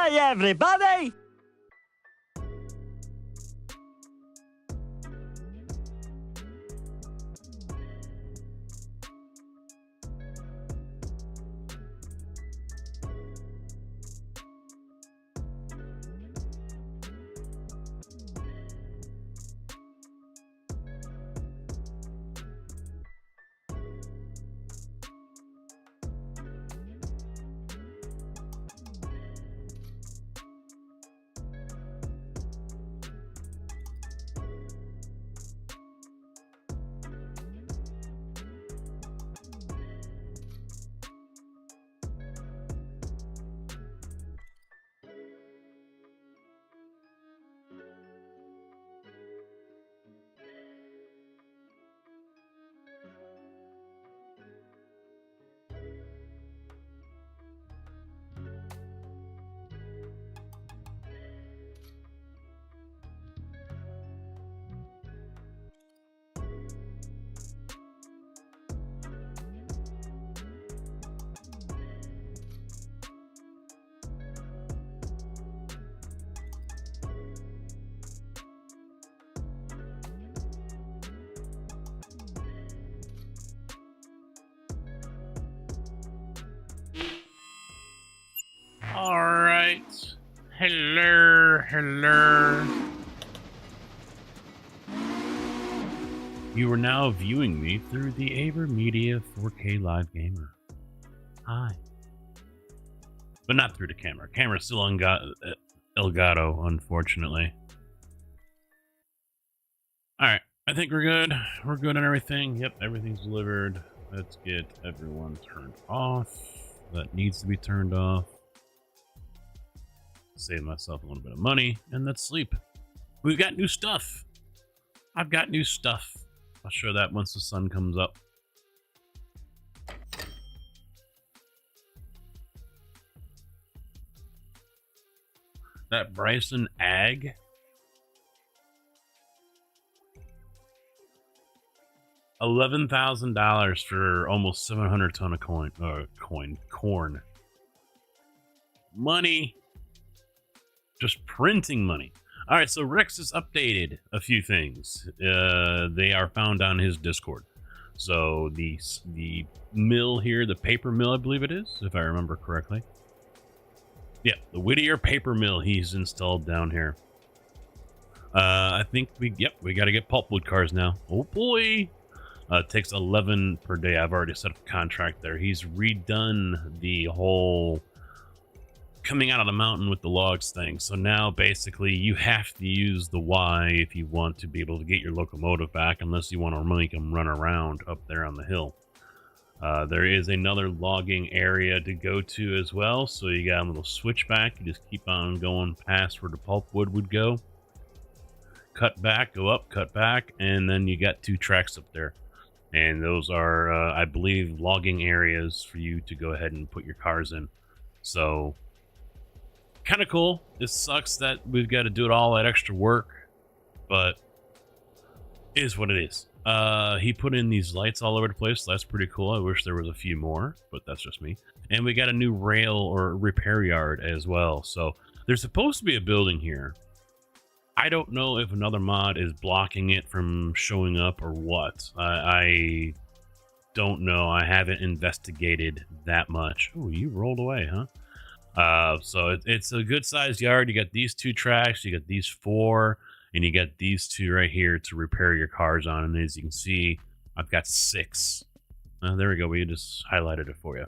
Hi, everybody! All right. Hello. You are now viewing me through the AverMedia 4K Live Gamer. Hi. But not through the camera. Camera's still Elgato, unfortunately. All right. I think we're good. We're good on everything. Yep, everything's delivered. Let's get everyone turned off. That needs to be turned off. Save myself a little bit of money, and let's sleep. We've got new stuff. I've got new stuff. I'll show that once the sun comes up. That Bryson Ag. $11,000 for almost 700 ton of corn. Money. Just printing money. All right, so Rex has updated a few things. They are found on his Discord. So the mill here, the paper mill, I believe it is, if I remember correctly. Yeah, the Whittier paper mill he's installed down here. I think we got to get pulpwood cars now. Oh boy. It takes 11 per day. I've already set up a contract there. He's redone the whole coming out of the mountain with the logs thing. So now basically you have to use the Y if you want to be able to get your locomotive back, unless you want to make them run around up there on the hill. There is another logging area to go to as well. So you got a little switchback. You just keep on going past where the pulpwood would go. Cut back, go up, cut back, and then you got 2 tracks up there. And those are, I believe, logging areas for you to go ahead and put your cars in. So kind of cool. It sucks that we've got to do it all that extra work, but it is what it is. He put in these lights all over the place. So that's pretty cool. I wish there was a few more, but that's just me. And we got a new rail or repair yard as well. So there's supposed to be a building here. I don't know if another mod is blocking it from showing up or what. I don't know. I haven't investigated that much. Oh, you rolled away, huh? So it's a good sized yard. You got these 2 tracks, you got these 4, and you got these 2 right here to repair your cars on. And as you can see, I've got 6. There we go. We just highlighted it for you.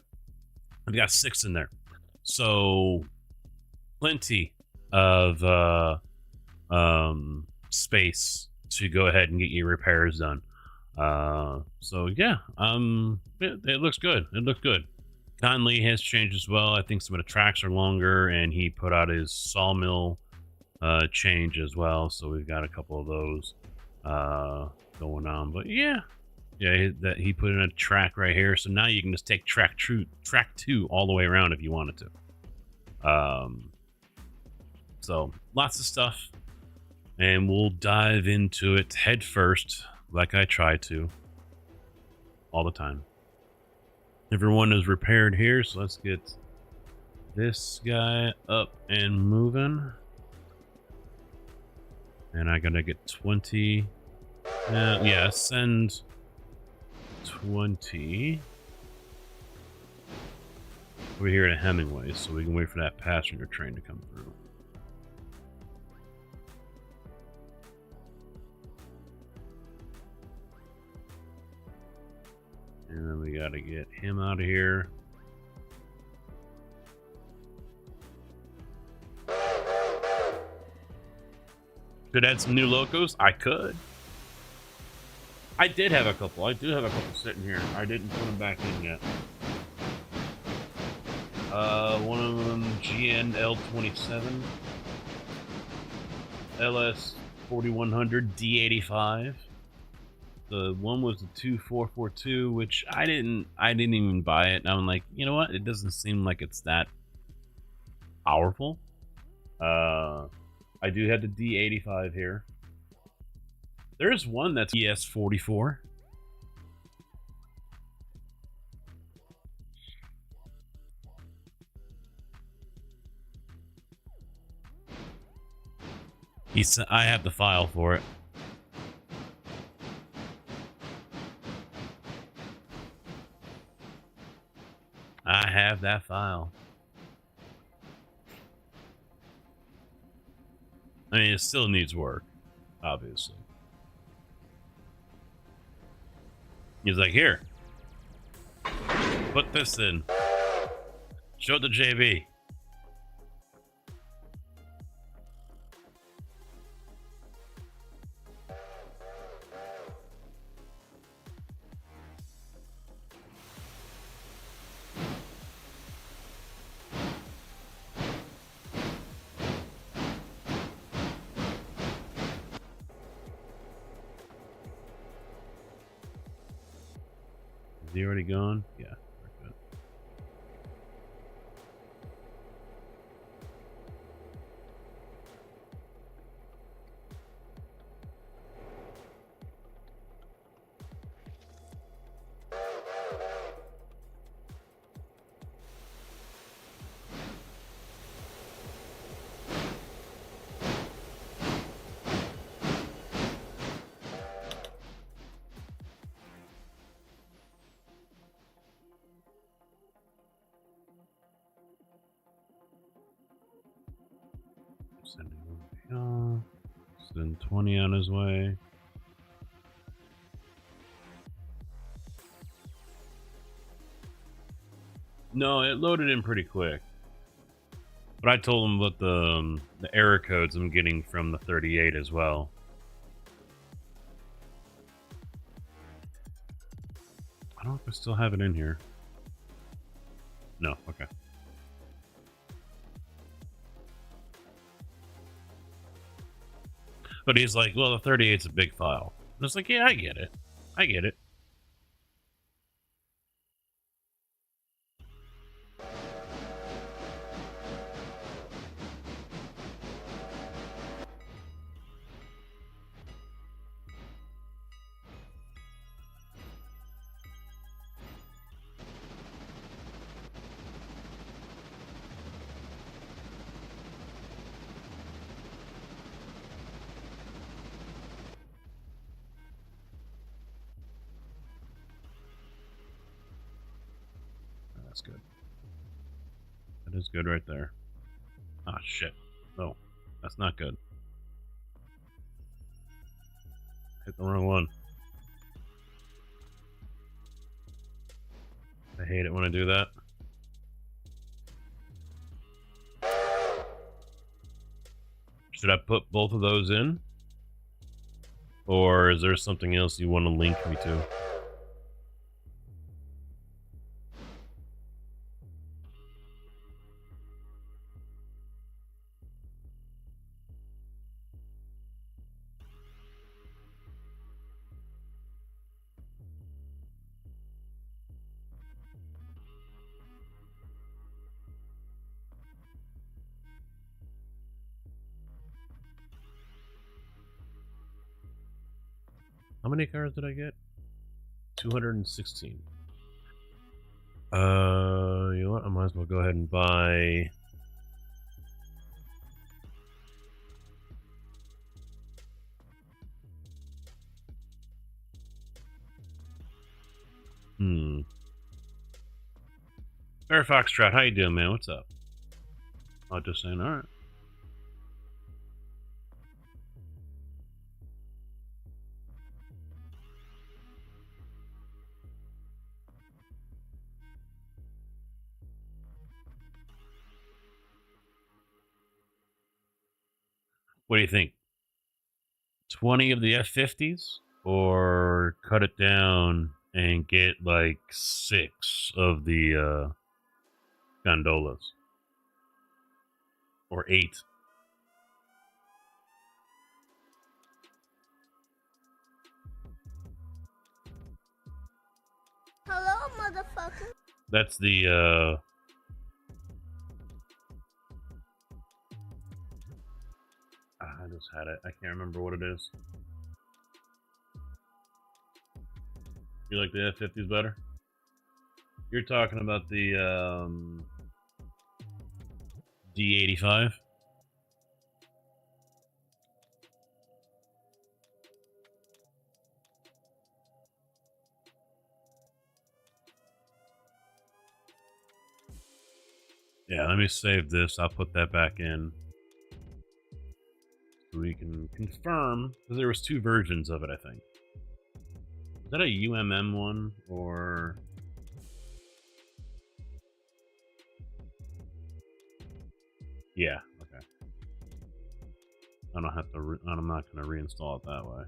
I've got 6 in there. So plenty of space to go ahead and get your repairs done. So yeah, it looks good. It looked good. Conley has changed as well. I think some of the tracks are longer, and he put out his sawmill change as well. So we've got a couple of those going on. But yeah, that he put in a track right here. So now you can just take track 2 all the way around if you wanted to. So lots of stuff, and we'll dive into it head first, like I try to all the time. Everyone is repaired here, so let's get this guy up and moving. And I gotta get 20. Yeah, send 20 over here to Hemingway so we can wait for that passenger train to come through. And then we gotta get him out of here. Could add some new locos? I could. I did have a couple. I do have a couple sitting here. I didn't put them back in yet. One of them GNL27, LS 4100 D85. The one was the 2442, which I didn't even buy it. And I'm like, you know what? It doesn't seem like it's that powerful. I do have the D85 here. There's one that's ES44. I have the file for it. I have that file. I mean, it still needs work, obviously. He's like, here, put this in. Show it to JB. Is he already gone? Yeah. We're good. Sending over here. Send 20 on his way. No, it loaded in pretty quick. But I told him about the error codes I'm getting from the 38 as well. I don't know if I still have it in here. No, okay. But he's like, well, the 38's a big file. And I was like, yeah, I get it. I get it. That's good. That is good right there. Ah, shit. Oh, that's not good. Hit the wrong one. I hate it when I do that. Should I put both of those in? Or is there something else you want to link me to? How many cars did I get? 216. you know what? I might as well go ahead and buy. Air Foxtrot, how you doing, man? What's up? I'm just saying, all right. What do you think? 20 of the F-50s? Or cut it down and get like 6 of the gondolas? Or 8? Hello, motherfucker. That's the I just had it. I can't remember what it is. You like the F-50s better? You're talking about the D-85? Yeah, let me save this. I'll put that back in. So we can confirm, because there was 2 versions of it, I think. Is that a UMM one, or... Yeah, okay. I don't have to, I'm not going to reinstall it that way.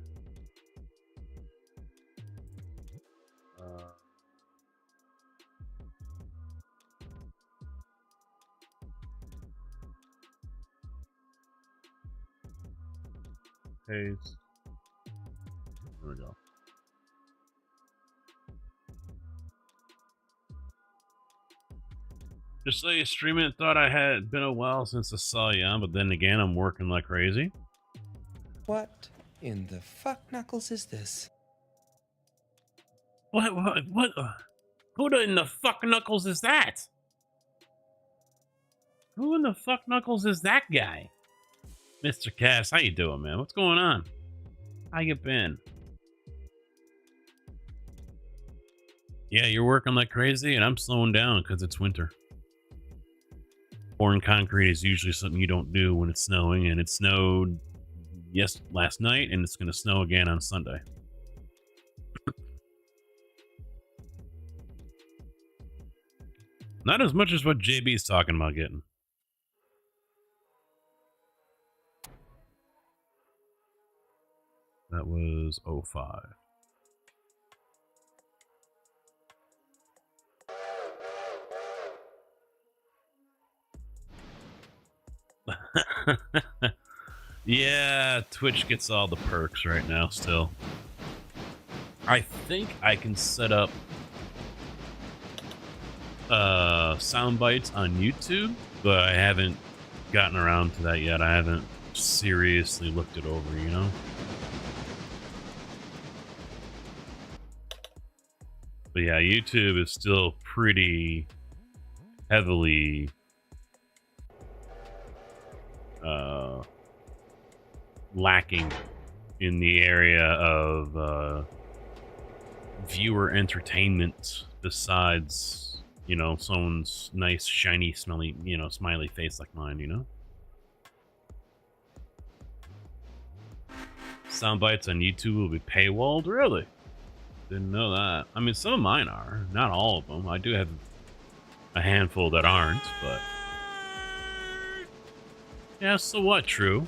Paste. There we go. Just so you stream it, thought I had been a while since I saw you on, but then again, I'm working like crazy. What in the fuck knuckles is this? What? Who in the fuck knuckles is that? Who in the fuck knuckles is that guy? Mr. Cass, how you doing, man? What's going on? How you been? Yeah, you're working like crazy, and I'm slowing down because it's winter. Pouring concrete is usually something you don't do when it's snowing, and it snowed last night, and it's going to snow again on Sunday. Not as much as what JB's talking about getting. That was 05. Yeah, Twitch gets all the perks right now still. I think I can set up sound bites on YouTube, but I haven't gotten around to that yet. I haven't seriously looked it over, you know? But yeah, YouTube is still pretty heavily lacking in the area of viewer entertainment besides, you know, someone's nice, shiny, smelly, you know, smiley face like mine, you know? Sound bites on YouTube will be paywalled? Really? Didn't know that. I mean, some of mine are. Not all of them. I do have a handful that aren't, but... Yeah, so what, True?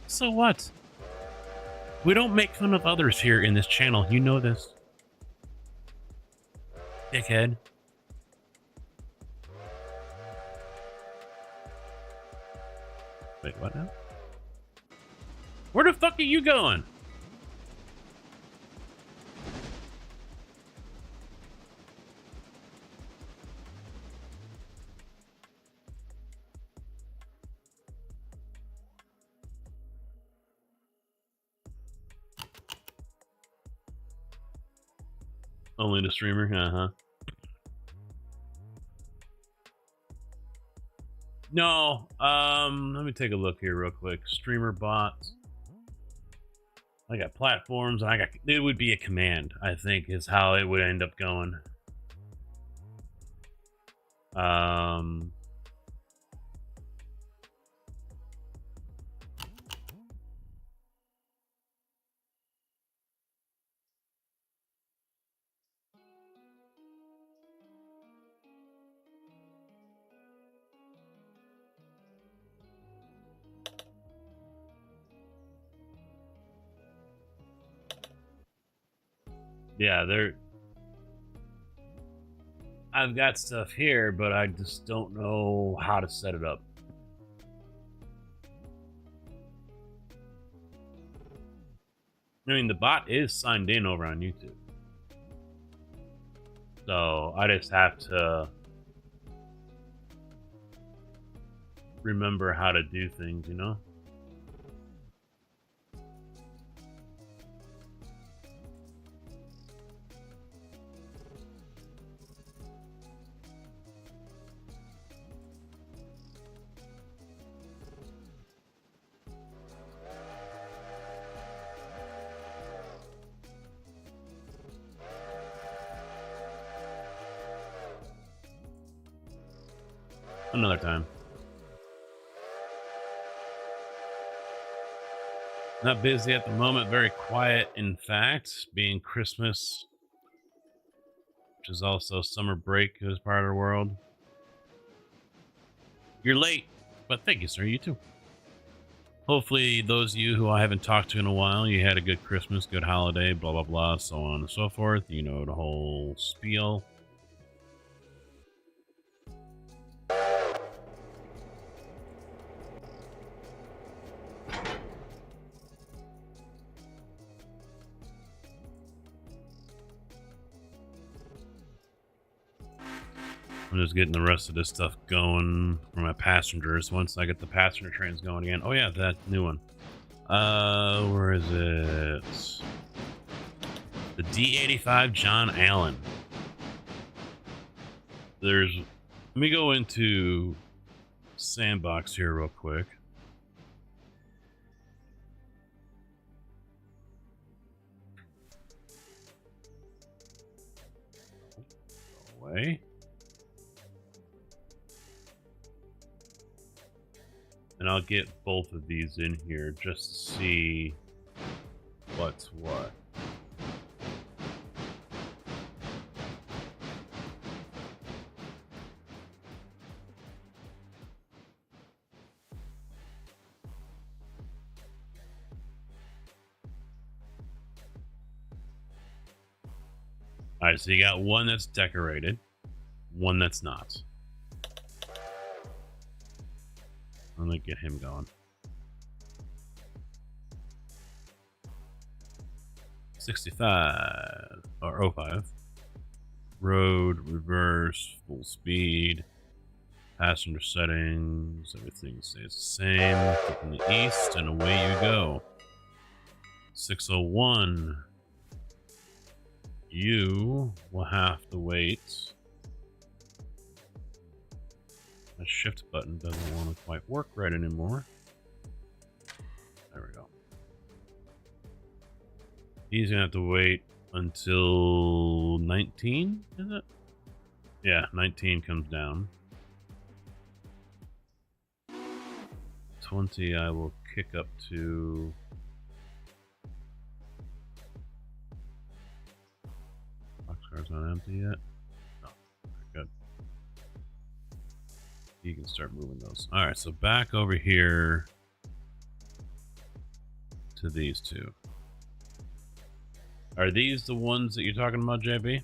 So what? We don't make fun of others here in this channel. You know this. Dickhead. Wait, what now? Where the fuck are you going? Only the streamer? Uh-huh. No. Let me take a look here real quick. Streamer bots. I got platforms. It would be a command, I think, is how it would end up going. Yeah, I've got stuff here, but I just don't know how to set it up. I mean, the bot is signed in over on YouTube. So I just have to remember how to do things, you know? Another time. Not busy at the moment, very quiet in fact, being Christmas, which is also summer break as part of the world. You're late, but thank you, sir. You too. Hopefully those of you who I haven't talked to in a while, you had a good Christmas, good holiday, blah, blah, blah, so on and so forth. You know, the whole spiel. I'm just getting the rest of this stuff going for my passengers. Once I get the passenger trains going again. Oh yeah, that new one. Where is it? The D85 John Allen. Let me go into Sandbox here real quick. Go away. And I'll get both of these in here just to see what's what. All right, so you got one that's decorated, one that's not. I'm gonna get him going. 65 or 05. Road, reverse, full speed, passenger settings, everything stays the same. Click in the east and away you go. 601. You will have to wait. The shift button doesn't want to quite work right anymore. There we go. He's gonna have to wait until 19, is it? Yeah, 19 comes down. 20 I will kick up to... Boxcar's not empty yet. No, good. You can start moving those. All right, so back over here to these two. Are these the ones that you're talking about, JB?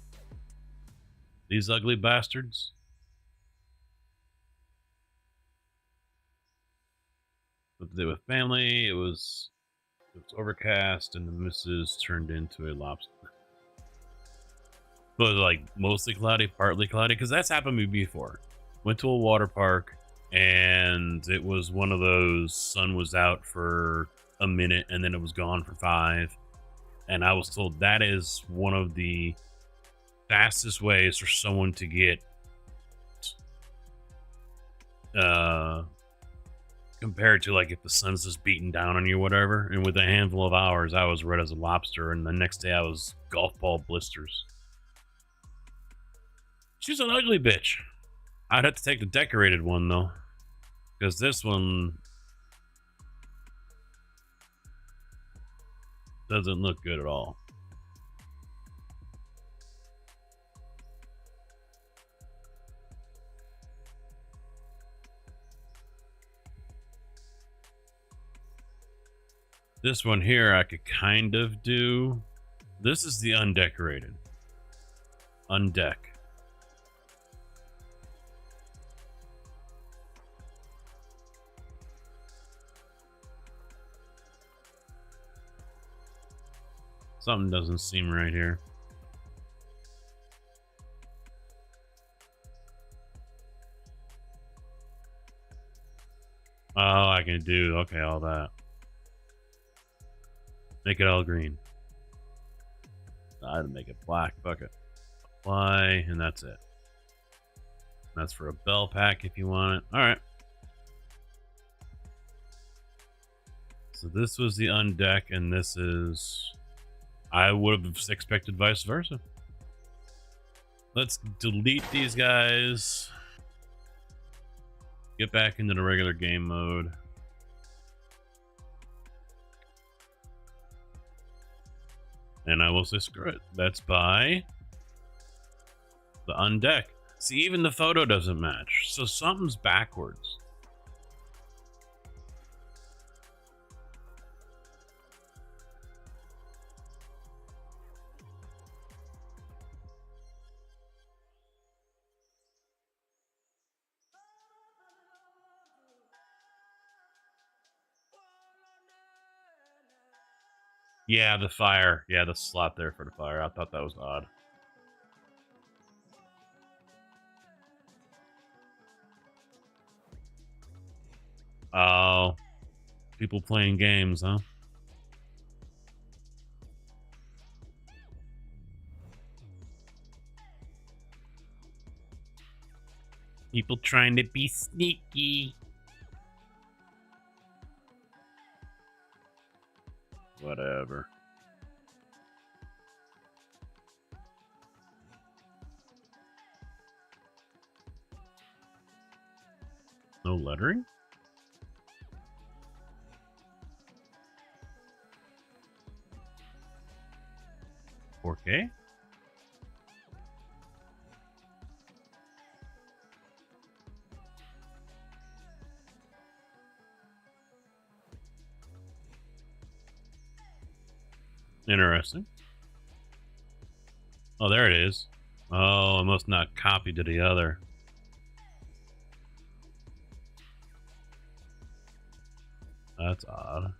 These ugly bastards? What to do with family? It was overcast, and the missus turned into a lobster. But like mostly cloudy, partly cloudy, because that's happened to me before. Went to a water park, and it was one of those sun was out for a minute, and then it was gone for 5. And I was told that is one of the fastest way is for someone to get compared to like if the sun's just beating down on you or whatever, and with a handful of hours I was red as a lobster, and the next day I was golf ball blisters. She's an ugly bitch. I'd have to take the decorated one though, because this one doesn't look good at all. This one here I could kind of do. This is the undecorated. Undeck. Something doesn't seem right here. Oh, I can do, okay, all that. Make it all green. I'd make it black. Fuck it. Apply, and that's it. That's for a bell pack if you want it. Alright. So this was the undeck, and this is... I would have expected vice versa. Let's delete these guys. Get back into the regular game mode. And I will say screw it. Let's buy the undeck. See, even the photo doesn't match. So something's backwards. Yeah, the fire. Yeah, the slot there for the fire. I thought that was odd. Oh. People playing games, huh? People trying to be sneaky. Whatever. No lettering? $4K? Interesting. Oh, there it is. Oh, it must not copy to the other. That's odd.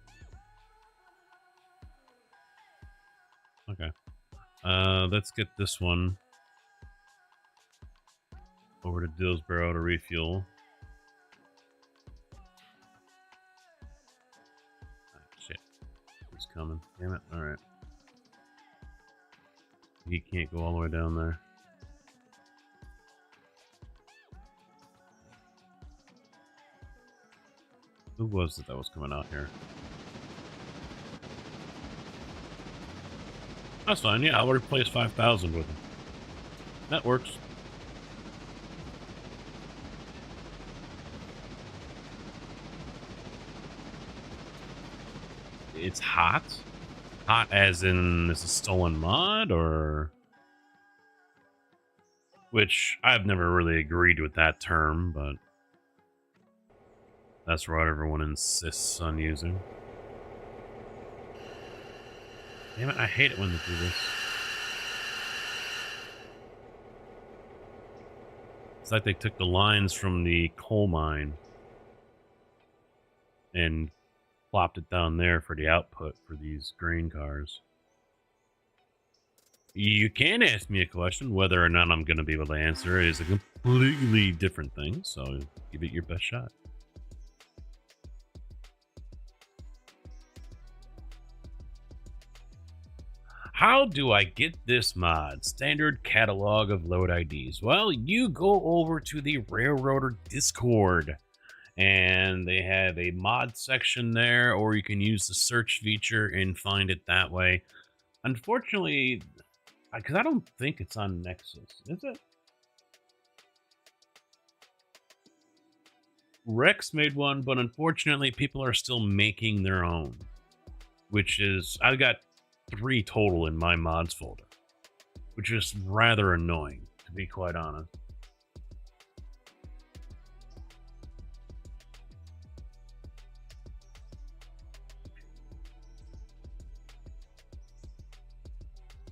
Okay. Let's get this one over to Dillsborough to refuel. Ah, shit. He's coming. Damn it. Alright. He can't go all the way down there. Who was it that was coming out here? That's fine, yeah, I'll replace 5,000 with him. That works. It's hot? Hot as in this is stolen mod, or... Which, I've never really agreed with that term, but... That's what everyone insists on using. Damn it, I hate it when they do this. It's like they took the lines from the coal mine and plopped it down there for the output for these grain cars. You can ask me a question. Whether or not I'm going to be able to answer it is a completely different thing, so give it your best shot. How do I get this mod? Standard catalog of load IDs. Well, you go over to the Railroader Discord, and they have a mod section there, or you can use the search feature and find it that way. Unfortunately, because I don't think it's on Nexus, is it? Rex made one, but unfortunately, people are still making their own, which is, I've got 3 total in my mods folder, which is rather annoying, to be quite honest.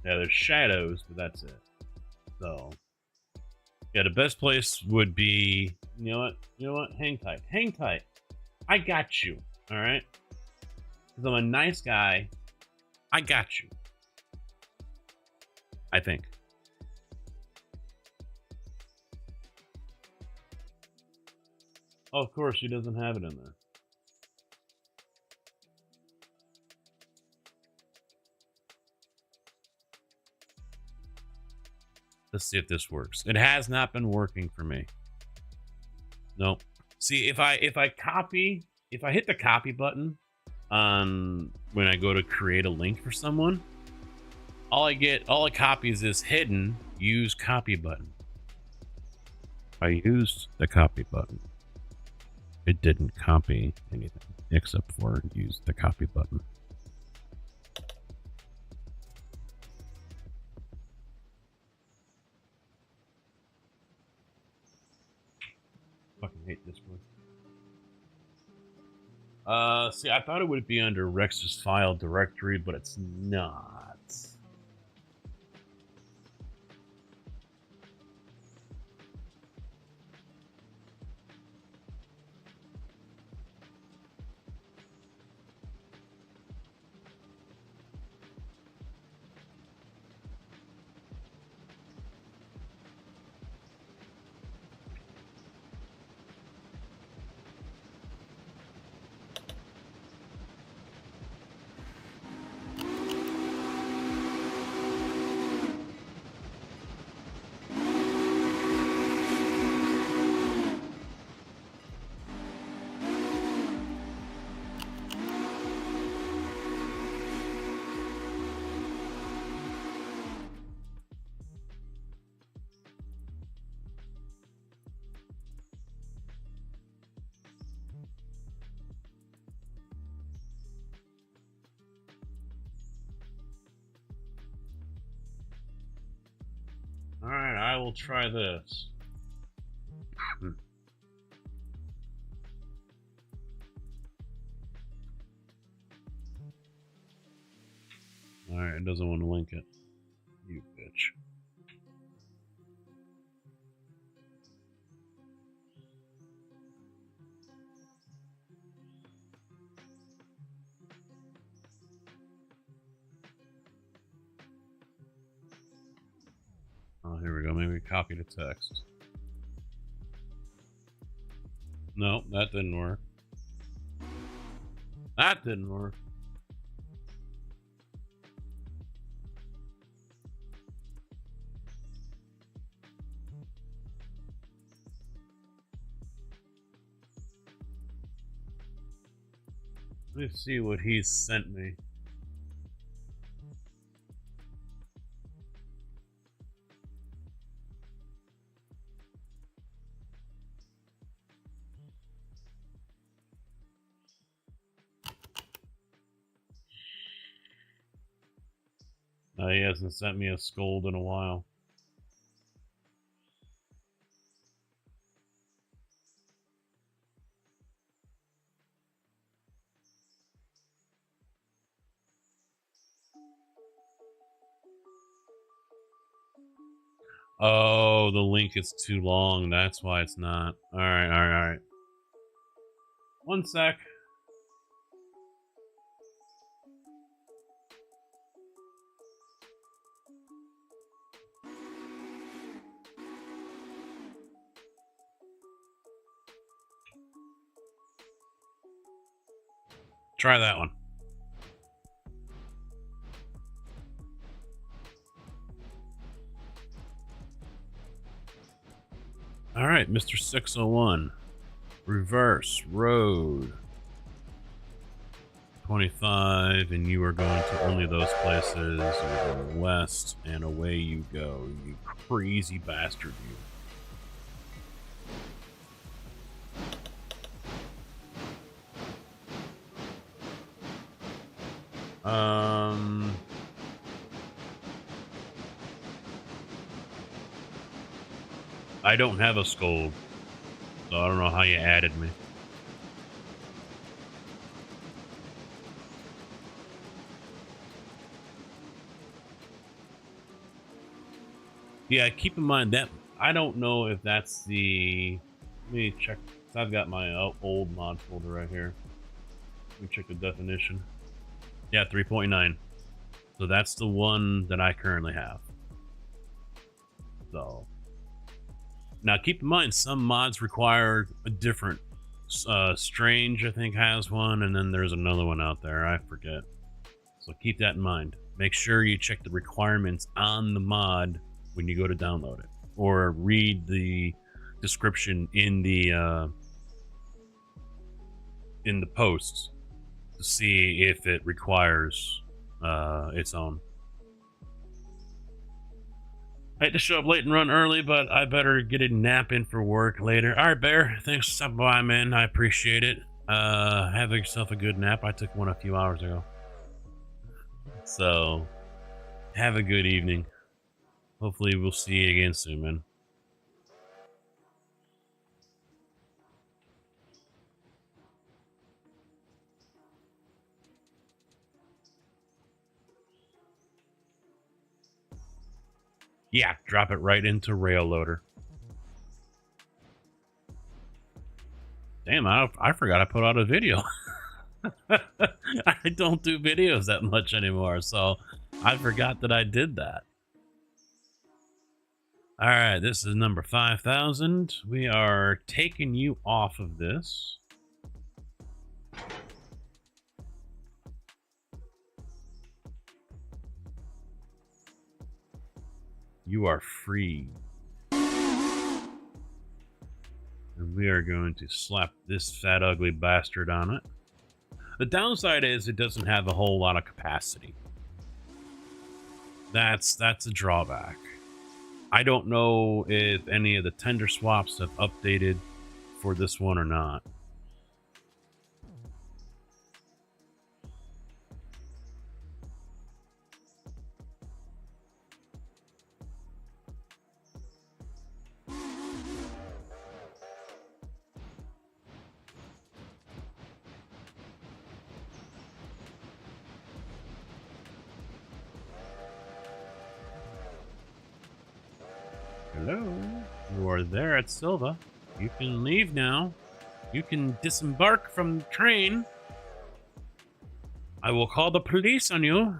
Yeah, there's shadows, but that's it. So, yeah, the best place would be, you know what? Hang tight. Hang tight. I got you, all right? Because I'm a nice guy. I got you. I think. Oh, of course, she doesn't have it in there. Let's see if this works. It has not been working for me. Nope. See, if I hit the copy button on when I go to create a link for someone, all it copies is hidden, use copy button. I used the copy button. It didn't copy anything except for use the copy button. Fucking hate this one. See, I thought it would be under Rex's file directory, but it's not. Alright, I will try this. Alright, it doesn't want to link it. You bitch. Oh, here we go. Maybe copy the text. No, that didn't work. That didn't work. Let me see what he's sent me. He hasn't sent me a scold in a while. Oh, the link is too long. That's why it's not. Alright, alright, alright. One sec. Try that one. All right, Mr. 601. Reverse road. 25, and you are going to only those places. You're going west, and away you go, you crazy bastard, you. I don't have a scold, so I don't know how you added me. Yeah, keep in mind that I don't know if that's the. Let me check. I've got my old mod folder right here. Let me check the definition. Yeah, 3.9. So that's the one that I currently have. So now keep in mind some mods require a different. Strange, I think, has one, and then there's another one out there. I forget. So keep that in mind. Make sure you check the requirements on the mod when you go to download it, or read the description in the posts to see if it requires its own. I hate to show up late and run early, but I better get a nap in for work later. All right, Bear. Thanks for stopping by, man. I appreciate it. Have yourself a good nap. I took one a few hours ago. So, have a good evening. Hopefully, we'll see you again soon, man. Yeah, drop it right into Railloader. Damn, I forgot I put out a video. I don't do videos that much anymore, so I forgot that I did that. All right, this is number 5,000. We are taking you off of this. You are free. And we are going to slap this fat, ugly bastard on it. The downside is it doesn't have a whole lot of capacity. That's a drawback. I don't know if any of the tender swaps have updated for this one or not. Hello, you are there at Silva. You can leave now. You can disembark from the train. I will call the police on you.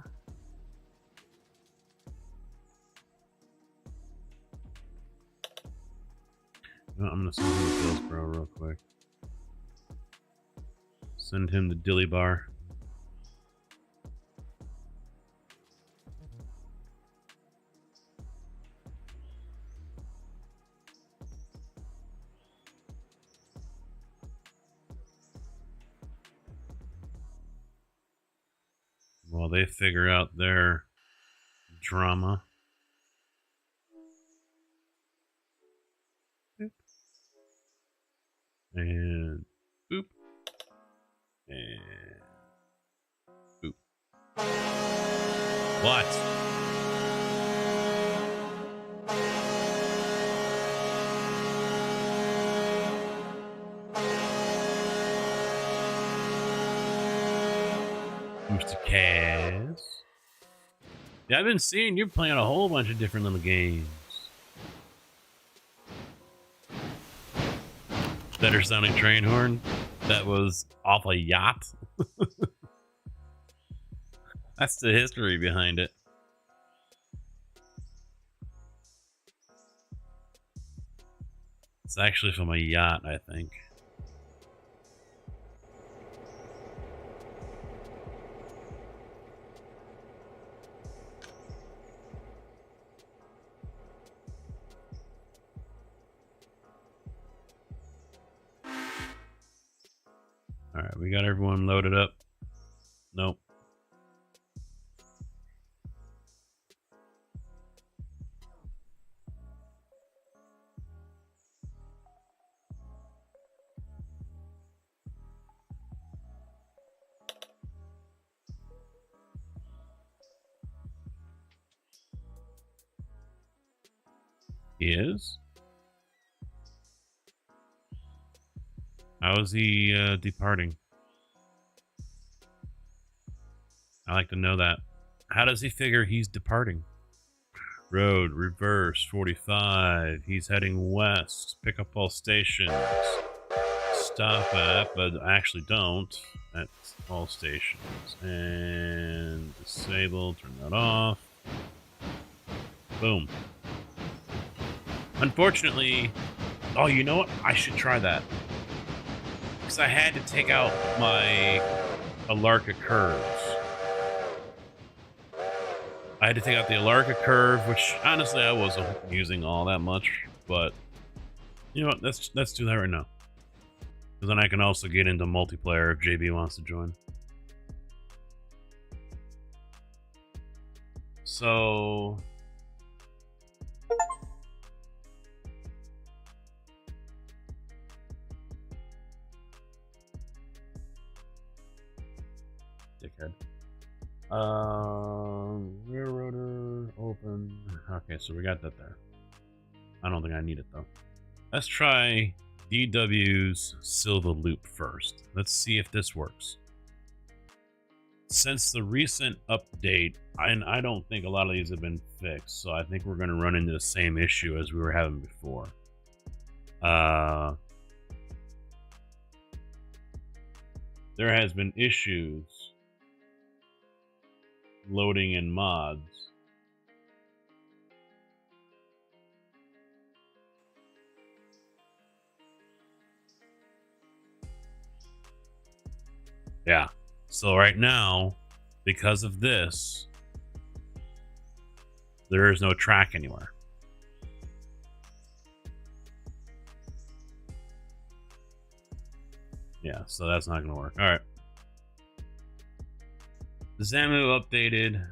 No, I'm gonna send him to Hillsborough real quick. Send him to Dilly Bar. While they figure out their drama. Boop. And boop. And boop. What? Mr. Kaz. Yeah, I've been seeing you playing a whole bunch of different little games. Better sounding train horn that was off a yacht. That's the history behind it. It's actually from a yacht, I think. right, we got everyone loaded up. Nope. He is? How is he departing? I like to know that. How does he figure he's departing? Road, reverse, 45. He's heading west. Pick up all stations. Stop at, but actually don't. At all stations. And disable, turn that off. Boom. Unfortunately, oh, you know what? I should try that. Because I had to take out my Alarka curves. I had to take out the Alarka curve, which honestly I wasn't using all that much, but you know what? Let's do that right now. Because then I can also get into multiplayer if JB wants to join. So dickhead. Railroader open. Okay, so we got that there. I don't think I need it though. Let's try DW's Silva Loop first. Let's see if this works. Since the recent update, I don't think a lot of these have been fixed, so I think we're going to run into the same issue as we were having before. There has been issues loading in mods. Yeah. So right now, because of this, there is no track anywhere. Yeah, so that's not going to work. All right. Zamu updated.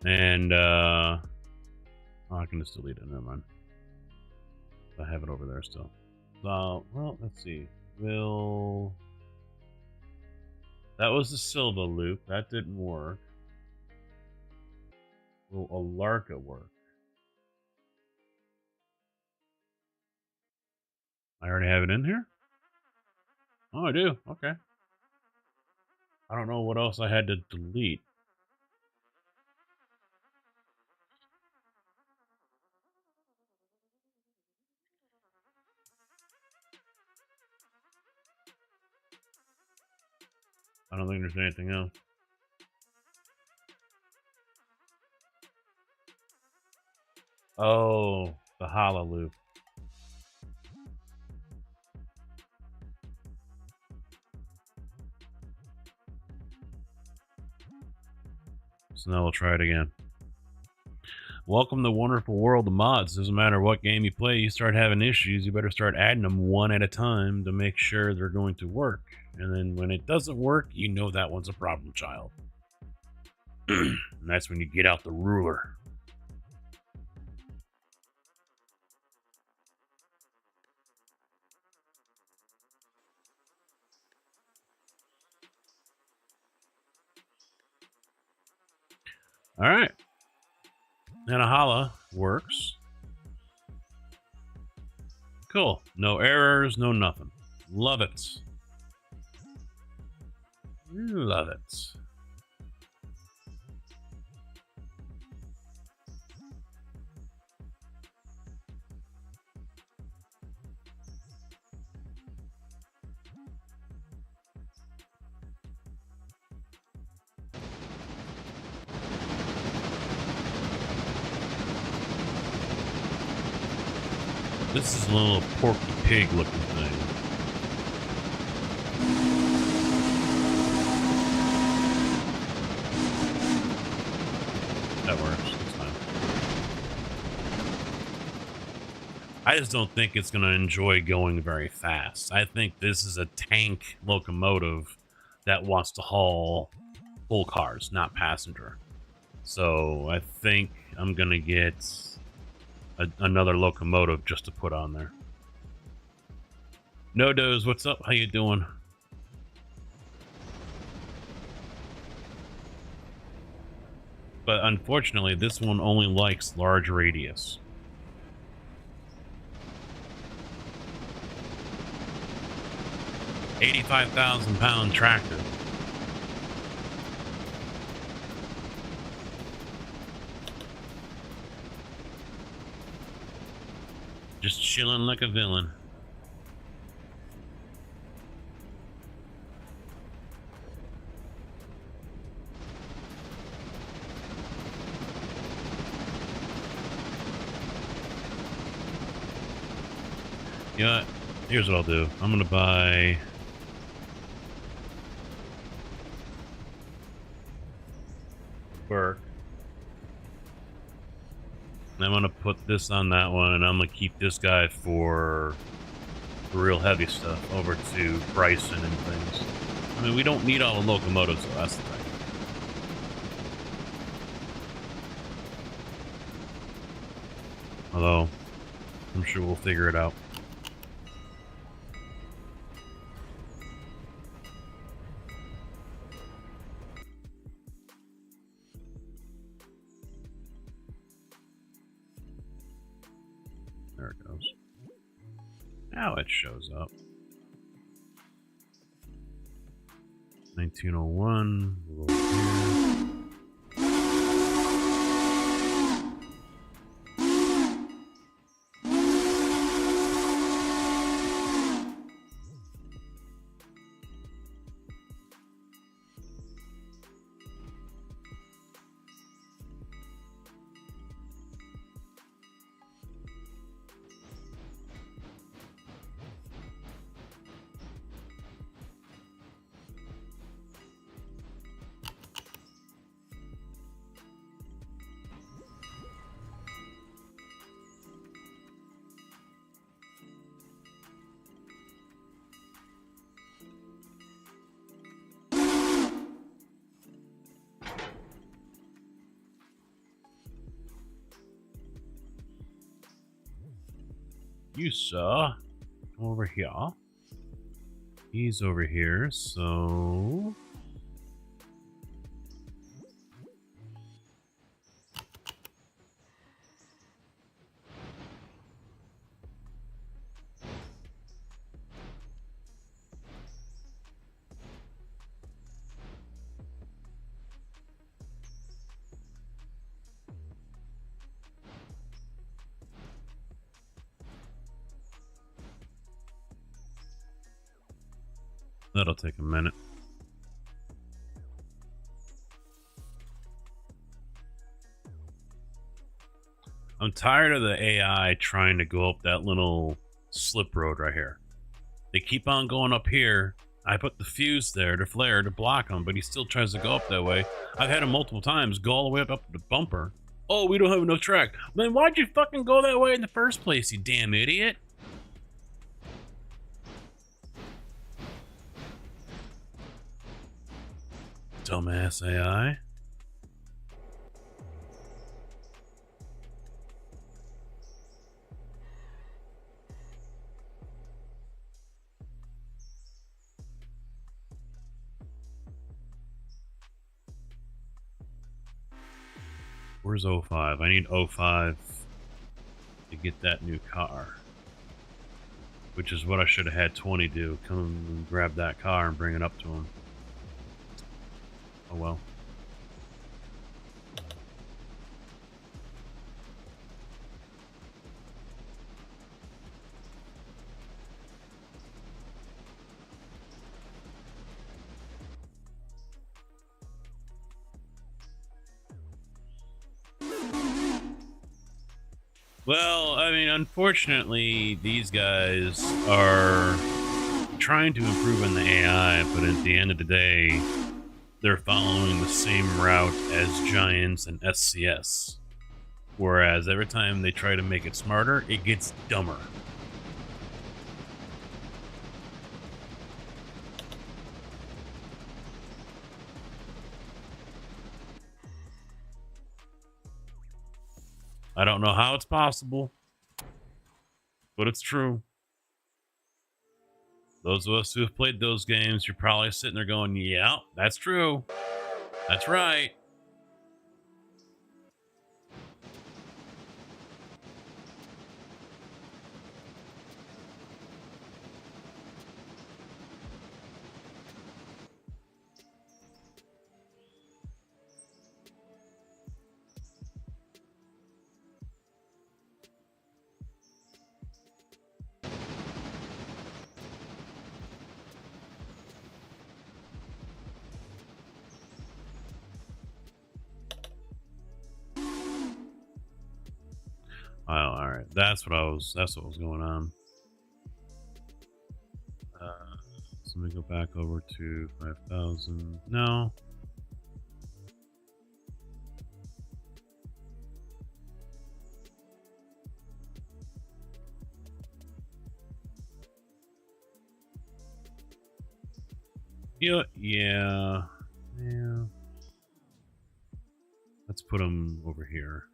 And, oh, I can just delete it. Never mind. I have it over there still. So, well, let's see. That was the Silva loop. That didn't work. Will Alarka work? I already have it in here? Oh, I do. Okay. I don't know what else I had to delete. I don't think there's anything else. Oh, the Hala loop. So now we'll try it again. Welcome to the wonderful world of mods. Doesn't matter what game you play, you start having issues, you better start adding them one at a time to make sure they're going to work. And then when it doesn't work, you know that one's a problem child. And that's when you get out the ruler. All right. Nanahala works. Cool. No errors, no nothing. Love it. Love it. This is a little Porky Pig looking thing. That works. That's fine. I just don't think it's going to enjoy going very fast. I think this is a tank locomotive that wants to haul full cars, not passenger. So I think I'm going to get another locomotive just to put on there. Nodos, what's up? How you doing? But unfortunately, this one only likes large radius. £85,000 tractor. Just chilling like a villain. You know what? Here's what I'll do. I'm gonna buy Burke. I'm gonna put this on that one, and I'm gonna keep this guy for the real heavy stuff over to Bryson and things. I mean, we don't need all the locomotives, so that's the thing. Although, I'm sure we'll figure it out. There it goes. Now it shows up. 1901. We'll go here. You saw over here. He's over here, so that'll take a minute. I'm tired of the AI trying to go up that little slip road right here. They keep on going up here. I put the fuse there, the flare, to block him, but he still tries to go up that way. I've had him multiple times go all the way up to the bumper. Oh, we don't have enough track. Then why'd you fucking go that way in the first place, you damn idiot? Dumbass AI. Where's 05? I need 05 to get that new car. Which is what I should have had 20 do. Come and grab that car and bring it up to him. Oh well. Well, I mean, unfortunately, these guys are trying to improve on the AI, but at the end of the day, they're following the same route as Giants and SCS. Whereas every time they try to make it smarter, it gets dumber. I don't know how it's possible, but it's true. Those of us who have played those games, you're probably sitting there going, yeah, that's true. That's right. Oh, all right. That's what was going on. So let me go back over to 5,000. No. Yeah. Let's put them over here.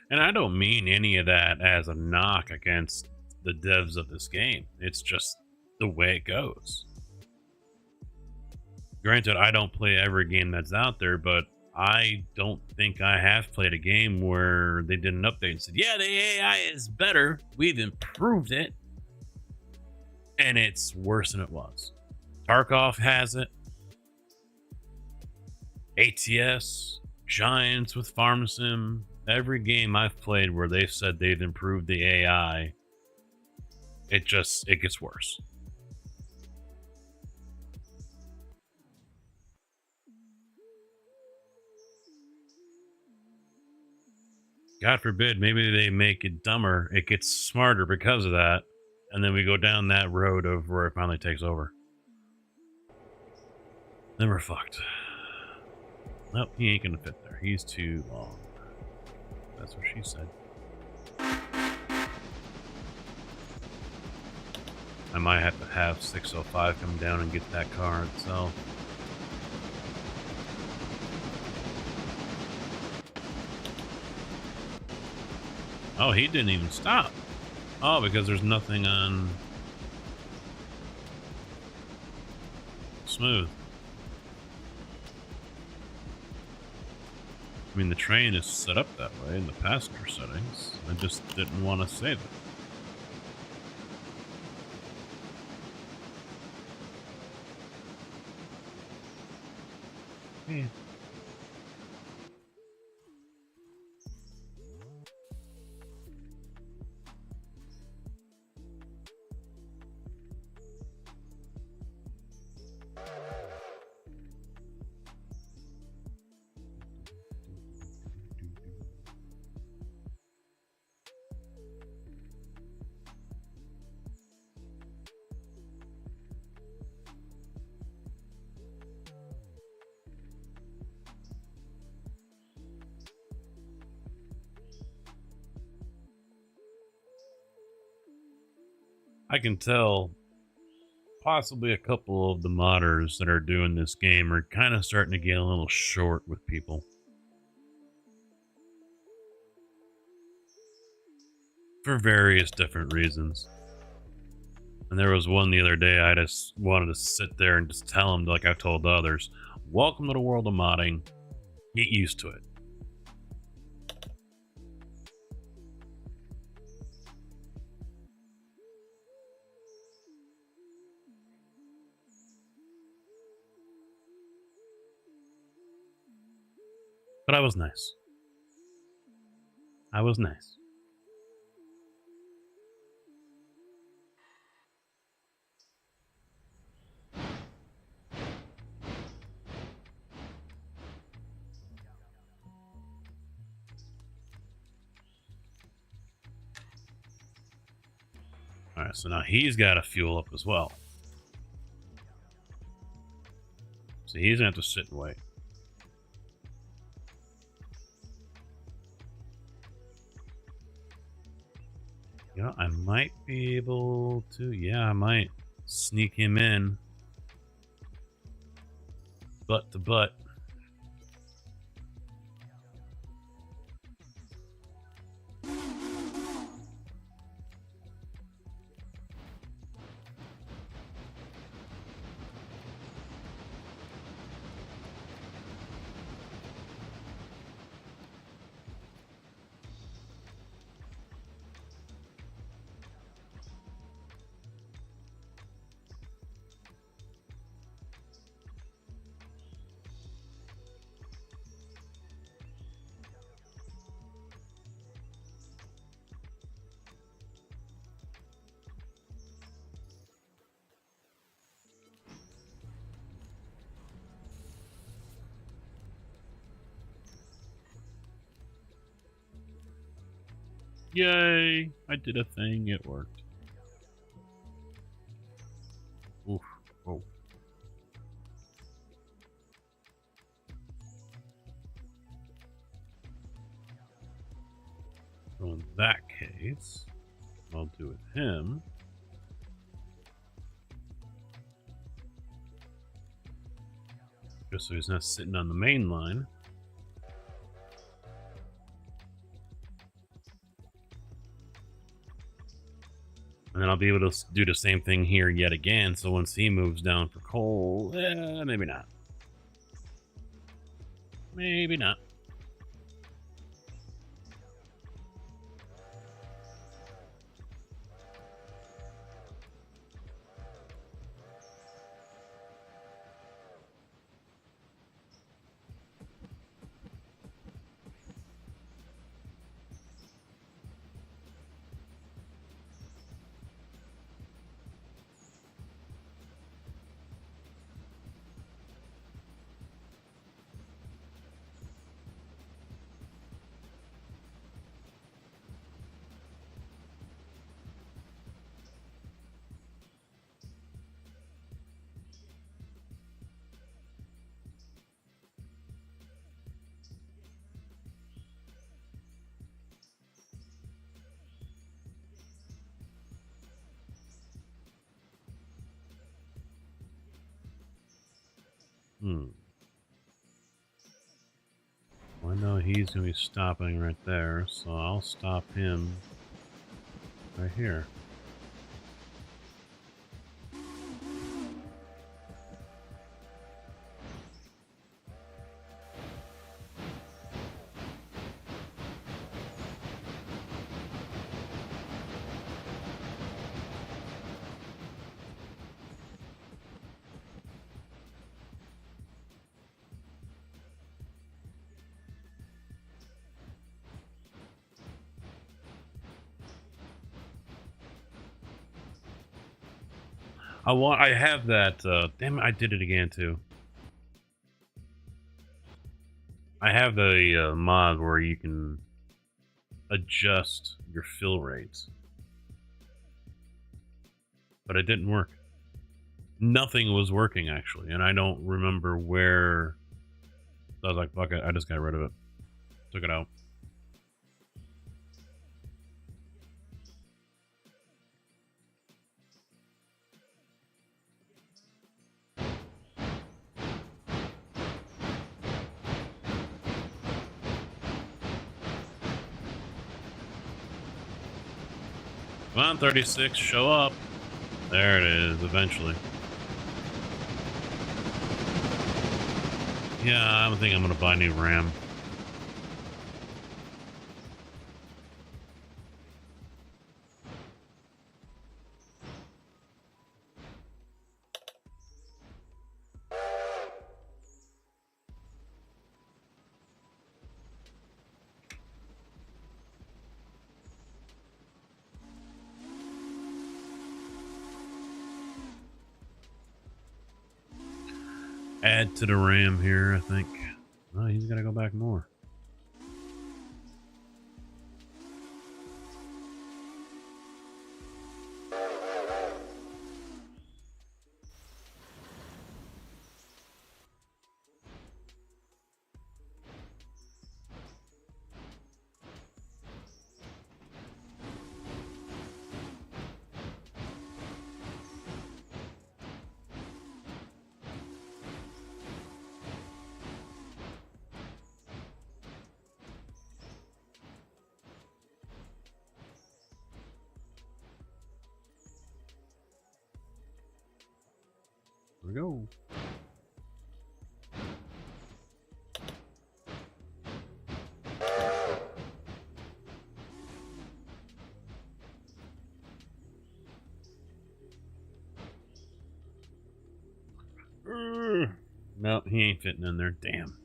And I don't mean any of that as a knock against the devs of this game. It's just the way it goes. Granted, I don't play every game that's out there, but I don't think I have played a game where they did an update and said, yeah, the AI is better. We've improved it. And it's worse than it was. Tarkov has it. ATS, Giants with FarmSim. Every game I've played where they've said they've improved the AI, it gets worse. God forbid, maybe they make it dumber. It gets smarter because of that. And then we go down that road of where it finally takes over. Then we're fucked. Nope, he ain't gonna fit there. He's too long. That's what she said. I might have to have 605 come down and get that car itself. Oh, he didn't even stop. Oh, because there's nothing on smooth. I mean, the train is set up that way in the passenger settings. I just didn't want to save it. Yeah. I can tell possibly a couple of the modders that are doing this game are kind of starting to get a little short with people. For various different reasons. And there was one the other day I just wanted to sit there and just tell them, like I've told others, welcome to the world of modding. Get used to it. But I was nice. I was nice. Alright, so now he's got to fuel up as well. So he's going to have to sit and wait. You know, I might be able to... Yeah, I might sneak him in. Butt to butt. Yay! I did a thing, it worked. Oof. Oh. So in that case, I'll do with him. Just so he's not sitting on the main line. And then I'll be able to do the same thing here yet again. So once he moves down for coal, maybe not. Maybe not. Well, I know he's going to be stopping right there, so I'll stop him right here. I have that, damn it, I did it again too. I have the mod where you can adjust your fill rates. But it didn't work. Nothing was working actually, and I don't remember where. So I was like, fuck it, I just got rid of it. Took it out. Come on, 36, show up. There it is, eventually. Yeah, I don't think I'm gonna buy a new RAM. Add to the RAM here, I think. Oh, he's gotta go back more. we go. No, he ain't fitting in there. Damn.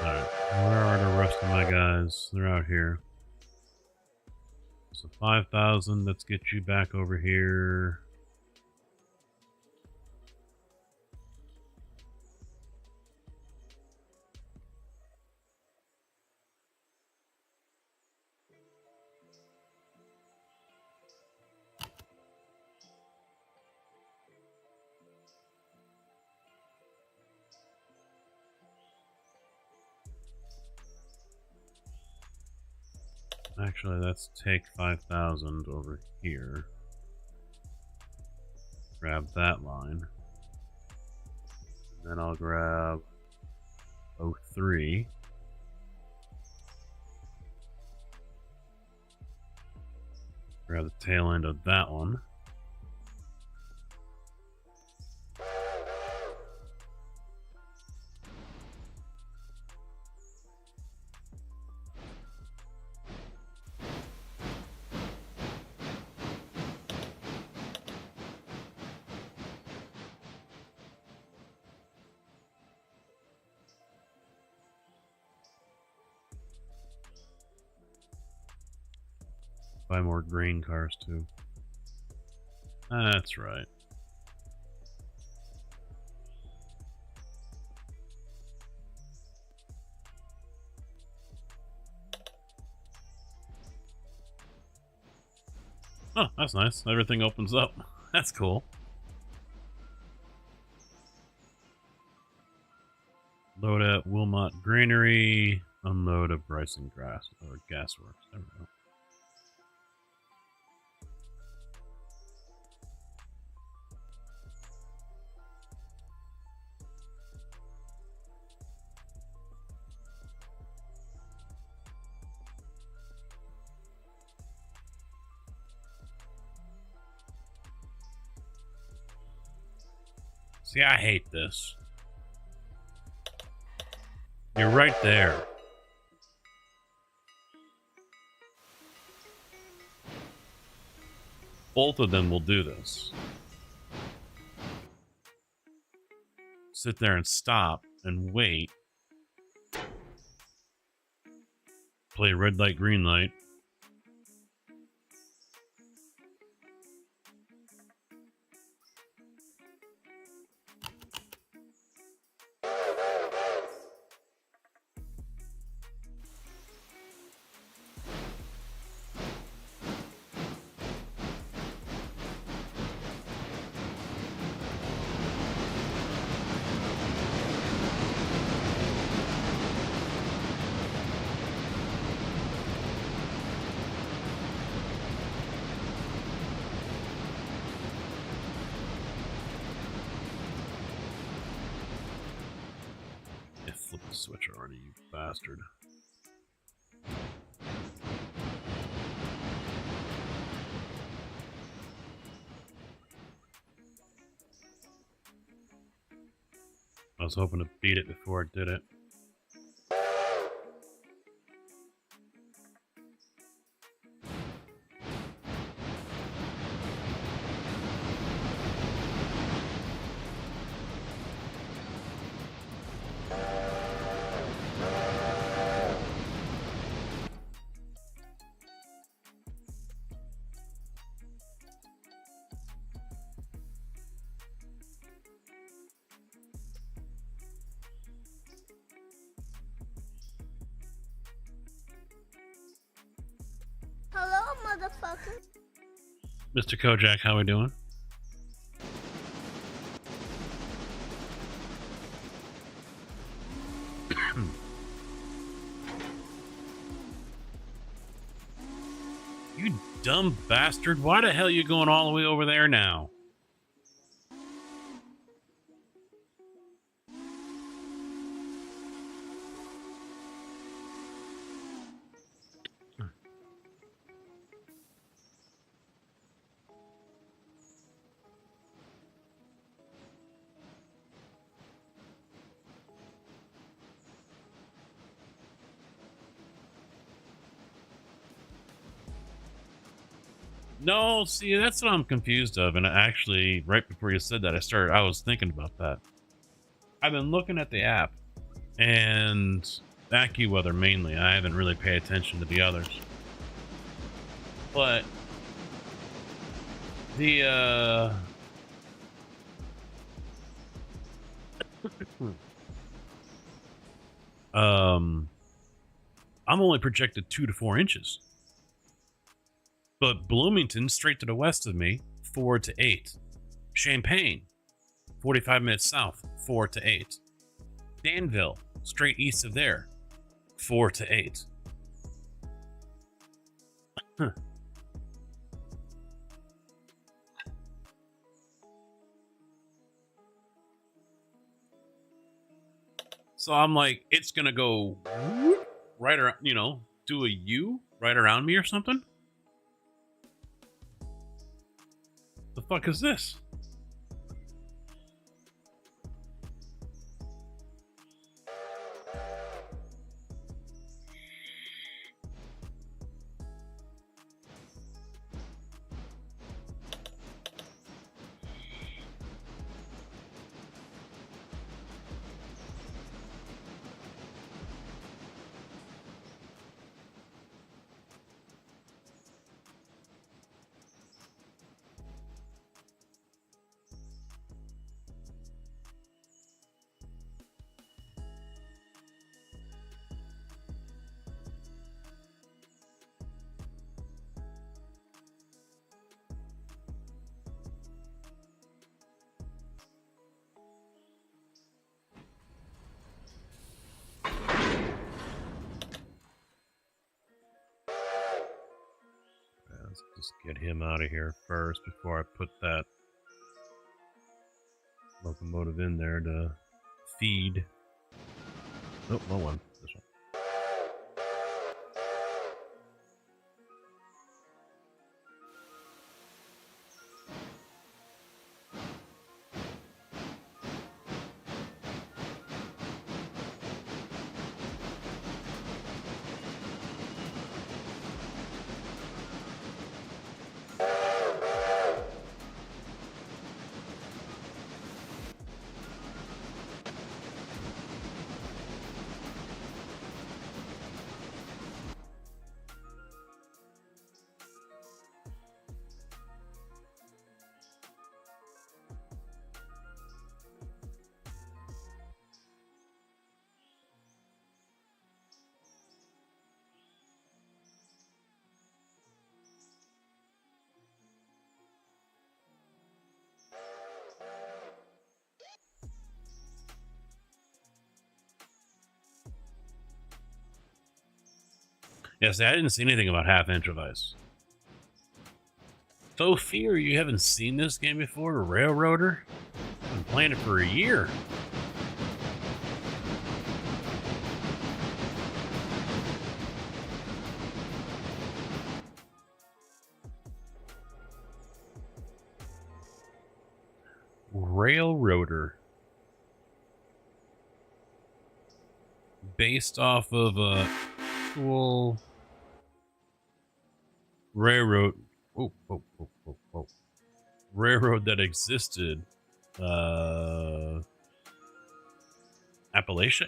Alright, where are the rest of my guys? They're out here. So 5,000, let's get you back over here. Actually, let's take 5,000 over here. Grab that line. Then I'll grab 03. Grab the tail end of that one. Buy more grain cars too. That's right. Oh, that's nice. Everything opens up. That's cool. Load at Wilmot Granary. Unload at Bryson Grass or Gasworks. There we go. See, I hate this. You're right there. Both of them will do this. Sit there and stop and wait. Play red light, green light. Flip the switch already, you bastard. I was hoping to beat it before it did it. Hello, motherfucker. Mr. Kojak, how we doing? You dumb bastard. Why the hell are you going all the way over there now? No, see, that's what I'm confused of. And actually, right before you said that, I was thinking about that. I've been looking at the app and AccuWeather mainly. I haven't really paid attention to the others. But the I'm only projected 2 to 4 inches. But Bloomington, straight to the west of me, 4 to 8. Champaign, 45 minutes south, 4 to 8. Danville, straight east of there, 4 to 8. Huh. So I'm like, it's gonna go right around, do a U right around me or something? The fuck is this? Let's just get him out of here first before I put that locomotive in there to feed. Oh, wrong one. This one. Yeah, see, I didn't see anything about half-inch of ice. Faux Fear, you haven't seen this game before? Railroader? I've been playing it for a year. Railroader. Based off of a actual railroad. Railroad that existed. Appalachia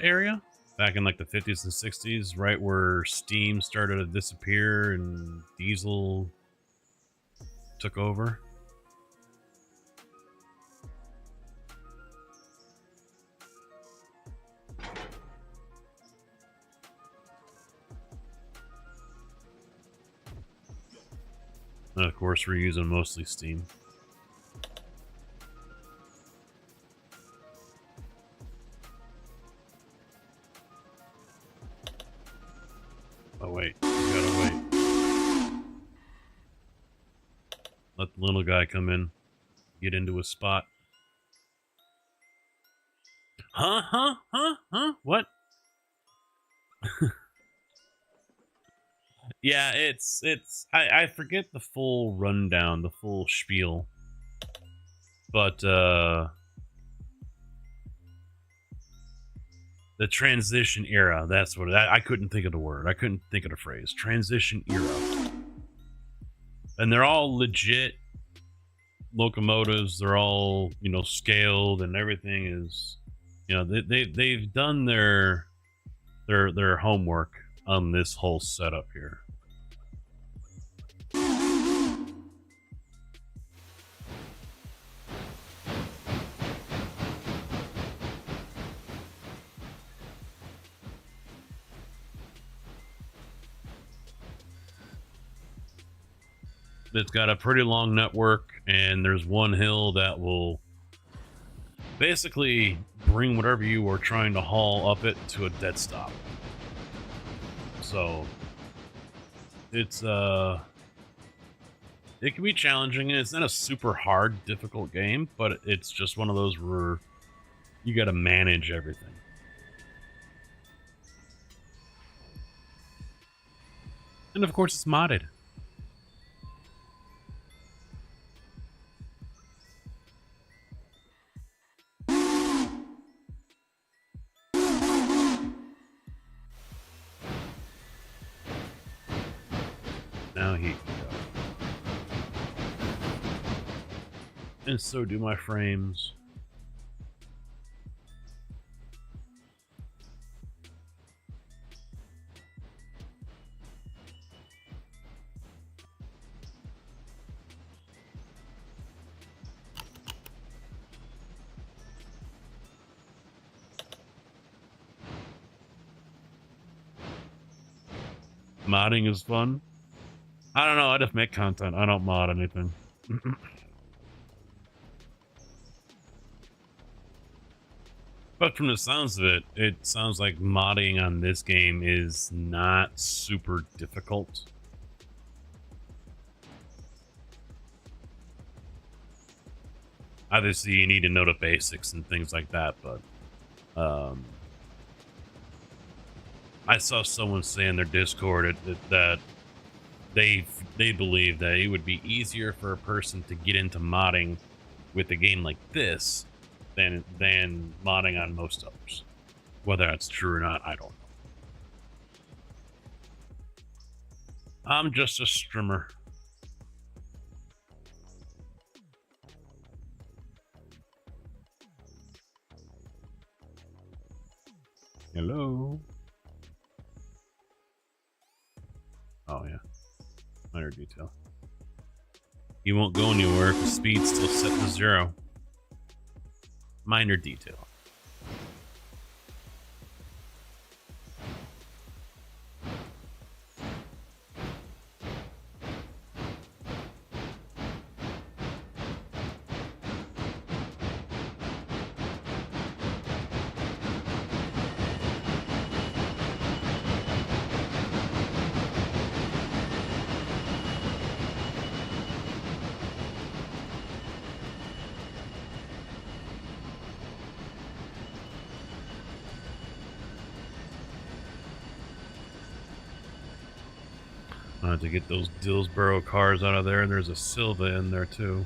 area? Back in like the 50s and 60s, right where steam started to disappear and diesel took over. And of course, we're using mostly steam. Oh wait, we gotta wait. Let the little guy come in, get into his spot. Huh? What? Yeah, it's I forget the full rundown, the full spiel. But the transition era, that's what I couldn't think of the word. I couldn't think of the phrase. Transition era. And they're all legit locomotives. They're all, you know, scaled, and everything is, you know, they've done their homework on this whole setup here. It's got a pretty long network, and there's one hill that will basically bring whatever you are trying to haul up it to a dead stop. So it's it can be challenging, and it's not a super hard, difficult game, but it's just one of those where you got to manage everything. And of course, it's modded. Now he can go. And so do my frames. Modding is fun. I don't know, I just make content. I don't mod anything. But from the sounds of it, it sounds like modding on this game is not super difficult. Obviously, you need to know the basics and things like that, but I saw someone say in their Discord that they believe that it would be easier for a person to get into modding with a game like this than modding on most others. Whether that's true or not, I don't know. I'm just a streamer. Hello. Oh yeah, minor detail. You won't go anywhere if the speed's still set to 0. Minor detail. To get those Dillsboro cars out of there, and there's a Silva in there too.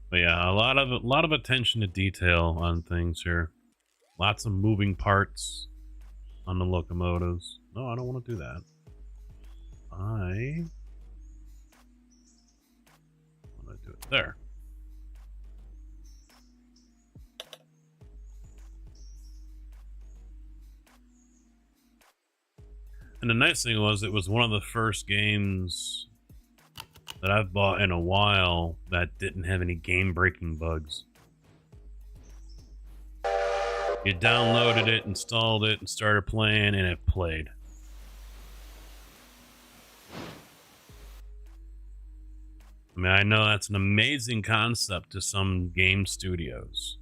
But yeah, a lot of attention to detail on things here. Lots of moving parts on the locomotives. No, I don't want to do that. I want to do it there. And the nice thing was, it was one of the first games that I've bought in a while that didn't have any game-breaking bugs. You downloaded it, installed it, and started playing, and it played. I mean, I know that's an amazing concept to some game studios.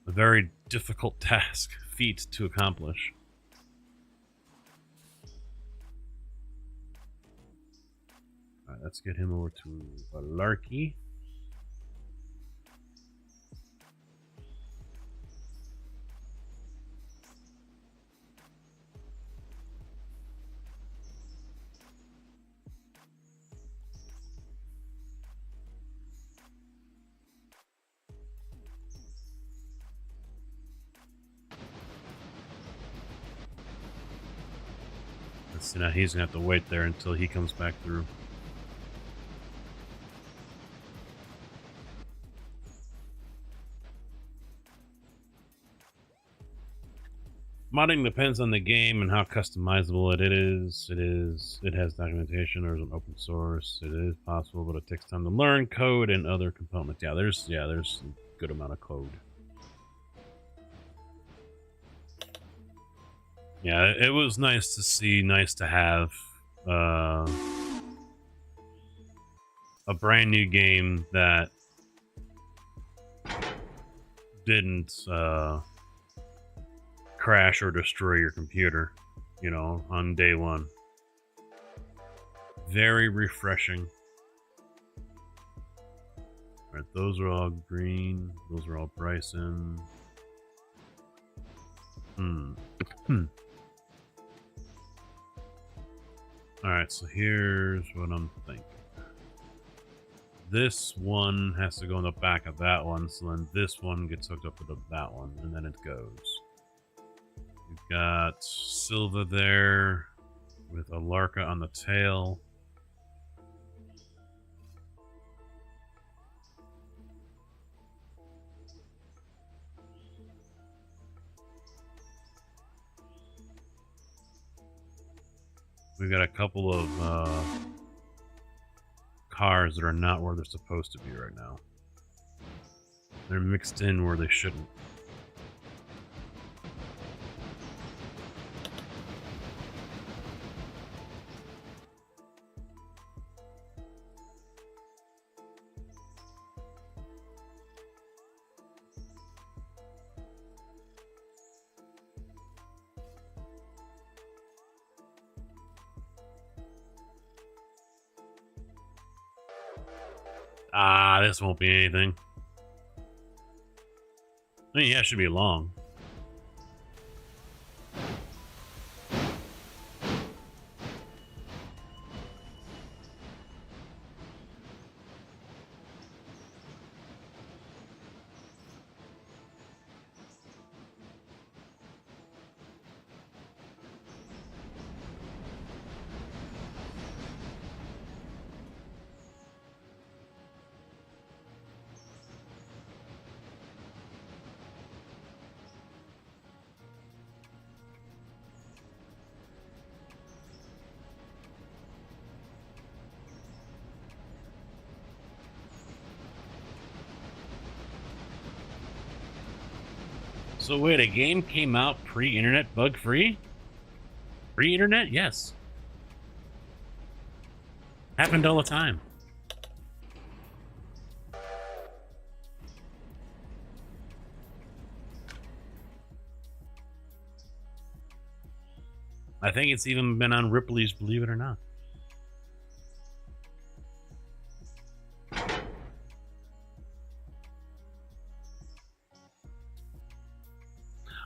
A very difficult task, feat to accomplish. Alright, let's get him over to Larky. So now he's gonna have to wait there until he comes back through. Modding depends on the game and how customizable it is. It has documentation. There's an open source. It is possible, but it takes time to learn code and other components. There's a good amount of code. Yeah, it was nice to see, nice to have a brand new game that didn't crash or destroy your computer, you know, on day one. Very refreshing. All right, those are all green. Those are all Bryson. Alright, so here's what I'm thinking. This one has to go in the back of that one, so then this one gets hooked up to that one, and then it goes. We've got Silva there with a Larka on the tail. We've got a couple of cars that are not where they're supposed to be right now. They're mixed in where they shouldn't. Ah, this won't be anything. I mean, yeah, it should be long. So wait, a game came out pre-internet bug-free? Pre-internet? Yes. Happened all the time. I think it's even been on Ripley's Believe It or Not.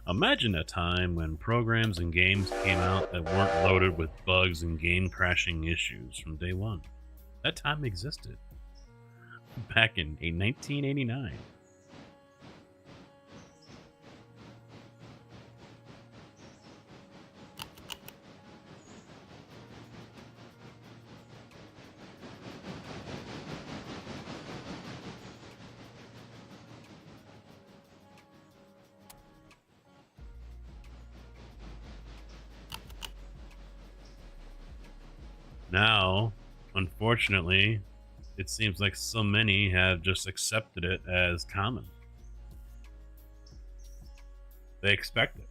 Imagine a time when programs and games came out that weren't loaded with bugs and game crashing issues from day one. That time existed. Back in 1989. Now, unfortunately, it seems like so many have just accepted it as common. They expect it.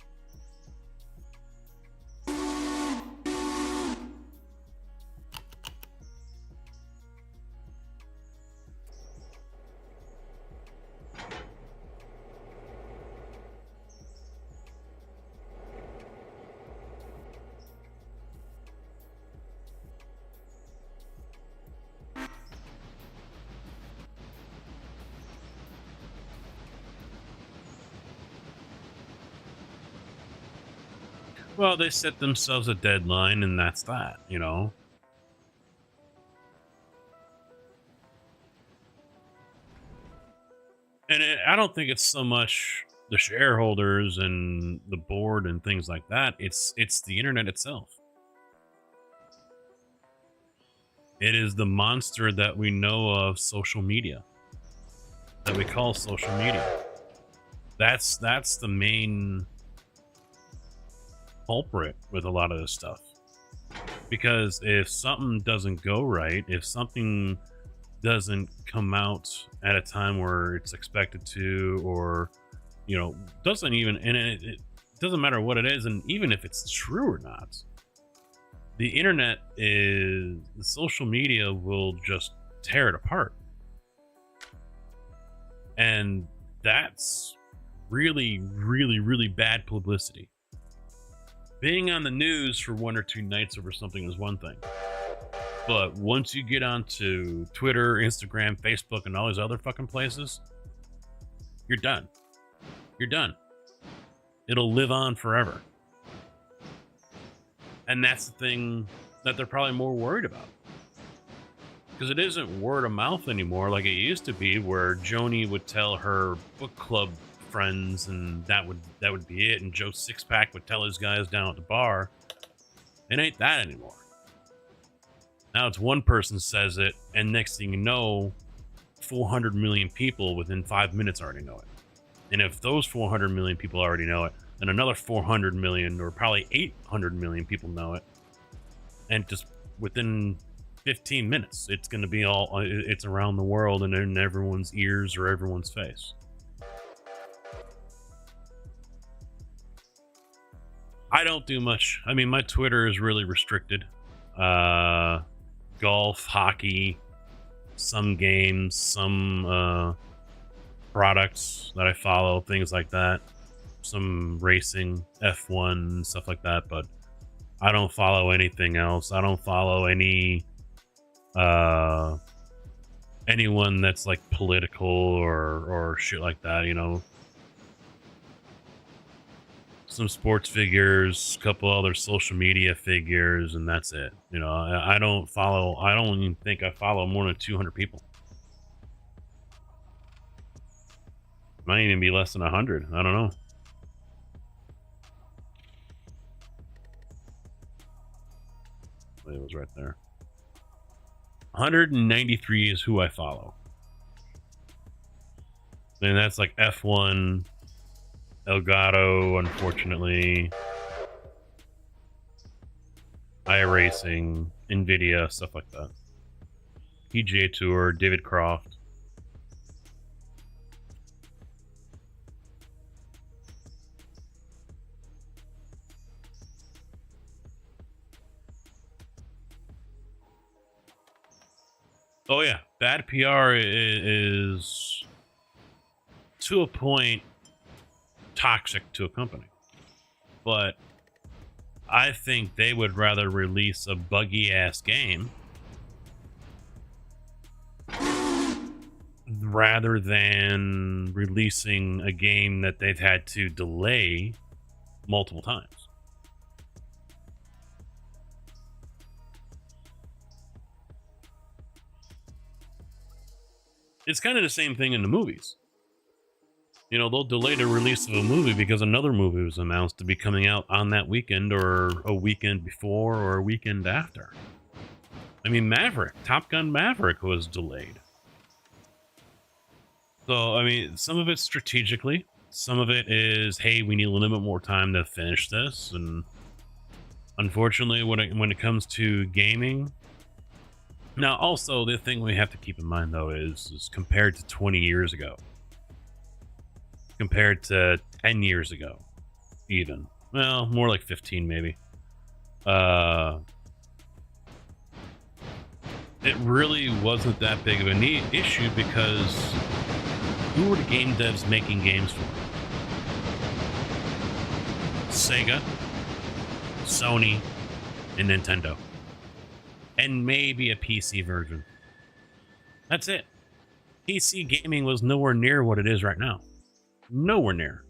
Well, they set themselves a deadline, and that's that, you know? And I don't think it's so much the shareholders and the board and things like that. It's the internet itself. It is the monster that we know of, social media, that we call social media. That's the main culprit with a lot of this stuff. Because if something doesn't go right, if something doesn't come out at a time where it's expected to, or doesn't even, and it doesn't matter what it is, and even if it's true or not, the internet is, the social media will just tear it apart. And that's really, really, really bad publicity. Being on the news for 1 or 2 nights over something is one thing. But once you get onto Twitter, Instagram, Facebook, and all these other fucking places, you're done. You're done. It'll live on forever. And that's the thing that they're probably more worried about. Because it isn't word of mouth anymore like it used to be, where Joni would tell her book club friends and that would be it, and Joe Sixpack would tell his guys down at the bar. It ain't that anymore. Now it's one person says it, and next thing you know, 400 million people within 5 minutes already know it. And if those 400 million people already know it, then another 400 million, or probably 800 million people know it, and just within 15 minutes, it's going to be it's around the world and in everyone's ears or everyone's face. I don't do much. I mean, my Twitter is really restricted. Golf, hockey, some games, some products that I follow, things like that. Some racing, F1, stuff like that. But I don't follow anything else. I don't follow anyone that's like political or shit like that, Some sports figures, a couple other social media figures, and that's it. I don't even think I follow more than 200 people. Might even be less than 100. I don't know. It was right there. 193 is who I follow. And that's like F1, Elgato, unfortunately, iRacing, Nvidia, stuff like that. PGA Tour, David Croft. Oh yeah, bad PR is to a point toxic to a company, but I think they would rather release a buggy ass game rather than releasing a game that they've had to delay multiple times. It's kind of the same thing in the movies. They'll delay the release of a movie because another movie was announced to be coming out on that weekend, or a weekend before, or a weekend after. I mean, Top Gun Maverick was delayed. So, I mean, some of it's strategically. Some of it is, hey, we need a little bit more time to finish this. And unfortunately, when it comes to gaming, Now, also, the thing we have to keep in mind, though, is compared to 20 years ago, compared to 10 years ago, even. Well, more like 15, maybe. It really wasn't that big of an issue because who were the game devs making games for? Sega, Sony, and Nintendo. And maybe a PC version. That's it. PC gaming was nowhere near what it is right now. Nowhere near.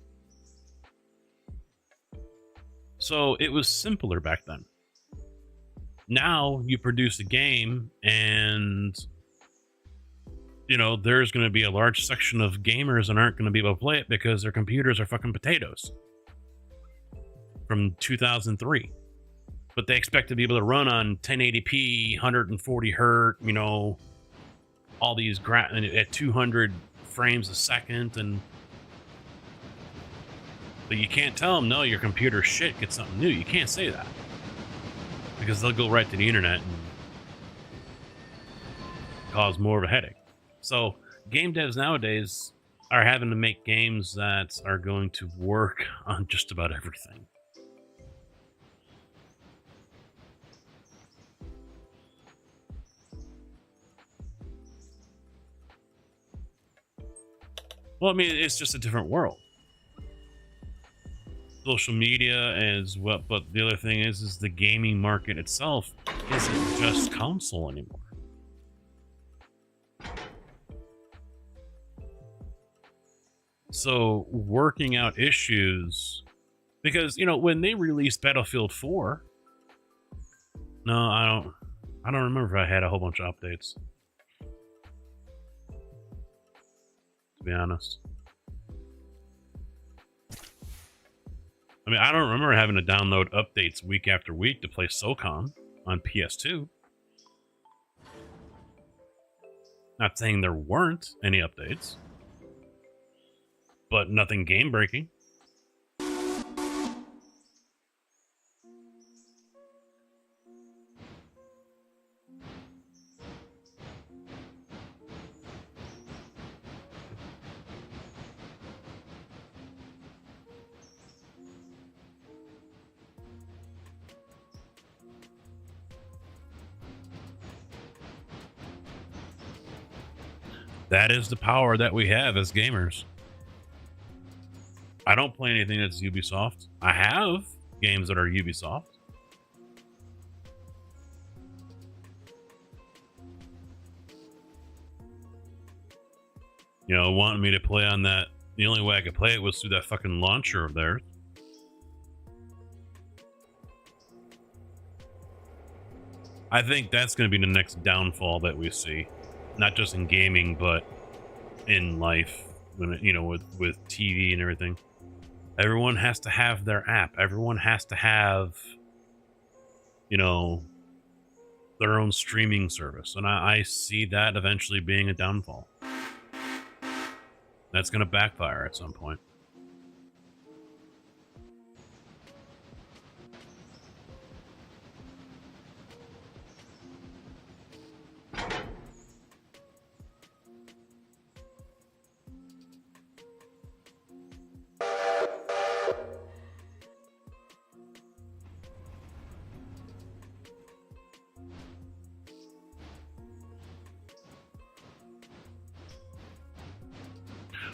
So it was simpler back then. Now you produce a game and, you know, there's going to be a large section of gamers that aren't going to be able to play it because their computers are fucking potatoes from 2003. But they expect to be able to run on 1080p, 140 hertz, you know, all these at 200 frames a second, but you can't tell them, no, your computer's shit, get something new. You can't say that because they'll go right to the internet and cause more of a headache. So game devs nowadays are having to make games that are going to work on just about everything. Well, I mean, it's just a different world. Social media as well, but the other thing is the gaming market itself isn't just console anymore. So working out issues, because, you know, when they released Battlefield 4, no, I don't remember if I had a whole bunch of updates, to be honest. I mean, I don't remember having to download updates week after week to play SOCOM on PS2. Not saying there weren't any updates, but nothing game breaking. That is the power that we have as gamers. I don't play anything that's Ubisoft. I have games that are Ubisoft. You know, wanting me to play on that, the only way I could play it was through that fucking launcher of theirs. I think that's going to be the next downfall that we see. Not just in gaming, but in life, when it, you know, with TV and everything. Everyone has to have their app. Everyone has to have, you know, their own streaming service. And I see that eventually being a downfall. That's going to backfire at some point.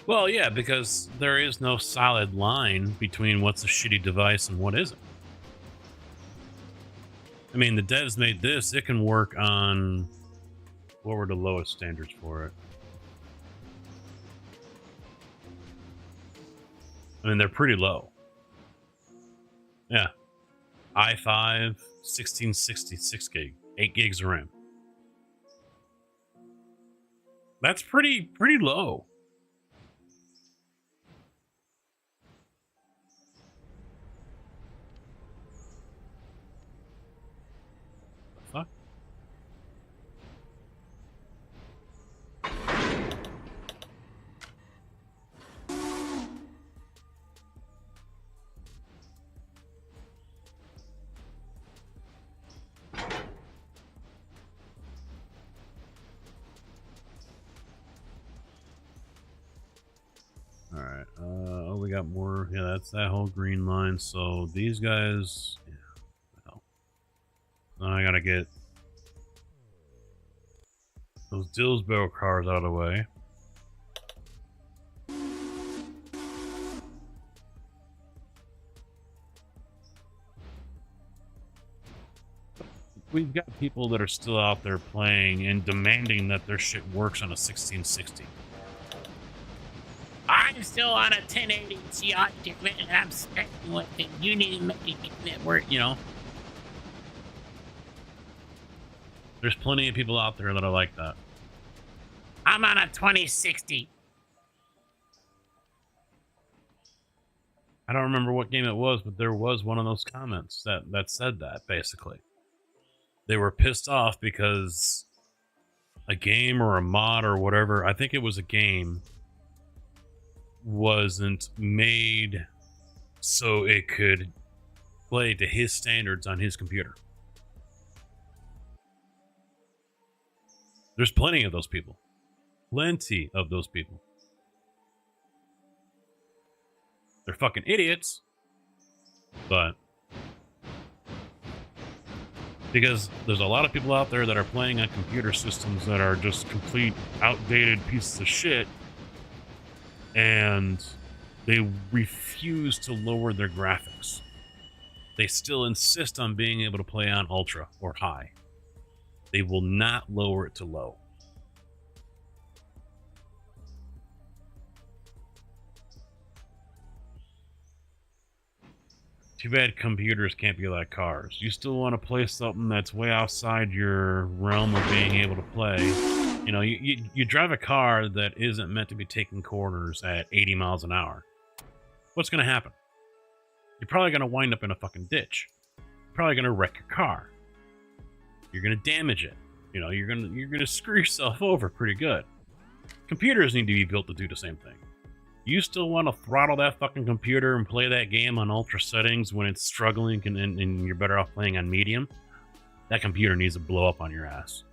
Well, yeah, because there is no solid line between what's a shitty device and what isn't. I mean, the devs made this. It can work on... What were the lowest standards for it? I mean, they're pretty low. Yeah. i5, 1666 gig, 8 gigs of RAM. That's pretty low. Fuck. All right. Oh, we got more. Yeah, that's that whole green line. So these guys. Yeah. Well, now I gotta get those Dillsborough cars out of the way. We've got people that are still out there playing and demanding that their shit works on a 1660. I'm still on a 1080 Ti and I'm specking with it. You need to make it work, You know, there's plenty of people out there that are like that. I'm on a 2060. I don't remember what game it was, but there was one of those comments that said that, basically. They were pissed off because a game or a mod or whatever, I think it was a game, wasn't made so it could play to his standards on his computer. There's plenty of those people. Plenty of those people. They're fucking idiots, but because there's a lot of people out there that are playing on computer systems that are just complete outdated pieces of shit, and they refuse to lower their graphics. They still insist on being able to play on ultra or high. They will not lower it to low. Too bad computers can't be like cars. You still want to play something that's way outside your realm of being able to play. You know, you drive a car that isn't meant to be taking corners at 80 miles an hour. What's going to happen? You're probably going to wind up in a fucking ditch. You're probably going to wreck your car. You're going to damage it. You know, you're going to screw yourself over pretty good. Computers need to be built to do the same thing. You still want to throttle that fucking computer and play that game on ultra settings when it's struggling and you're better off playing on medium? That computer needs to blow up on your ass.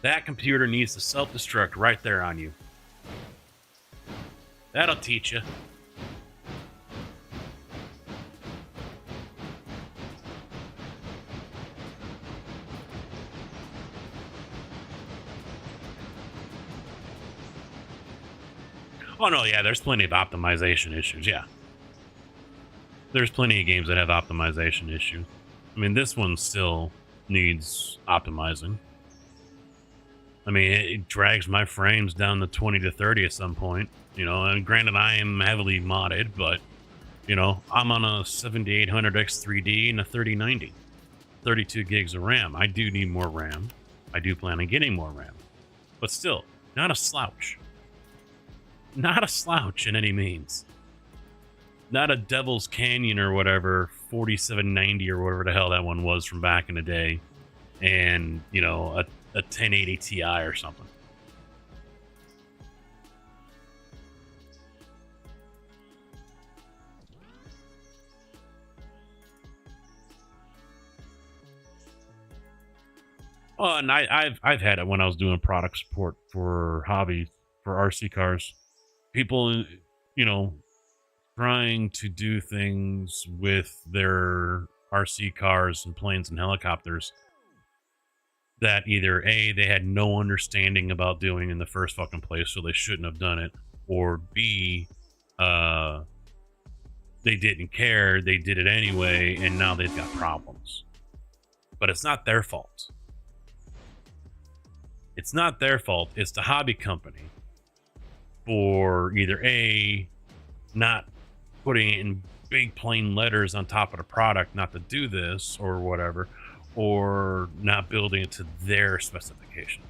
That computer needs to self-destruct right there on you. That'll teach you. Oh, no, yeah, there's plenty of optimization issues, yeah. There's plenty of games that have optimization issues. I mean, this one still needs optimizing. I mean, it drags my frames down to 20 to 30 at some point, you know, and granted, I am heavily modded, but, you know, I'm on a 7800X3D and a 3090. 32 gigs of RAM. I do need more RAM. I do plan on getting more RAM. But still, not a slouch. Not a slouch in any means. Not a Devil's Canyon or whatever, 4790 or whatever the hell that one was from back in the day. And, you know, a 1080 Ti or something. Oh, and I've had it when I was doing product support for hobby, for RC cars. People, you know, trying to do things with their RC cars and planes and helicopters that either A, they had no understanding about doing in the first fucking place, so they shouldn't have done it, or B, they didn't care, they did it anyway, and now they've got problems. But it's not their fault. It's not their fault, it's the hobby company for either A, not putting it in big plain letters on top of the product not to do this or whatever, or not building it to their specification.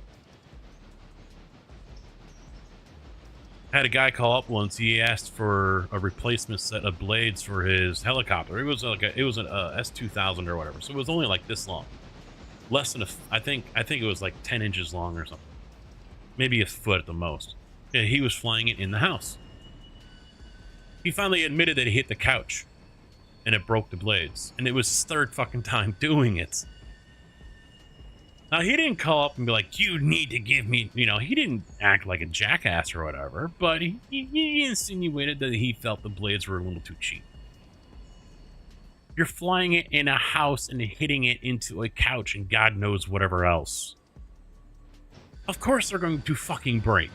I had a guy call up once. He asked for a replacement set of blades for his helicopter. It was like an S2000 or whatever, so it was only like this long, less than I think it was like 10 inches long or something, maybe a foot at the most. Yeah, he was flying it in the house. He finally admitted that he hit the couch and it broke the blades, and it was his third fucking time doing it. Now, he didn't call up and be like, you need to give me, you know, he didn't act like a jackass or whatever, but he insinuated that he felt the blades were a little too cheap. You're flying it in a house and hitting it into a couch and God knows whatever else. Of course they're going to fucking break.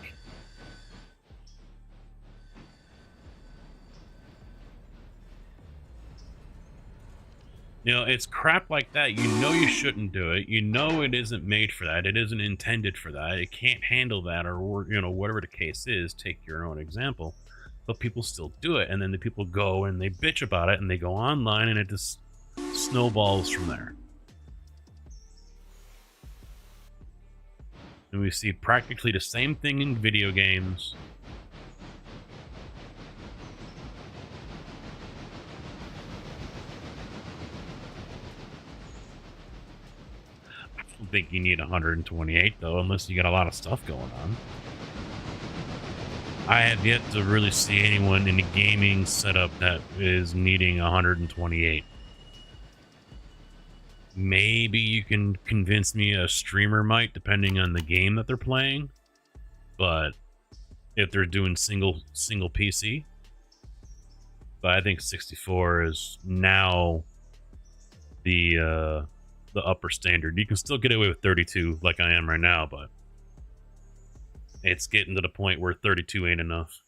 You know, it's crap like that. You know you shouldn't do it. You know it isn't made for that. It isn't intended for that. It can't handle that, or you know, whatever the case is. Take your own example. But people still do it, and then the people go and they bitch about it, and they go online, and it just snowballs from there. And we see practically the same thing in video games. I don't think you need 128 though, unless you got a lot of stuff going on. I have yet to really see anyone in the gaming setup that is needing 128. Maybe you can convince me a streamer might, depending on the game that they're playing. But if they're doing single PC, but I think 64 is now the upper standard. You can still get away with 32 like I am right now, but it's getting to the point where 32 ain't enough.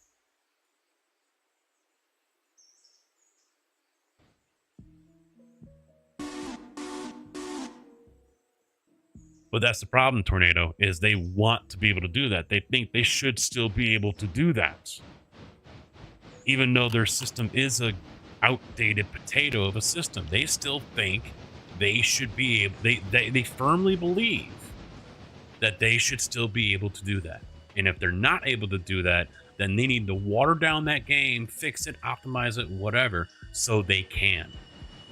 But that's the problem, Tornado, is they want to be able to do that. They think they should still be able to do that. Even though their system is a outdated potato of a system, they still think they should be able, they firmly believe that they should still be able to do that. And if they're not able to do that, then they need to water down that game, fix it, optimize it, whatever, so they can.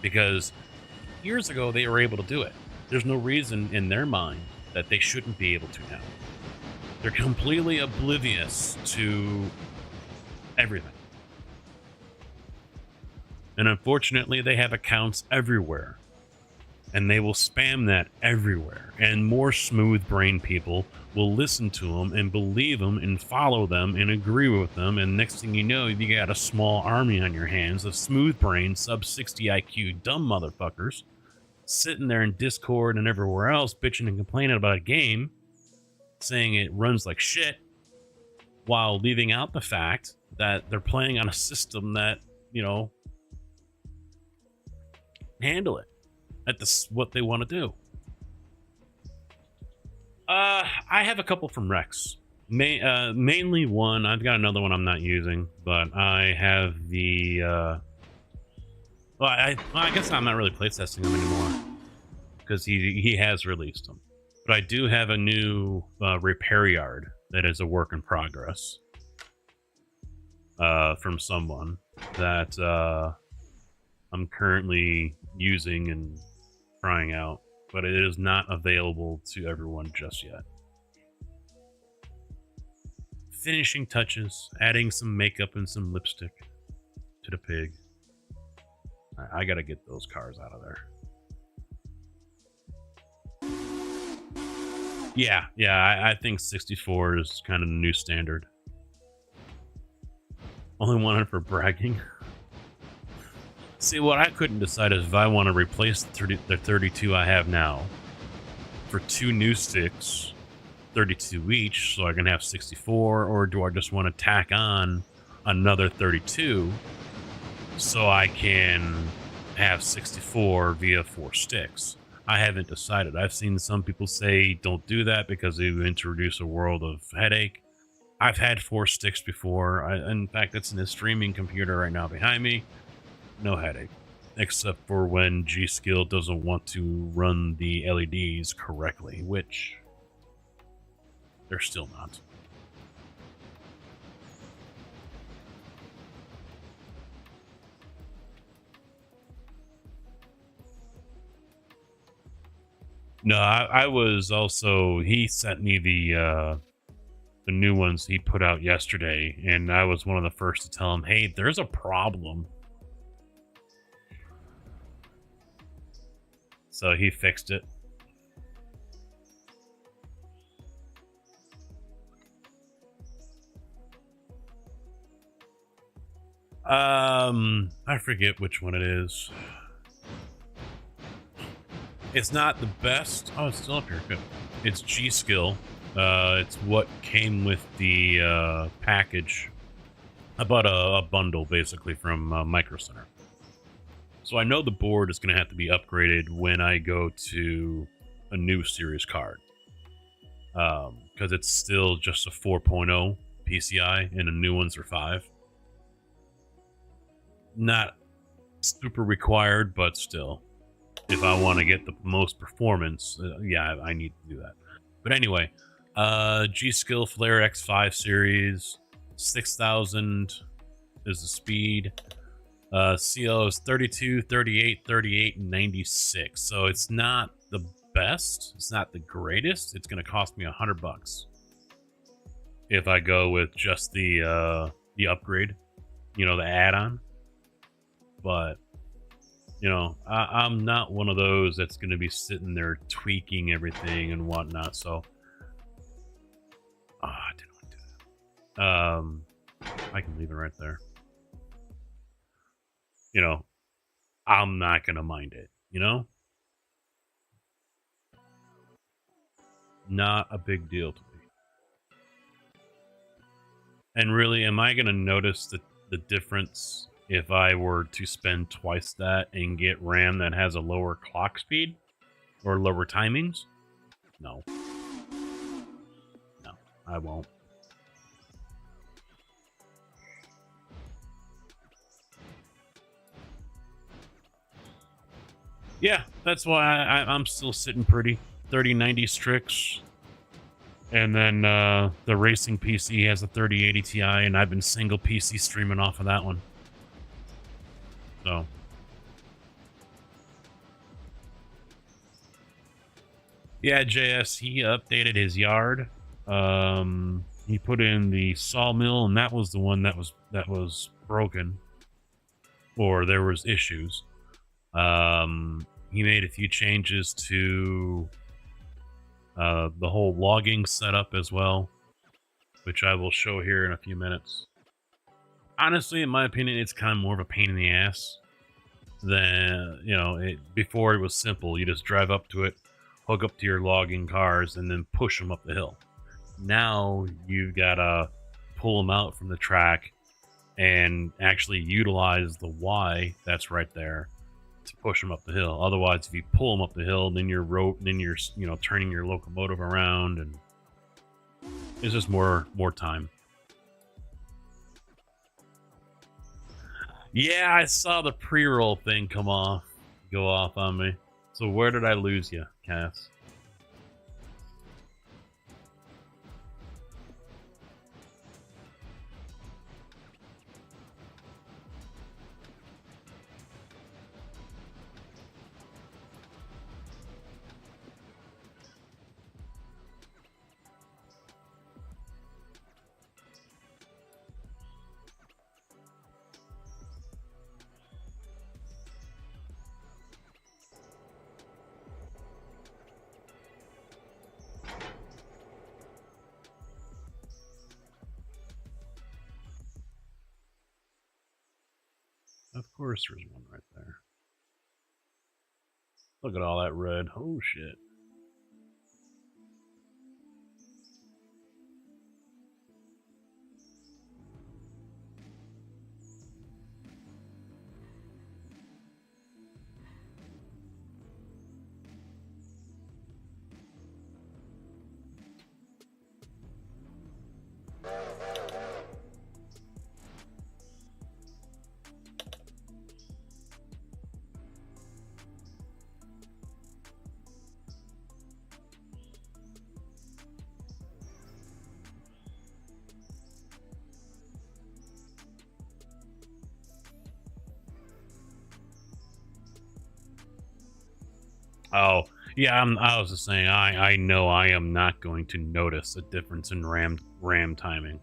Because years ago, they were able to do it. There's no reason in their mind that they shouldn't be able to now. They're completely oblivious to everything. And unfortunately, they have accounts everywhere. And they will spam that everywhere. And more smooth-brained people will listen to them and believe them and follow them and agree with them. And next thing you know, you got a small army on your hands of smooth-brained, sub-60 IQ dumb motherfuckers sitting there in Discord and everywhere else bitching and complaining about a game, saying it runs like shit, while leaving out the fact that they're playing on a system that, you know, handle it. That's what they want to do. I have a couple from Rex. Mainly one. I've got another one I'm not using, but I have the... well, I guess I'm not really playtesting them anymore, because he has released them. But I do have a new repair yard that is a work in progress from someone that I'm currently using and trying out, but it is not available to everyone just yet. Finishing touches, adding some makeup and some lipstick to the pig. I gotta get those cars out of there. Yeah, I think 64 is kind of the new standard. Only wanted for bragging. See, what I couldn't decide is if I want to replace the 32 I have now for 2 new sticks, 32 each, so I can have 64, or do I just want to tack on another 32 so I can have 64 via 4 sticks? I haven't decided. I've seen some people say don't do that because they introduce a world of headache. I've had 4 sticks before. In fact, it's in a streaming computer right now behind me. No headache, except for when G-Skill doesn't want to run the LEDs correctly, which they're still not. No, I was also, he sent me the new ones he put out yesterday, and I was one of the first to tell him, hey, there's a problem. So he fixed it. I forget which one it is. It's not the best. Oh, it's still up here. Good. It's G-Skill. It's what came with the package. I bought a bundle basically from Micro Center. So I know the board is going to have to be upgraded when I go to a new series card. Because it's still just a 4.0 PCI and the new ones are 5. Not super required, but still. If I want to get the most performance, yeah, I need to do that. But anyway, G-Skill Flare X5 series, 6,000 is the speed. CL is 32, 38, 38, and 96. So it's not the best. It's not the greatest. It's going to cost me $100 if I go with just the upgrade, you know, the add-on. But you know, I'm not one of those that's going to be sitting there tweaking everything and whatnot. So, I didn't want to do that. I can leave it right there. You know, I'm not going to mind it, you know? Not a big deal to me. And really, am I going to notice the difference if I were to spend twice that and get RAM that has a lower clock speed or lower timings? No. No, I won't. Yeah, that's why I'm still sitting pretty. 3090 Strix. And then the racing PC has a 3080 Ti, and I've been single PC streaming off of that one. So. Yeah, JS, he updated his yard. He put in the sawmill, and that was the one that was broken, or there was issues. He made a few changes to the whole logging setup as well, which I will show here in a few minutes. Honestly, in my opinion, it's kind of more of a pain in the ass than, you know, before it was simple. You just drive up to it, hook up to your logging cars, and then push them up the hill. Now you've got to pull them out from the track and actually utilize the Y that's right there to push them up the hill. Otherwise, if you pull them up the hill, then you're you know, turning your locomotive around, and it's just more time. Yeah, I saw the pre-roll thing go off on me. So where did I lose you, Cass? Of course there's one right there. Look at all that red. Oh, shit. Oh, yeah, I was just saying, I know I am not going to notice a difference in RAM timing.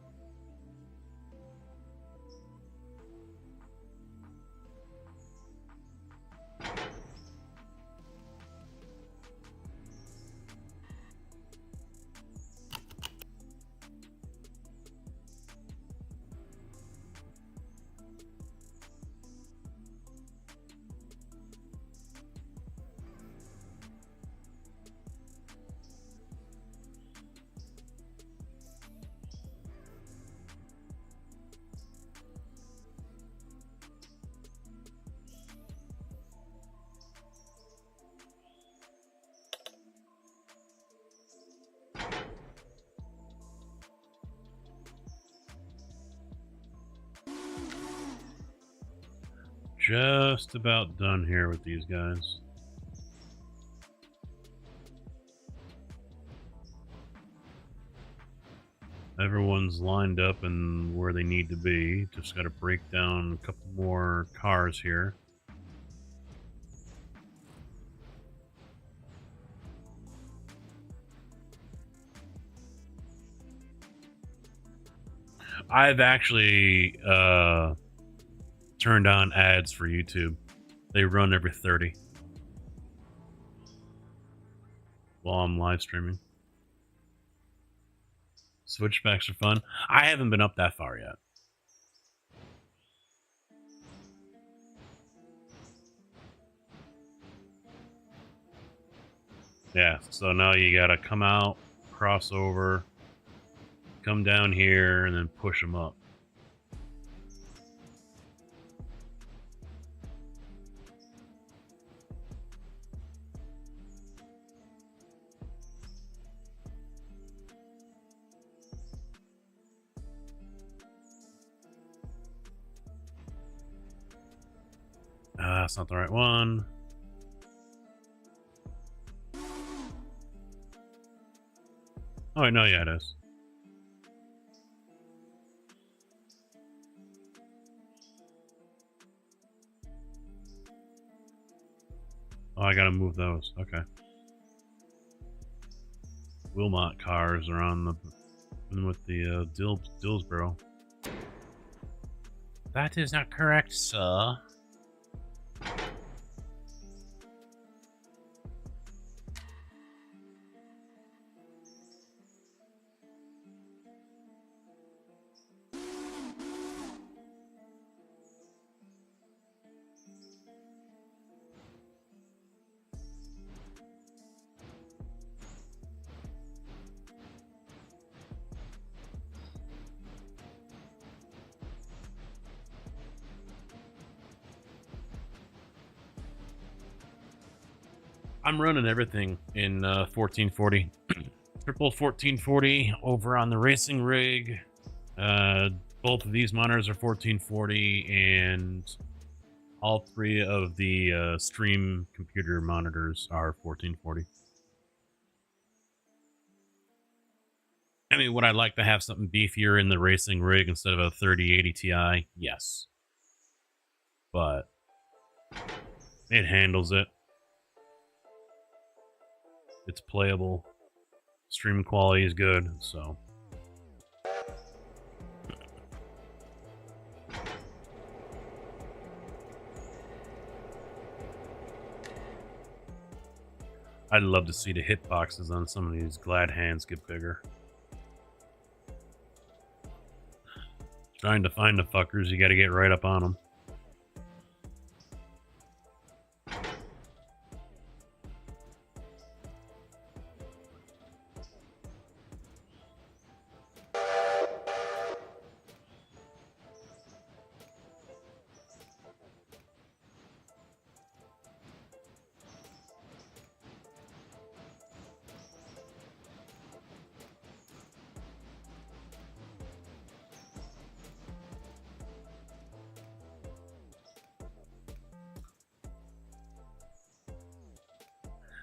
just about done here with these guys. Everyone's lined up and where they need to be. Just got to break down a couple more cars here. I've actually turned on ads for YouTube. They run every 30 while I'm live streaming. Switchbacks are fun. I haven't been up that far yet. Yeah, so now you gotta come out, cross over, come down here, and then push them up. That's not the right one. Oh, wait, no, yeah, it is. Oh, I gotta move those. Okay. Wilmot cars are on the with the Dillsboro. That is not correct, sir. I'm running everything in 1440. Triple 1440 over on the racing rig. Both of these monitors are 1440, and all three of the stream computer monitors are 1440. I mean, would I like to have something beefier in the racing rig instead of a 3080 Ti? Yes. But it handles it. It's playable. Stream quality is good, so. I'd love to see the hitboxes on some of these glad hands get bigger. Trying to find the fuckers, you gotta get right up on them.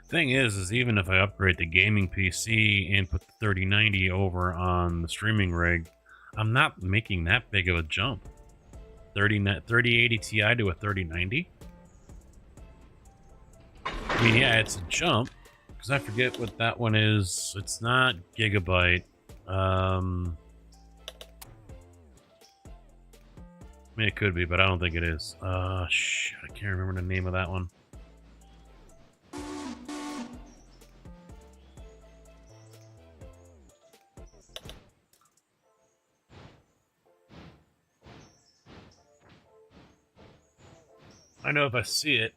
Thing is even if I upgrade the gaming PC and put the 3090 over on the streaming rig, I'm not making that big of a jump. 3080 Ti to a 3090? I mean, yeah, it's a jump, because I forget what that one is. It's not gigabyte. I mean, it could be, but I don't think it is. Shit, I can't remember the name of that one. I know if I see it.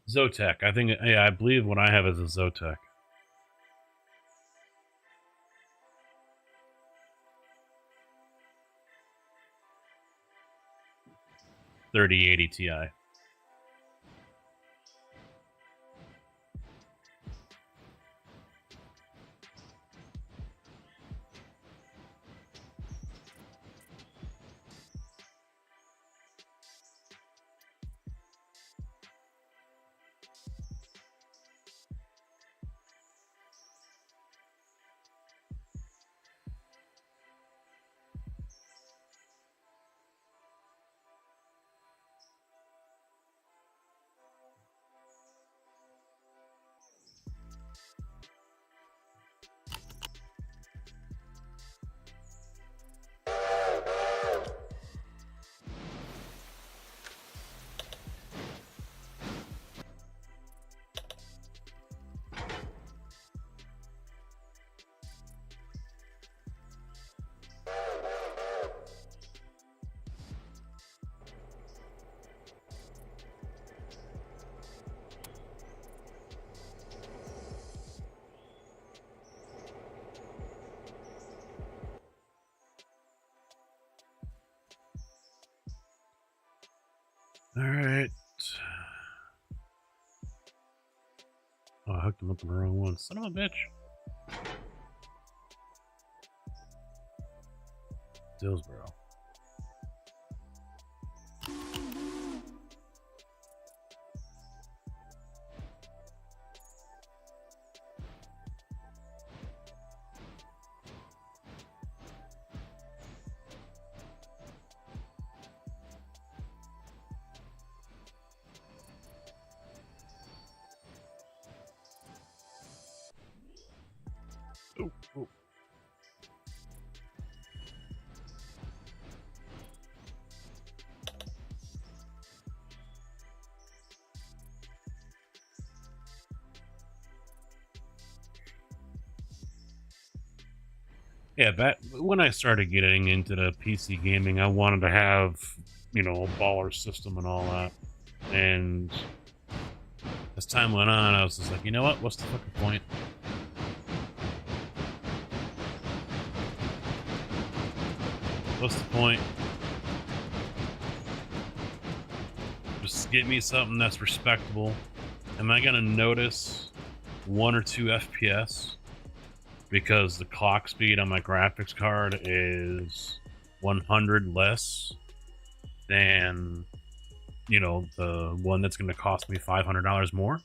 Zotac. I think, yeah, I believe what I have is a Zotac. 3080 Ti. All right. Oh, I hooked him up on the wrong one. Son of a bitch. Dillsboro. Oh, oh. Yeah, back when I started getting into the PC gaming, I wanted to have, you know, a baller system and all that. And as time went on, I was just like, you know what? What's the fucking point? What's the point? Just get me something that's respectable. Am I gonna notice 1 or 2 FPS because the clock speed on my graphics card is 100 less than, you know, the one that's gonna cost me $500 more?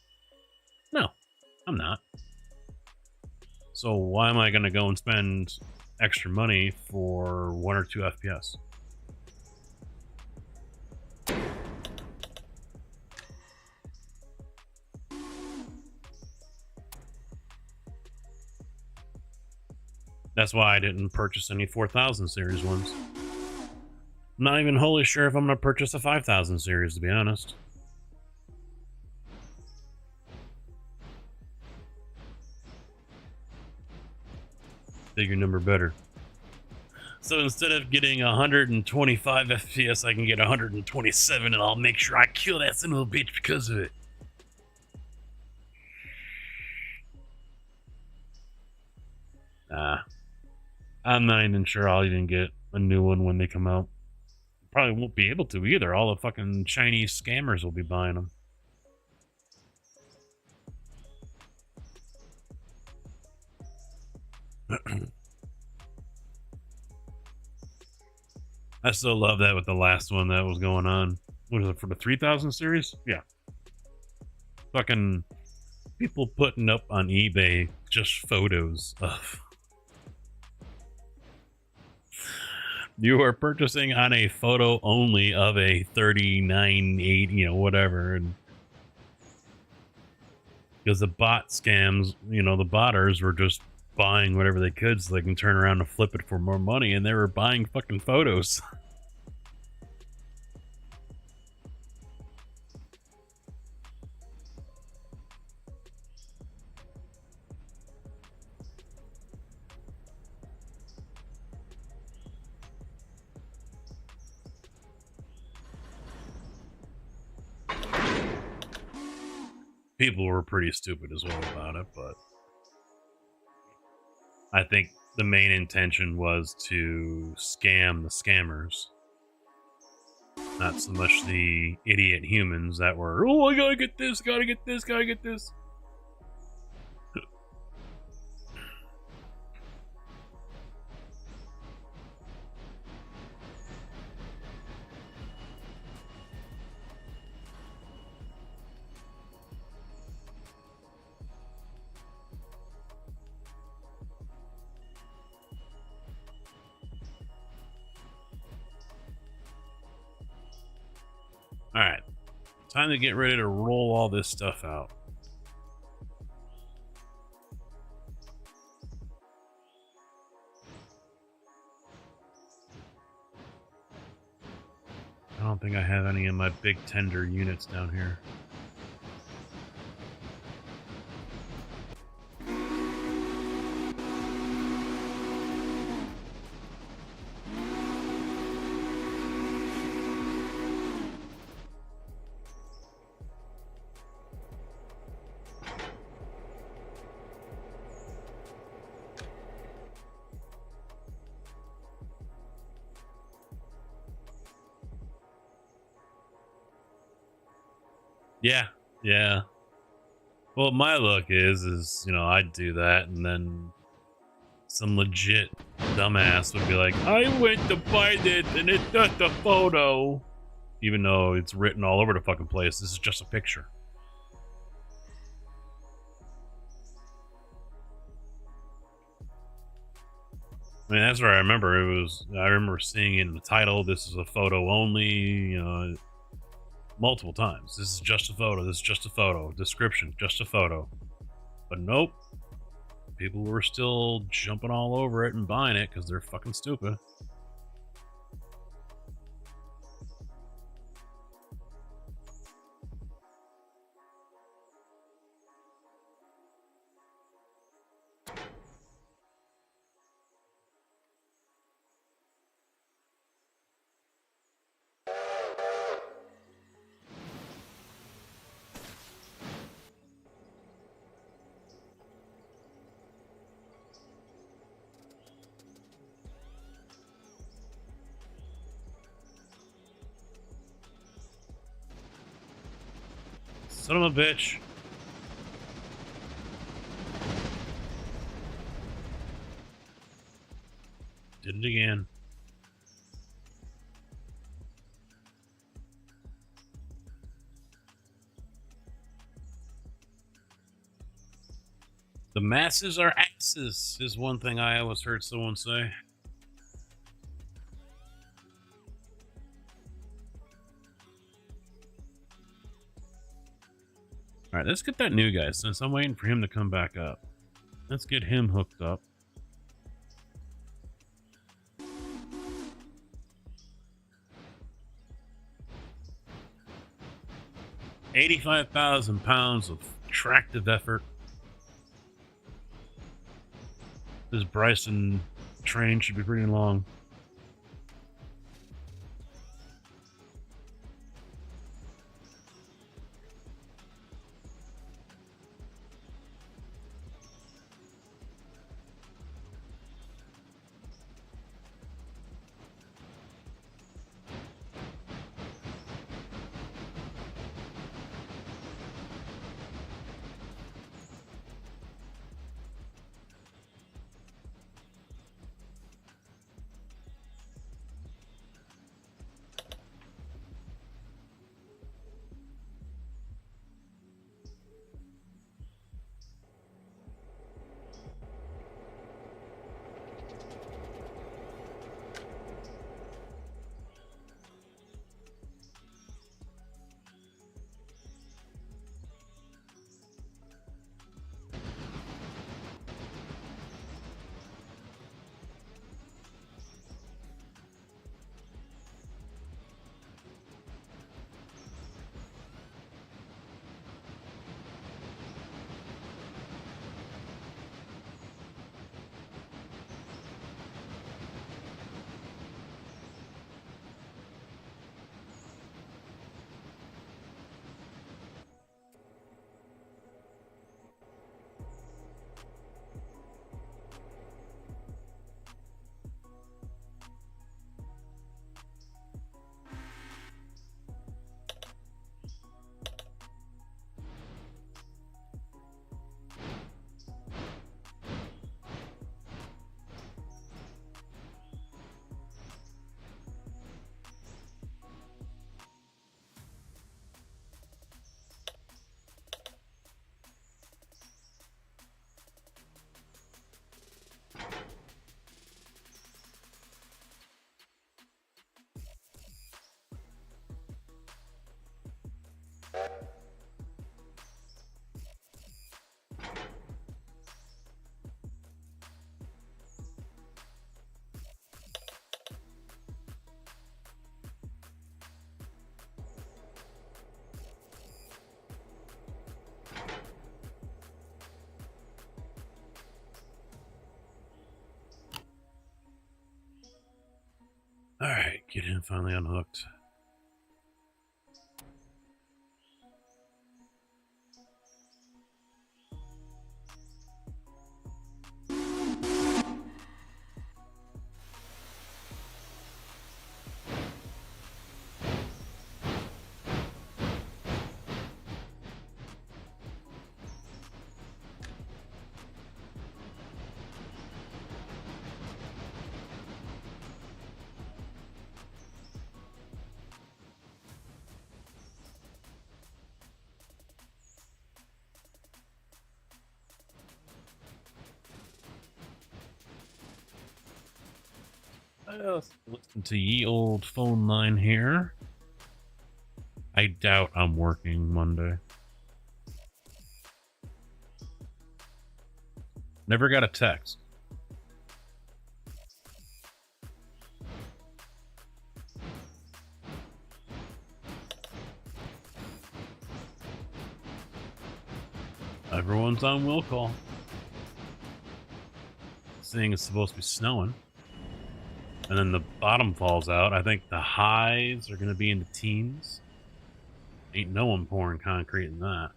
No, I'm not. So why am I gonna go and spend extra money for 1 or 2 FPS? That's why I didn't purchase any 4000 series ones. I'm not even wholly sure if I'm going to purchase a 5000 series, to be honest. Bigger number better. So instead of getting 125 FPS, I can get 127, and I'll make sure I kill that son of a bitch because of it. I'm not even sure I'll even get a new one when they come out. Probably won't be able to either. All the fucking Chinese scammers will be buying them. I still love that with the last one that was going on. What is it, for the 3000 series? Yeah. Fucking people putting up on eBay just photos of... You are purchasing on a photo only of a 3980, you know, whatever. And because the bot scams, you know, the botters were just buying whatever they could so they can turn around and flip it for more money, and they were buying fucking photos. People were pretty stupid as well about it, but I think the main intention was to scam the scammers. Not so much the idiot humans that were, oh, I gotta get this, gotta get this, gotta get this. Alright. Time to get ready to roll all this stuff out. I don't think I have any of my big tender units down here. Yeah. Well, my luck is, you know, I'd do that, and then some legit dumbass would be like, I went to find it, and it's just a photo. Even though it's written all over the fucking place, this is just a picture. I mean, that's where I remember I remember seeing it in the title, this is a photo only, you know, multiple times. This is just a photo, this is just a photo. Description, just a photo. But nope. People were still jumping all over it and buying it because they're fucking stupid. Son of a bitch. Did it again. The masses are asses, is one thing I always heard someone say. Alright, let's get that new guy, since I'm waiting for him to come back up. Let's get him hooked up. £85,000 of tractive effort. This Bryson train should be pretty long. Get him finally unhooked. Let's listen to ye old phone line here. I doubt I'm working Monday. Never got a text. Everyone's on will call. Seeing it's supposed to be snowing. And then the bottom falls out. I think the highs are going to be in the teens. Ain't no one pouring concrete in that.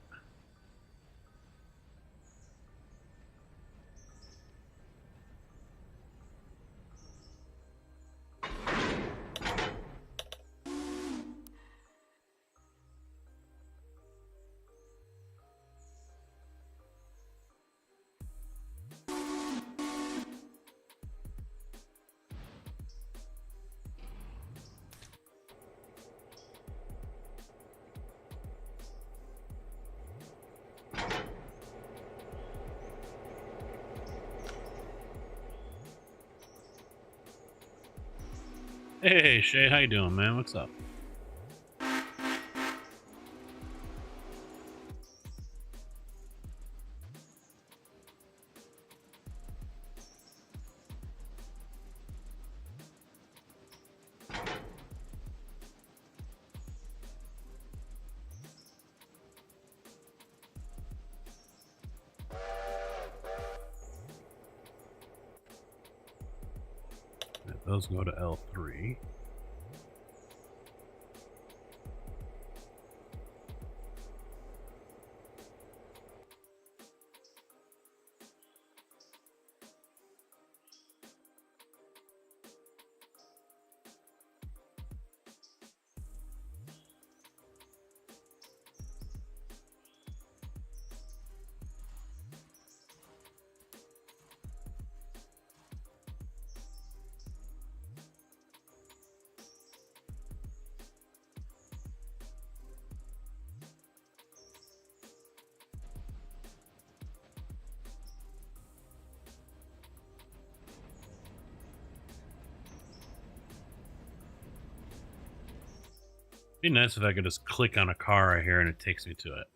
Hey, Shay, how you doing, man? What's up? Those go to L3. Be nice if I could just click on a car right here and it takes me to it.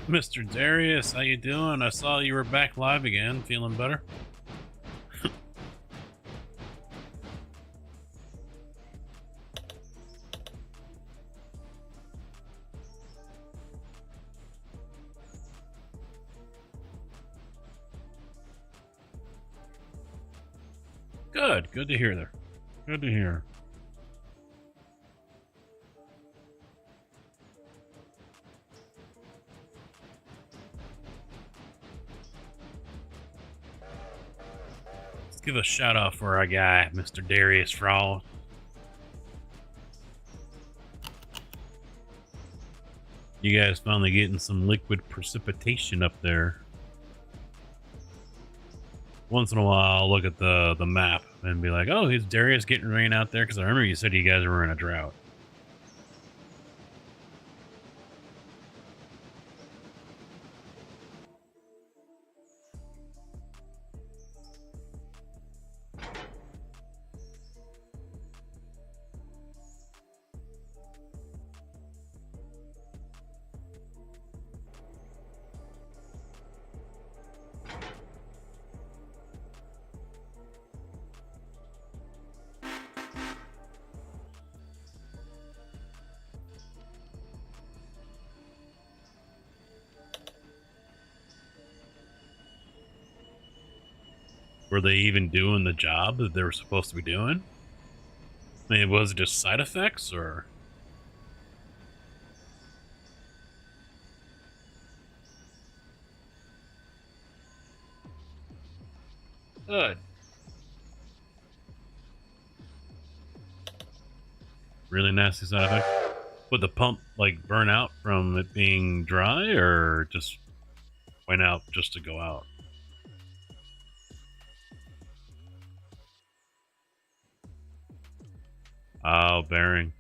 Mr. Darius, how you doing? I saw you were back live again. Feeling better? Good. Good to hear there. Good to hear. Let's give a shout out for our guy, Mr. Darius Frost. You guys finally getting some liquid precipitation up there. Once in a while, I'll look at the map and be like, oh, is Darius getting rain out there? Because I remember you said you guys were in a drought. Were they even doing the job that they were supposed to be doing? I mean, was it just side effects or? Good. Really nasty side effect. Would the pump like burn out from it being dry, or just went out just to go out? Oh, bearing.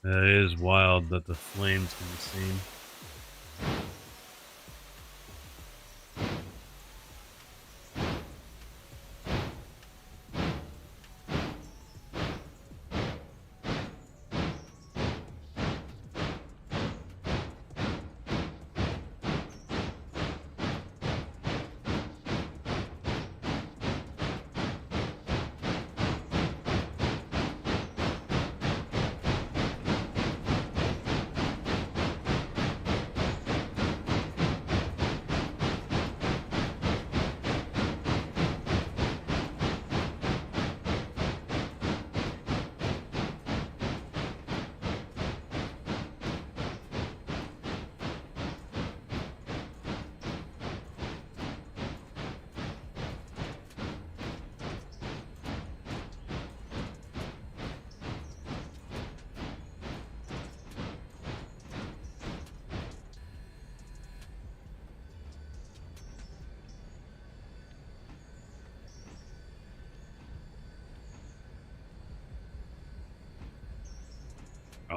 It is wild that the flames can be seen.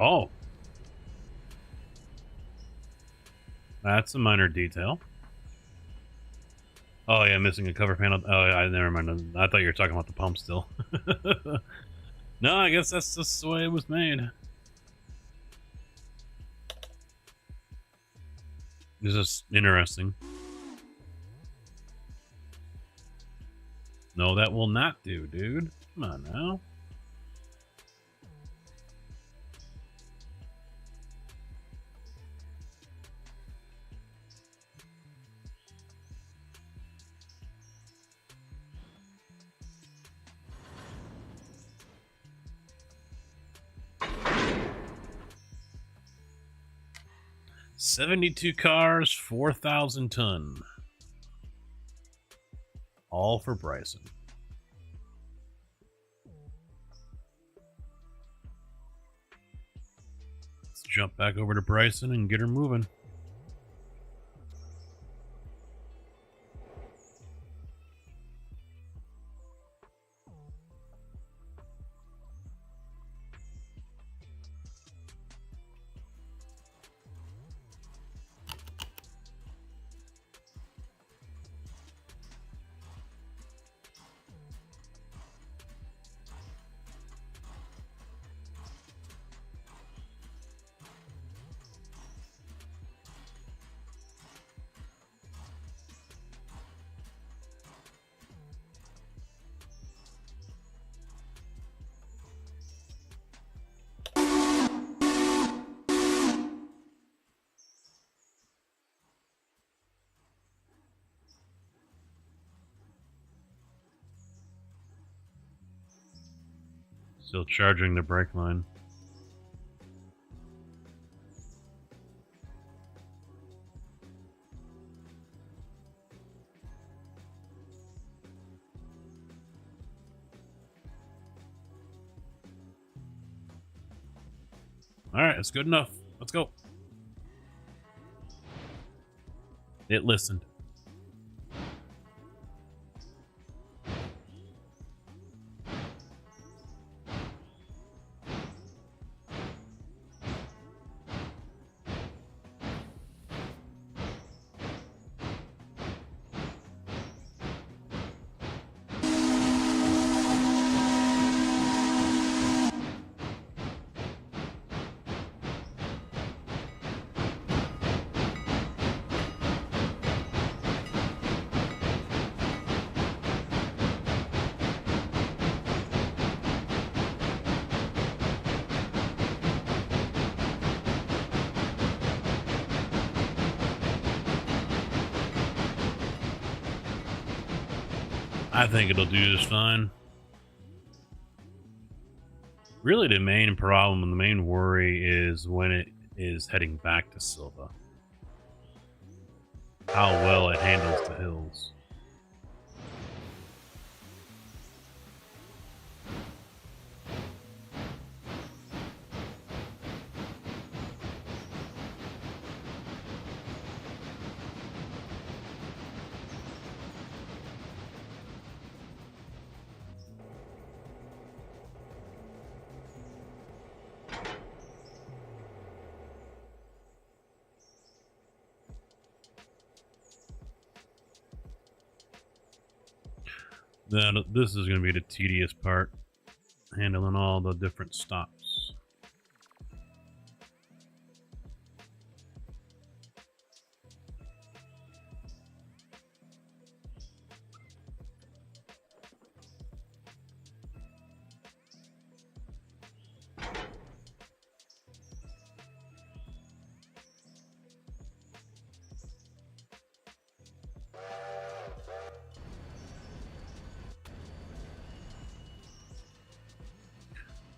Oh, that's a minor detail. Oh yeah, missing a cover panel. Oh, I never mind. I thought you were talking about the pump still. No, I guess that's just the way it was made. This is interesting. No, that will not do, dude. Come on now. $72 cars, 4,000 ton. All for Bryson. Let's jump back over to Bryson and get her moving. Still charging the brake line. Alright, that's good enough. Let's go. It listened. I think it'll do just fine. Really, the main problem and the main worry is when it is heading back to Silva. How well it handles the hills. This is going to be the tedious part, handling all the different stops.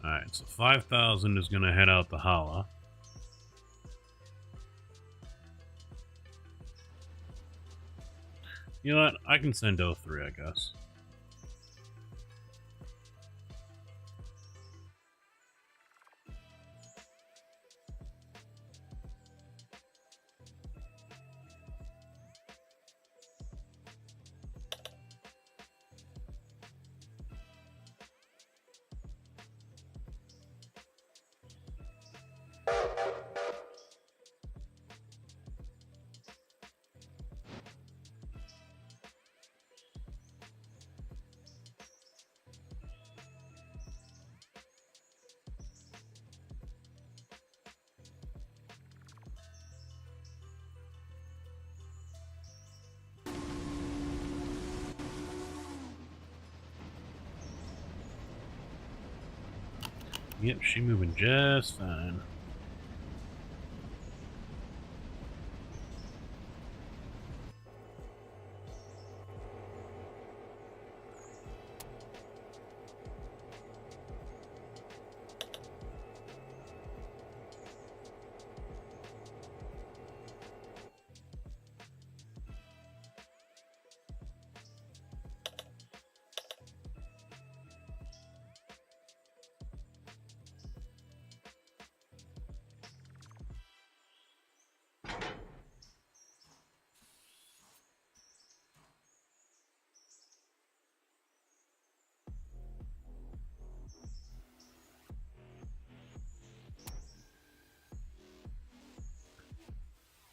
Alright, so 5,000 is going to head out the Hala. You know what? I can send 03, I guess. Yep, she moving just fine.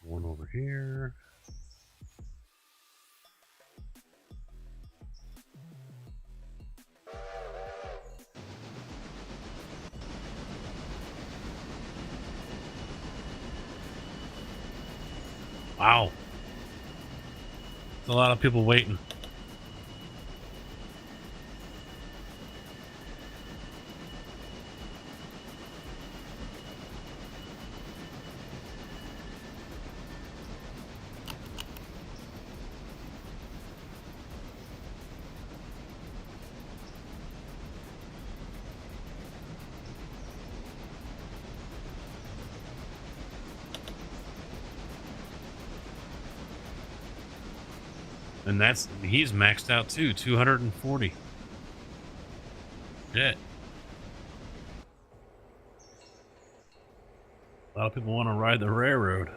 One over here. Wow. There's a lot of people waiting. And he's maxed out too, 240. Shit. A lot of people want to ride the railroad.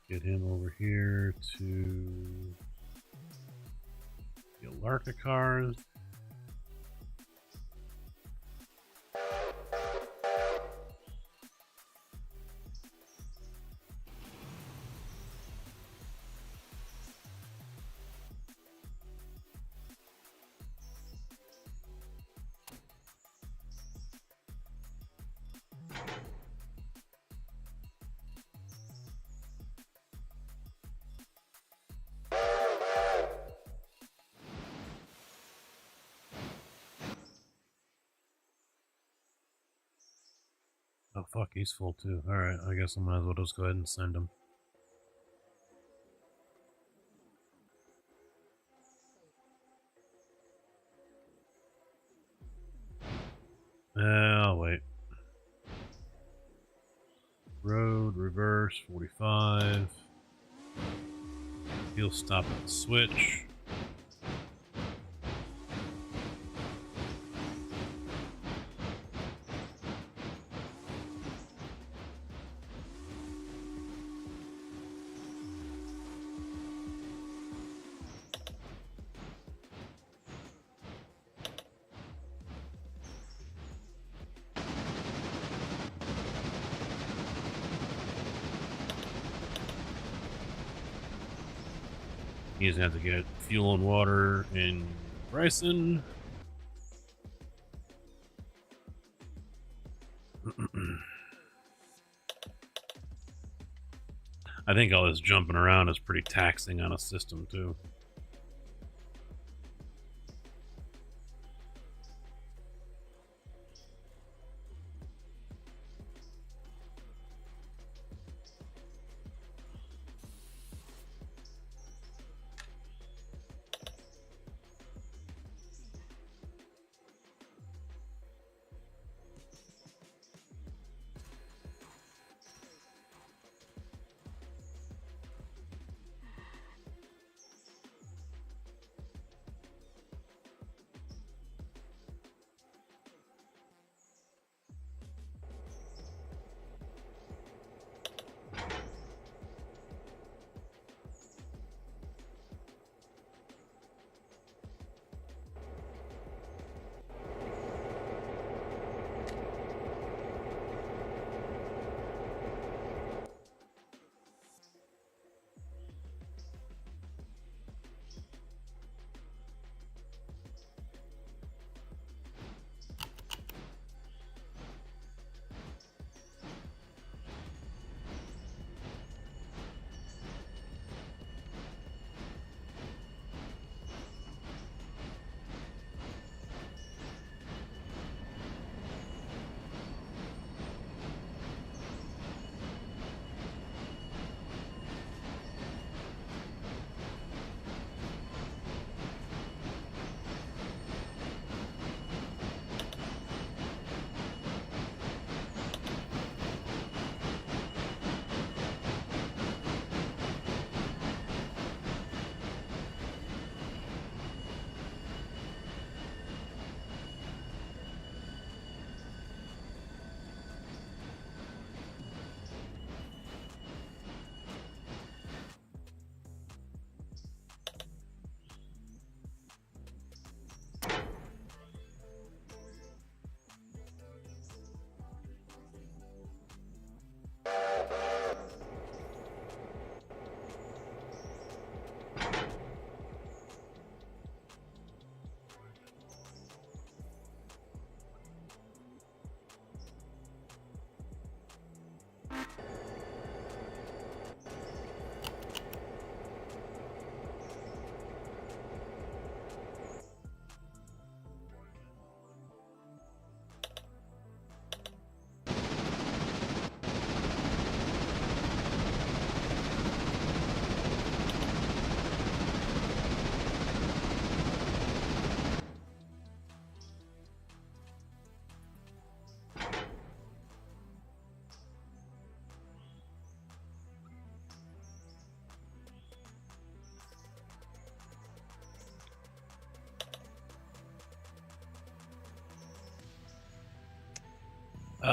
Get him over here to the Alarka cars. Oh fuck, he's full too. Alright, I guess I might as well just go ahead and send him. I'll wait. Road, reverse, 45. He'll stop at the switch. He's gonna have to get fuel and water in Bryson. I think all this jumping around is pretty taxing on a system too.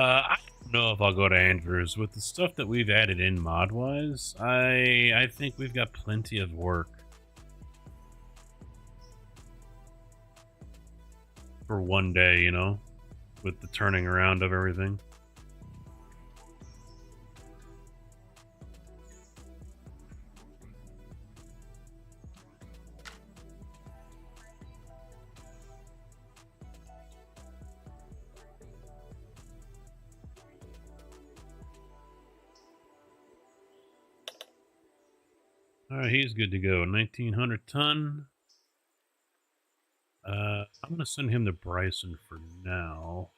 I don't know if I'll go to Andrews with the stuff that we've added in mod wise. I think we've got plenty of work for one day, you know, with the turning around of everything. All right, he's good to go. 1900 ton. I'm gonna send him to Bryson for now.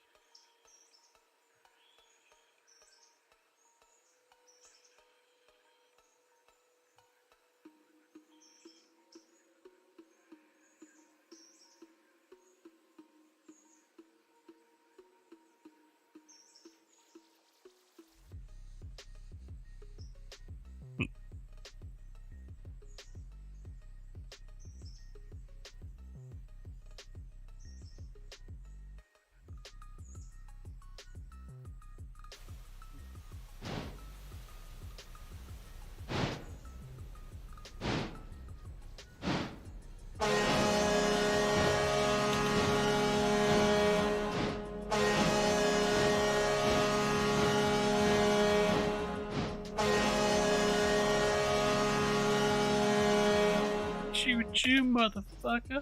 Shoot you, motherfucker.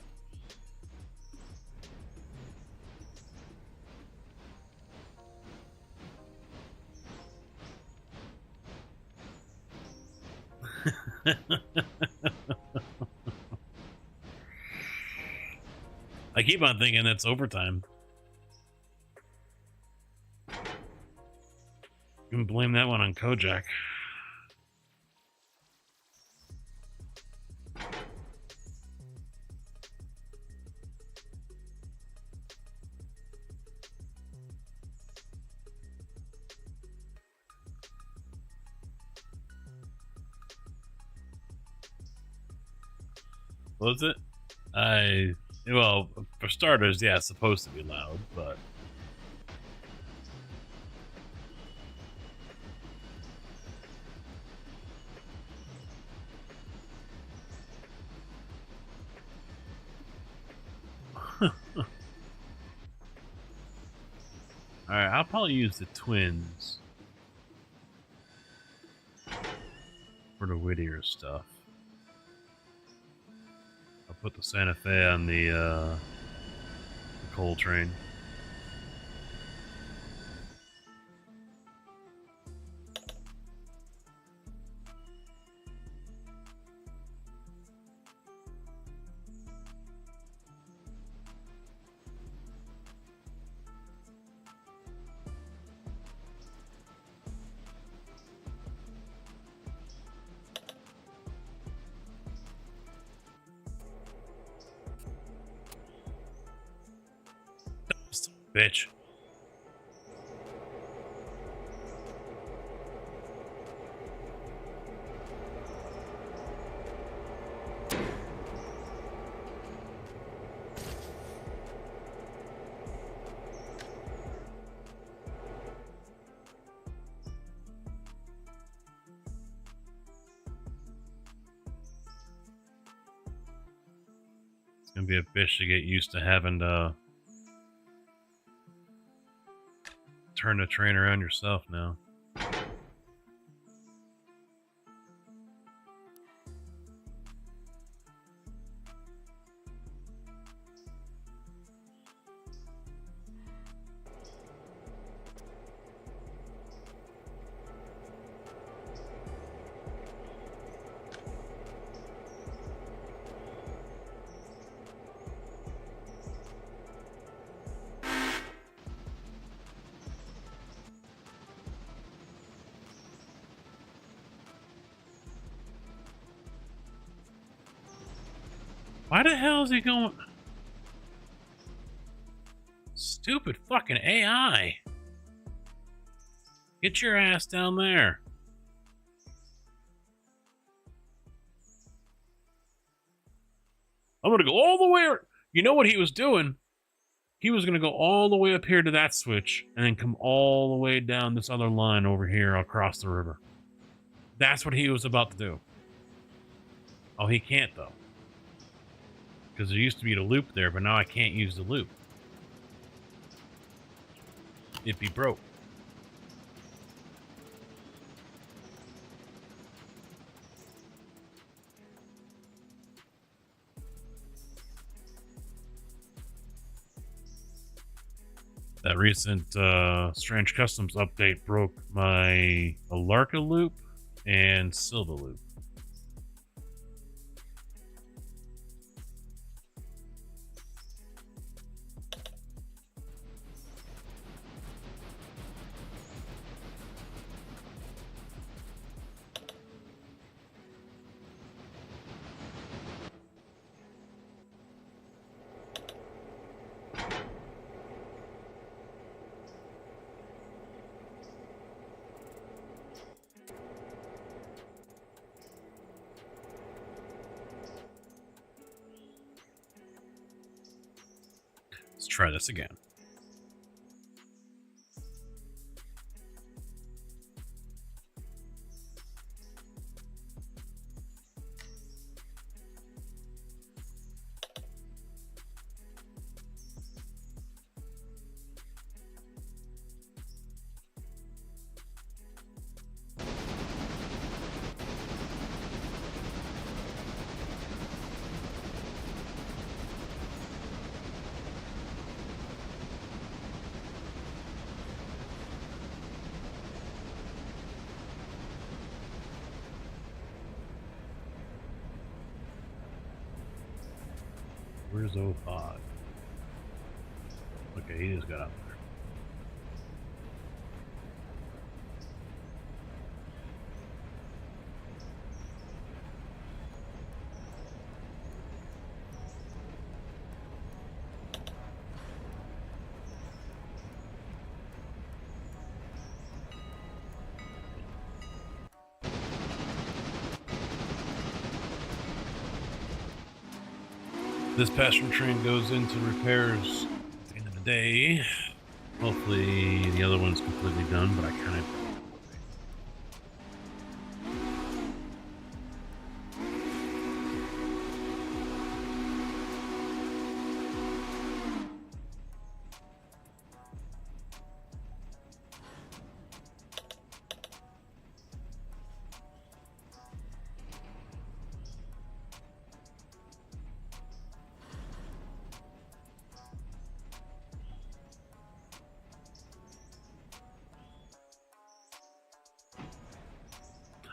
I keep on thinking that's overtime. You can blame that one on Kojak. Was it? Well, for starters, yeah, it's supposed to be loud, but alright, I'll probably use the twins for the Whittier stuff. I'll put the Santa Fe on the coal train. Bitch. It's gonna be a bitch to get used to having to turn the train around yourself now. Why the hell is he going? Stupid fucking AI. Get your ass down there. I'm gonna go all the way. You know what he was doing? He was going to go all the way up here to that switch and then come all the way down this other line over here across the river. That's what he was about to do. Oh, he can't, though. Because there used to be a loop there, but now I can't use the loop. It'd be broke. That recent Strange Customs update broke my Alarka loop and Silva loop. Let's try this again. Where's O5? Okay, he just got out there. This passenger train goes into repairs at the end of the day. Hopefully the other one's completely done, but I kind of...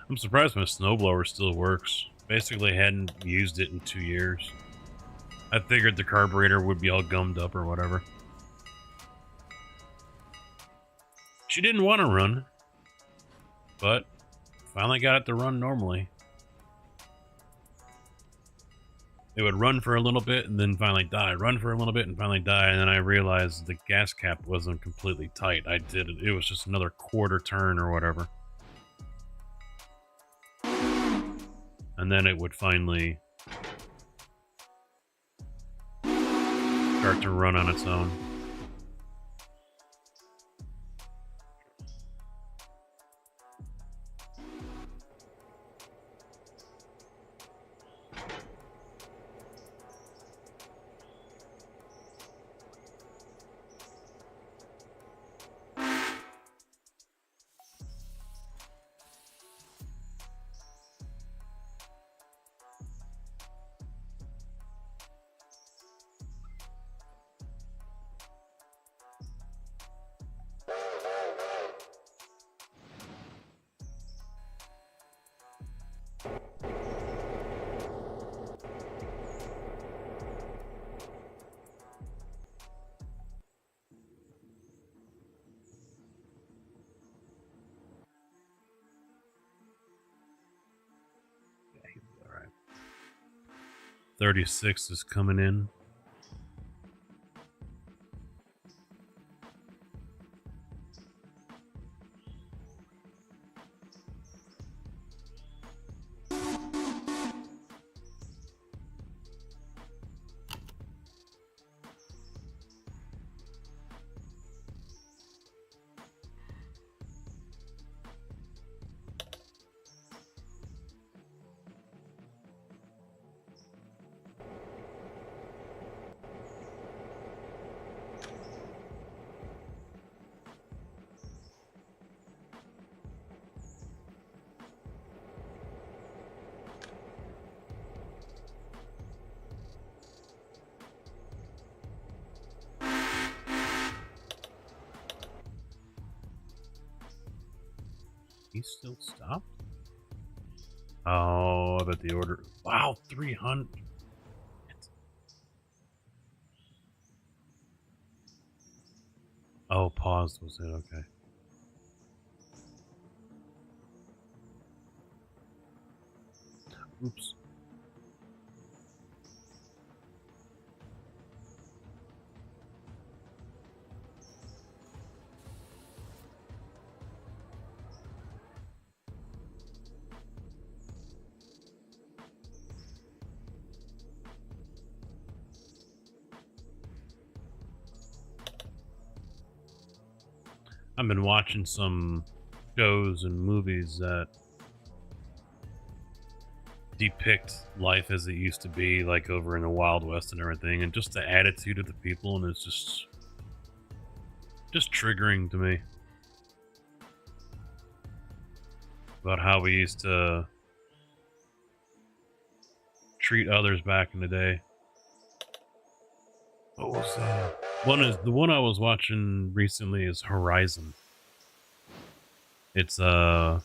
I'm surprised my snowblower still works. Basically, I hadn't used it in 2 years. I figured the carburetor would be all gummed up or whatever. She didn't want to run, but finally got it to run normally. It would run for a little bit and then finally die. Run for a little bit and finally die. And then I realized the gas cap wasn't completely tight. It was just another quarter turn or whatever. And then it would finally start to run on its own. All right. 36 is coming in. He's still stopped? Oh, I bet the order. Wow, 300. Oh, paused was it? Okay. Oops. I've been watching some shows and movies that depict life as it used to be, like over in the Wild West and everything, and just the attitude of the people, and it's just triggering to me about how we used to treat others back in the day. What was the one I was watching recently is Horizon. It's who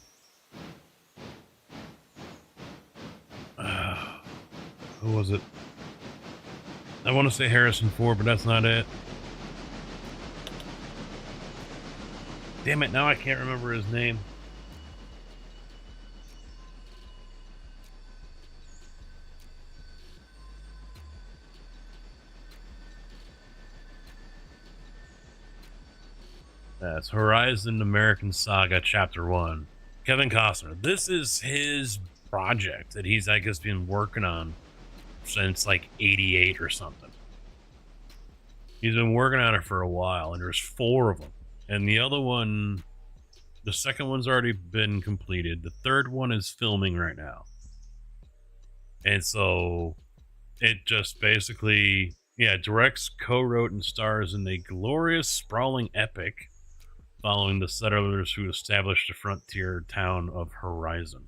was it? I want to say Harrison Ford, but that's not it. Damn it, now I can't remember his name. That's Horizon American Saga Chapter 1. Kevin Costner. This is his project that he's, I guess, been working on since like 88 or something. He's been working on it for a while, and there's 4 of them. And the other one, the second one's already been completed. The third one is filming right now. And so it just basically, directs, co-wrote, and stars in a glorious, sprawling epic following the settlers who established the frontier town of Horizon.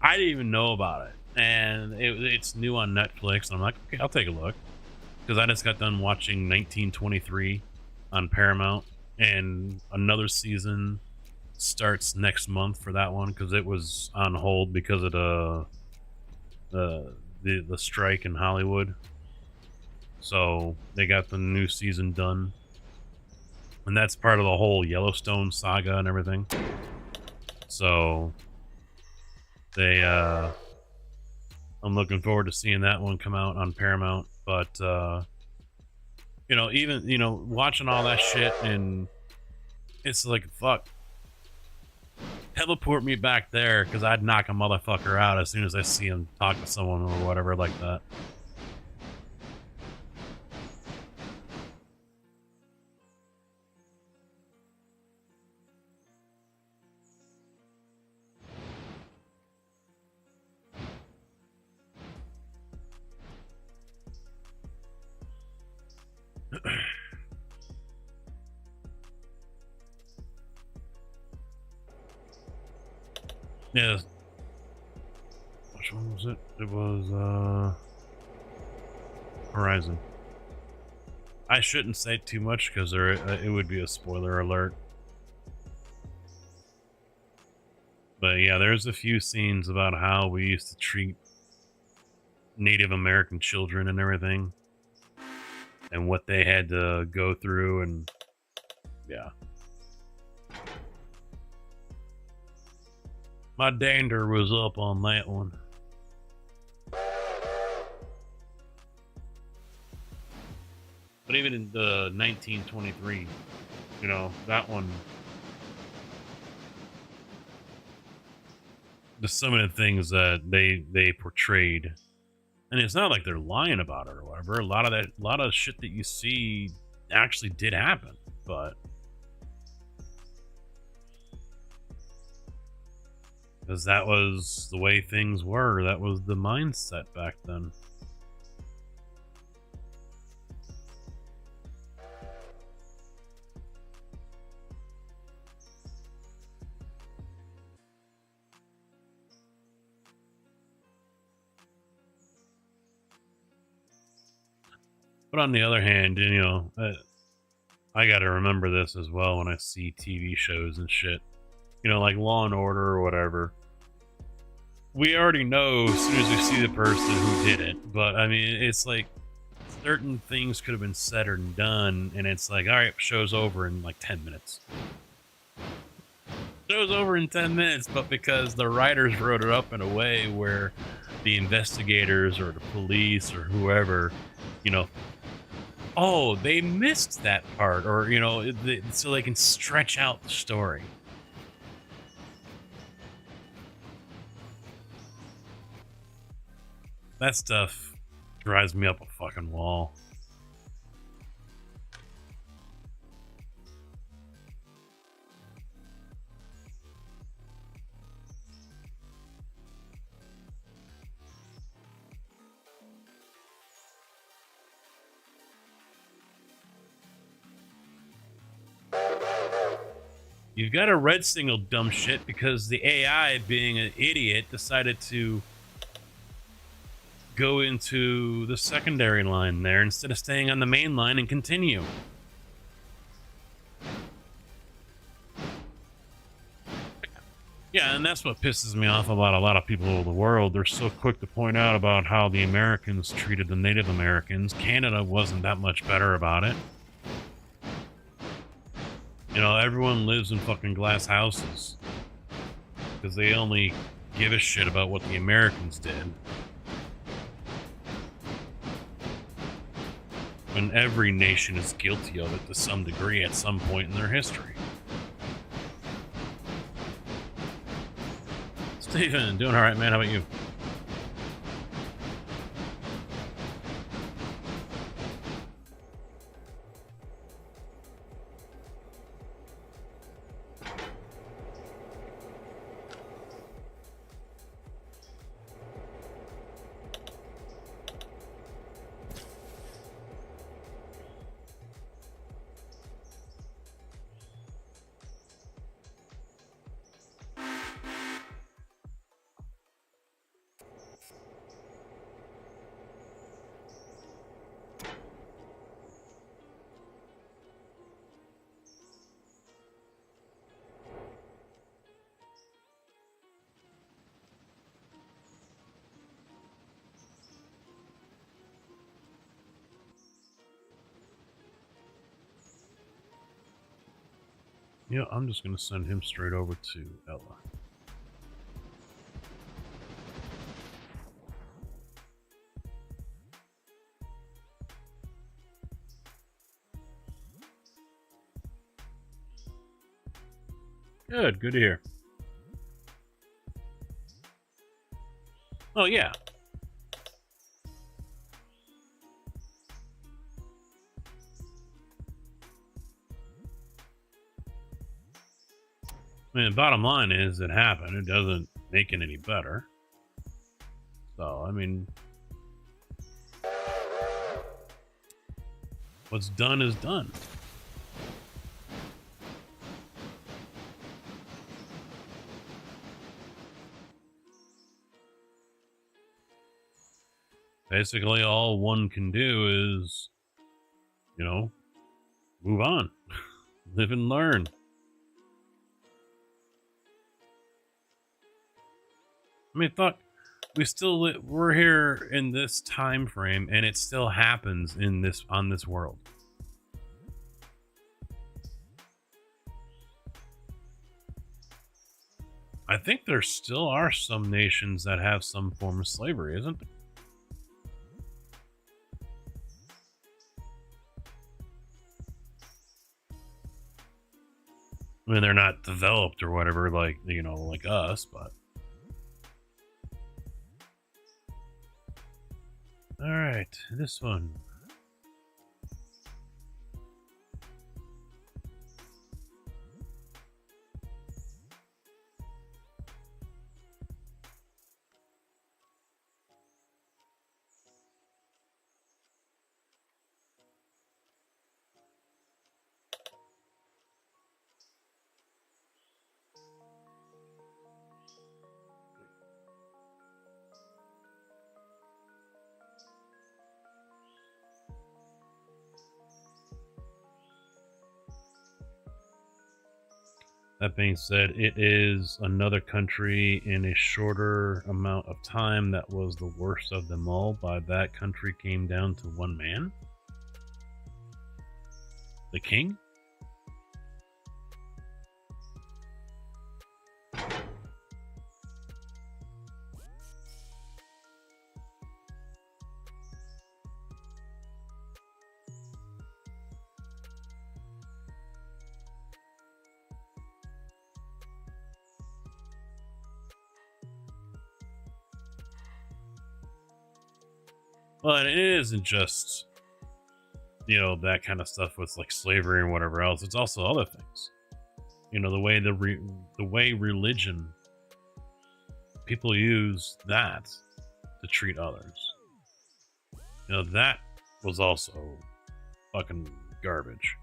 I didn't even know about it, and it's new on Netflix, and I'm like, okay, I'll take a look, because I just got done watching 1923 on Paramount, and another season starts next month for that one, because it was on hold because of the strike in Hollywood. So they got the new season done, and that's part of the whole Yellowstone saga and everything. So they I'm looking forward to seeing that one come out on Paramount. But even watching all that shit, and it's like, fuck, teleport me back there, because I'd knock a motherfucker out as soon as I see him talk to someone or whatever like that. Yeah. Which one was it? It was Horizon. I shouldn't say too much because it would be a spoiler alert. But yeah, there's a few scenes about how we used to treat Native American children and everything, and what they had to go through, and yeah. My dander was up on that one. But even in the 1923, that one, some of the things that they portrayed, and it's not like they're lying about it or whatever. A lot of shit that you see actually did happen, but because that was the way things were, that was the mindset back then. But on the other hand, you know, I got to remember this as well when I see TV shows and shit. You know, like Law and Order or whatever. We already know as soon as we see the person who did it. But I mean, it's like certain things could have been said or done, and it's like, all right, show's over in like 10 minutes. Show's over in 10 minutes, but because the writers wrote it up in a way where the investigators or the police or whoever, you know, oh, they missed that part, or, you know, so they can stretch out the story. That stuff drives me up a fucking wall. You've got a red signal, dumb shit, because the AI, being an idiot, decided to go into the secondary line there instead of staying on the main line and continue. Yeah, and that's what pisses me off about a lot of people over the world. They're so quick to point out about how the Americans treated the Native Americans. Canada wasn't that much better about it. You know, everyone lives in fucking glass houses because they only give a shit about what the Americans did. When every nation is guilty of it to some degree at some point in their history. Steven, doing all right, man. How about you? Yeah, I'm just going to send him straight over to Ella. Good to hear. Oh, yeah. I mean, the bottom line is it happened. It doesn't make it any better. So, I mean, what's done is done. Basically, all one can do is, you know, move on, live and learn. I mean, fuck, we're here in this time frame, and it still happens on this world. I think there still are some nations that have some form of slavery, isn't there? I mean, they're not developed or whatever, like, you know, like us, but. Alright, this one. That being said, it is another country in a shorter amount of time that was the worst of them all. By that, country came down to one man. The king? Well, it isn't just, you know, that kind of stuff with like slavery and whatever else. It's also other things. You know, the way religion, people use that to treat others. You know, that was also fucking garbage.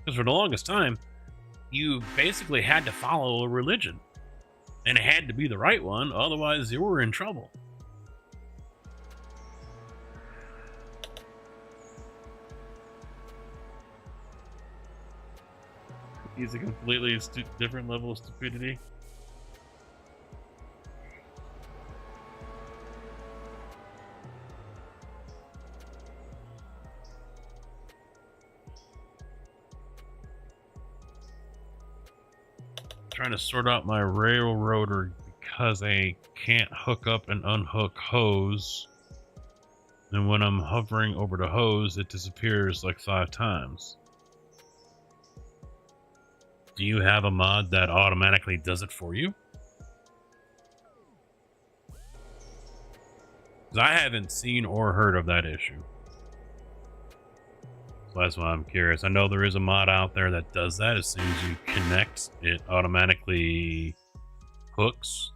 Because for the longest time, you basically had to follow a religion. And it had to be the right one, otherwise you were in trouble. He's a completely different level of stupidity. Trying to sort out my railroader because I can't hook up and unhook hose. And when I'm hovering over the hose, it disappears like 5 times. Do you have a mod that automatically does it for you? 'Cause I haven't seen or heard of that issue. So that's why I'm curious. I know there is a mod out there that does that. As soon as you connect, it automatically hooks.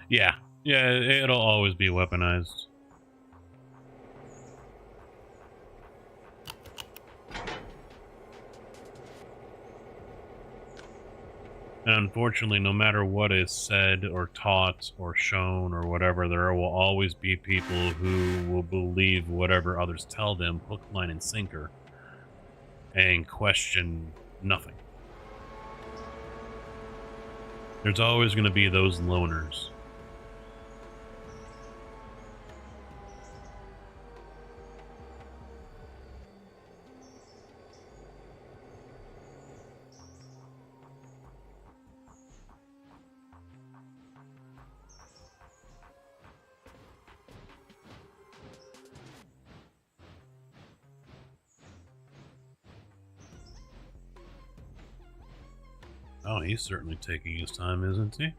Yeah, it'll always be weaponized. And unfortunately, no matter what is said or taught or shown or whatever, there will always be people who will believe whatever others tell them, hook, line, and sinker, and question nothing. There's always going to be those loners. Oh, he's certainly taking his time, isn't he?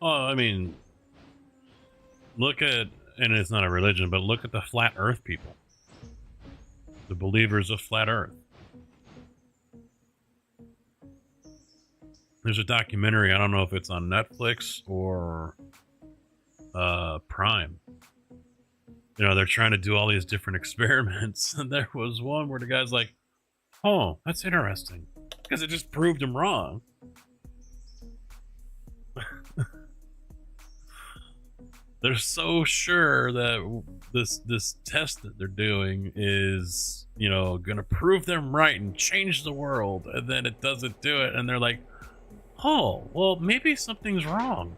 Oh, I mean, look at, and it's not a religion, but look at the flat earth people. The believers of flat earth. There's a documentary, I don't know if it's on Netflix or Prime. You know, they're trying to do all these different experiments, and there was one where the guy's like, oh, that's interesting, because it just proved him wrong. They're so sure that this test that they're doing is, you know, gonna prove them right and change the world, and then it doesn't do it, and they're like, oh, well, maybe something's wrong.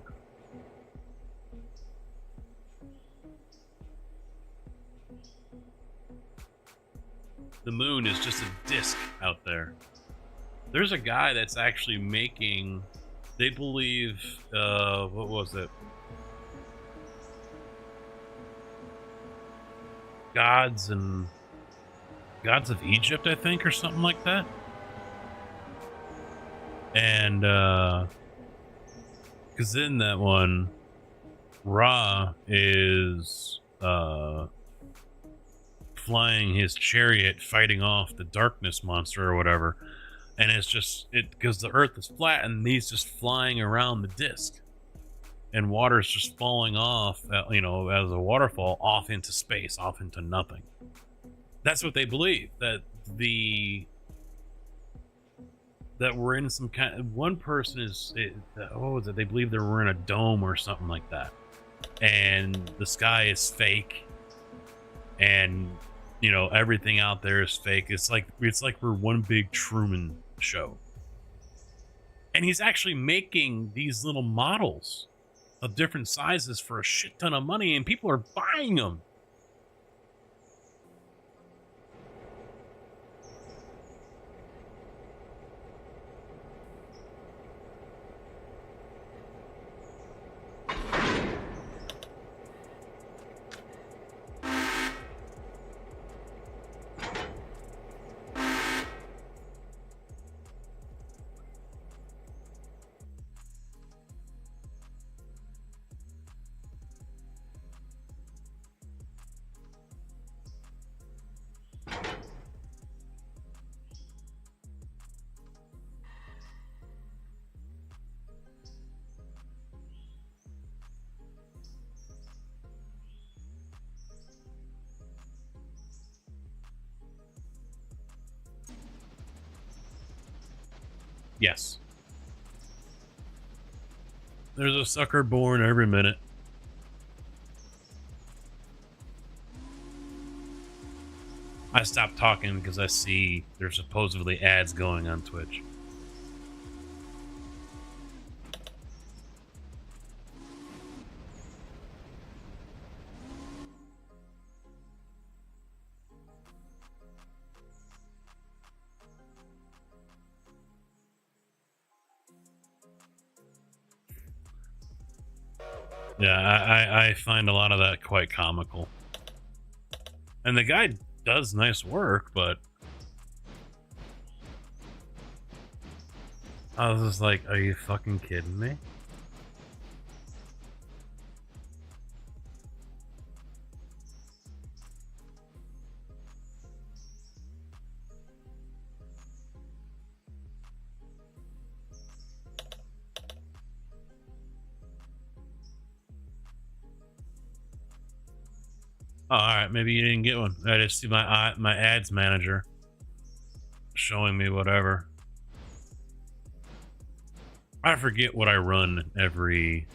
The moon is just a disc out there. There's a guy that's actually making, they believe, what was it? Gods of Egypt, I think, or something like that. And because in that one, Ra is flying his chariot, fighting off the darkness monster or whatever, and it's just because the Earth is flat and he's just flying around the disc, and water's just falling off, you know, as a waterfall off into space, off into nothing. That's what they believe, that we're in some kind of, one person is, what was it? They believe that we're in a dome or something like that, and the sky is fake, and you know everything out there is fake. It's like we're one big Truman show. And he's actually making these little models of different sizes for a shit ton of money, and people are buying them. Yes. There's a sucker born every minute. I stopped talking because I see there's supposedly ads going on Twitch. Yeah, I find a lot of that quite comical. And the guy does nice work, but I was just like, are you fucking kidding me? Oh, all right, maybe you didn't get one. I just see my ads manager showing me whatever. I forget what I run every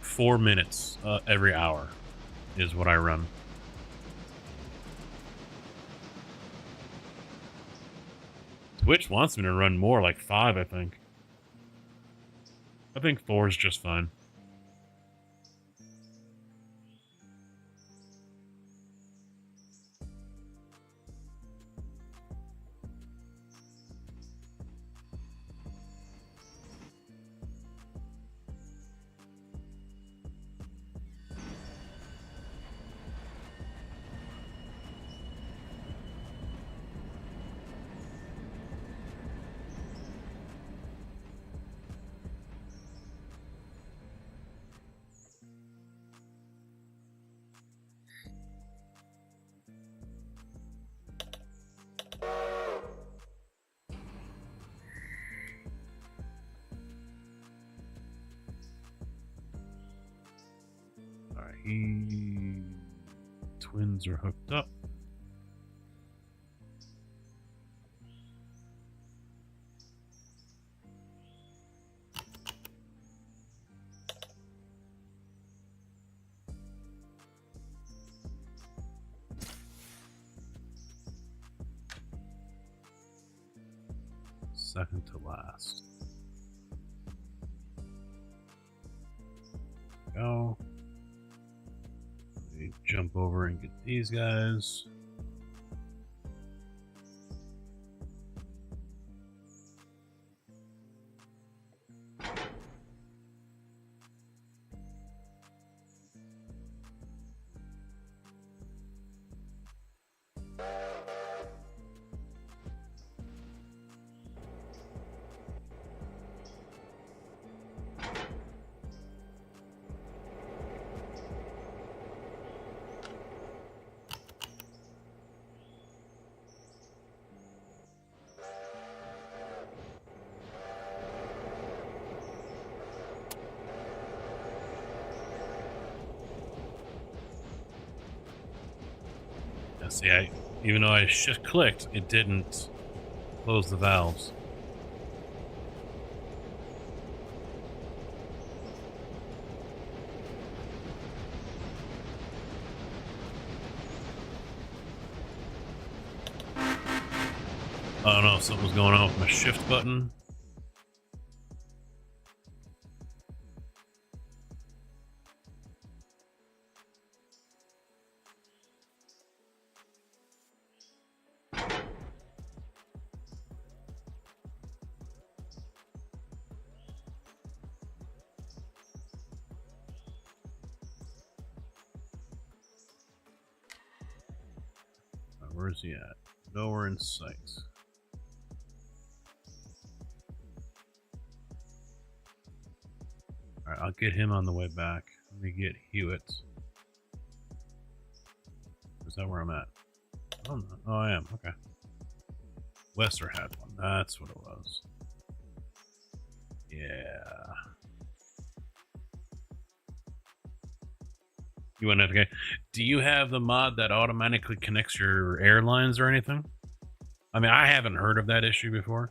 4 minutes, every hour is what I run. Twitch wants me to run more, like 5, I think. I think 4 is just fine. Twins are hooked up. second to last. Go. Let me jump over and get these guys. Yeah, see, even though I shift clicked, it didn't close the valves. I don't know if something was going on with my shift button. Where's he at? Nowhere in sight. Alright, I'll get him on the way back. Let me get Hewitt. Is that where I'm at? I don't know. Oh, I am. Okay. Lester had one. That's what it was. Yeah. You went okay. Do you have the mod that automatically connects your airlines or anything? I mean, I haven't heard of that issue before.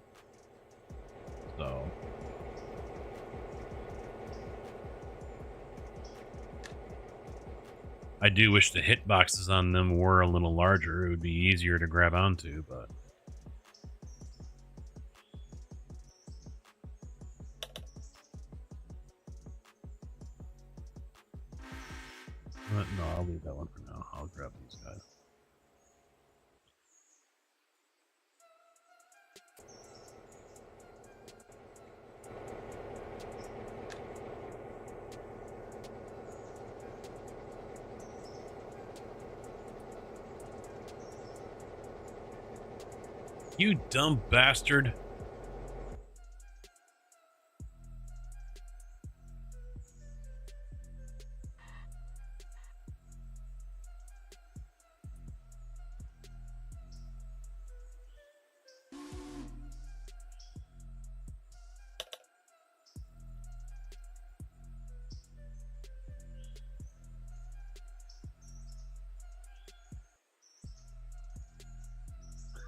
So. I do wish the hitboxes on them were a little larger. It would be easier to grab onto, but. No, I'll leave that one for now. I'll grab these guys. You dumb bastard.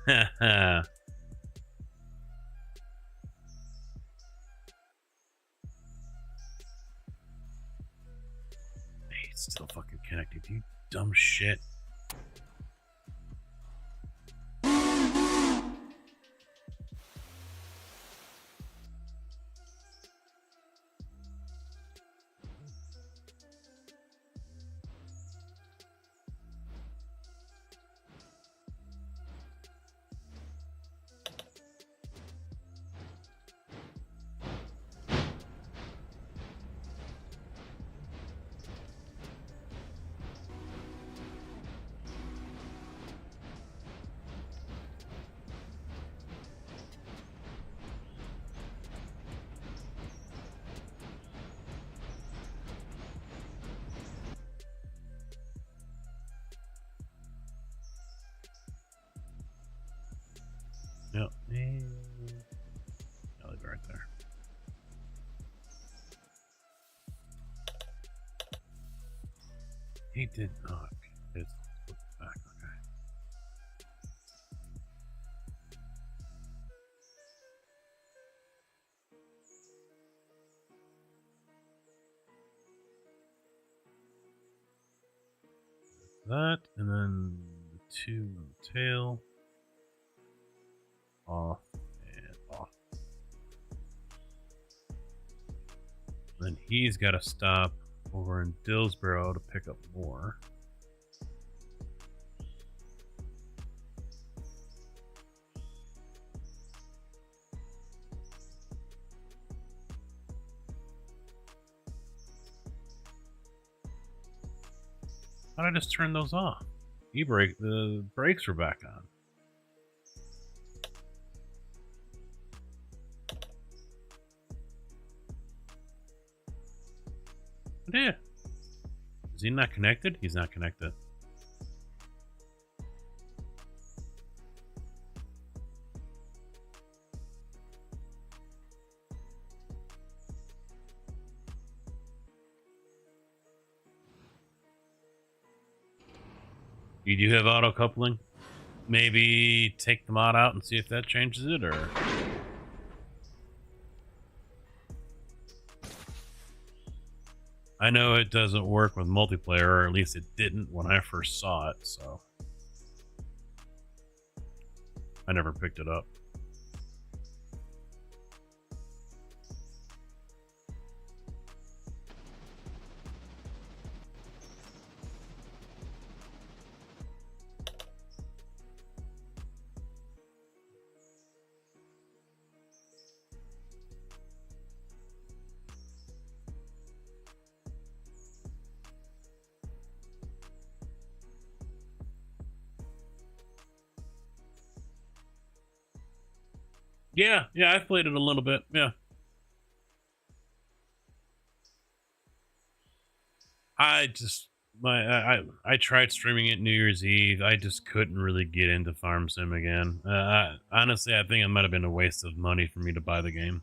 Haha. It's still fucking connected, you dumb shit. Yep. I'll leave it right there. He did not. It's back. Okay. That, and then the two on the tail. Off and off. then he's got to stop over in Dillsboro to pick up more. How did I just turn those off? E-brake, the brakes were back on. Yeah. Is he not connected? He's not connected. You do have auto coupling? Maybe take the mod out and see if that changes it, or... I know it doesn't work with multiplayer, or at least it didn't when I first saw it, so... I never picked it up. Yeah, I've played it a little bit, yeah. I tried streaming it New Year's Eve. I just couldn't really get into Farm Sim again. Honestly, I think it might have been a waste of money for me to buy the game.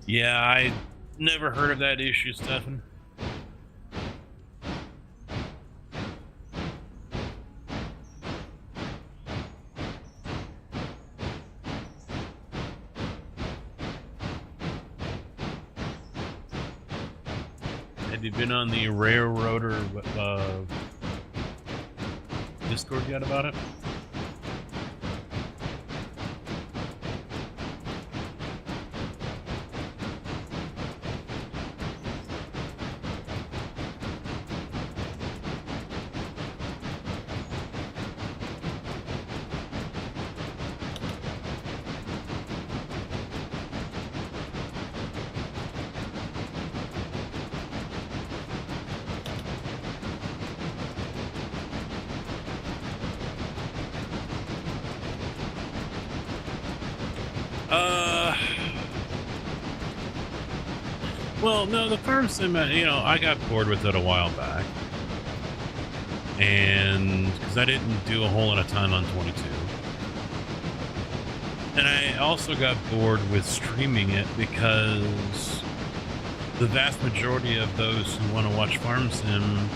Yeah, I never heard of that issue, Stefan. Have you been on the Railroader Discord yet about it? Well, no, the Farm Sim, I got bored with it a while back. And because I didn't do a whole lot of time on 22. And I also got bored with streaming it because the vast majority of those who want to watch Farm Sim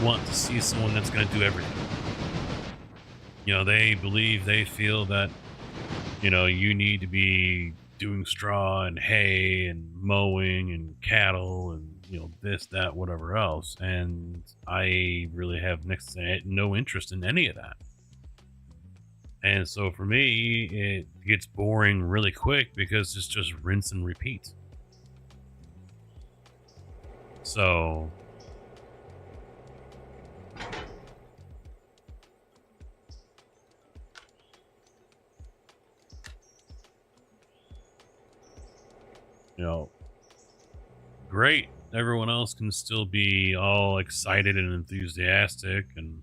want to see someone that's going to do everything. They feel that, you need to be doing straw and hay and mowing and cattle and this, that, whatever else, and I really have next to no interest in any of that. And so for me, it gets boring really quick because it's just rinse and repeat. So great. Everyone else can still be all excited and enthusiastic and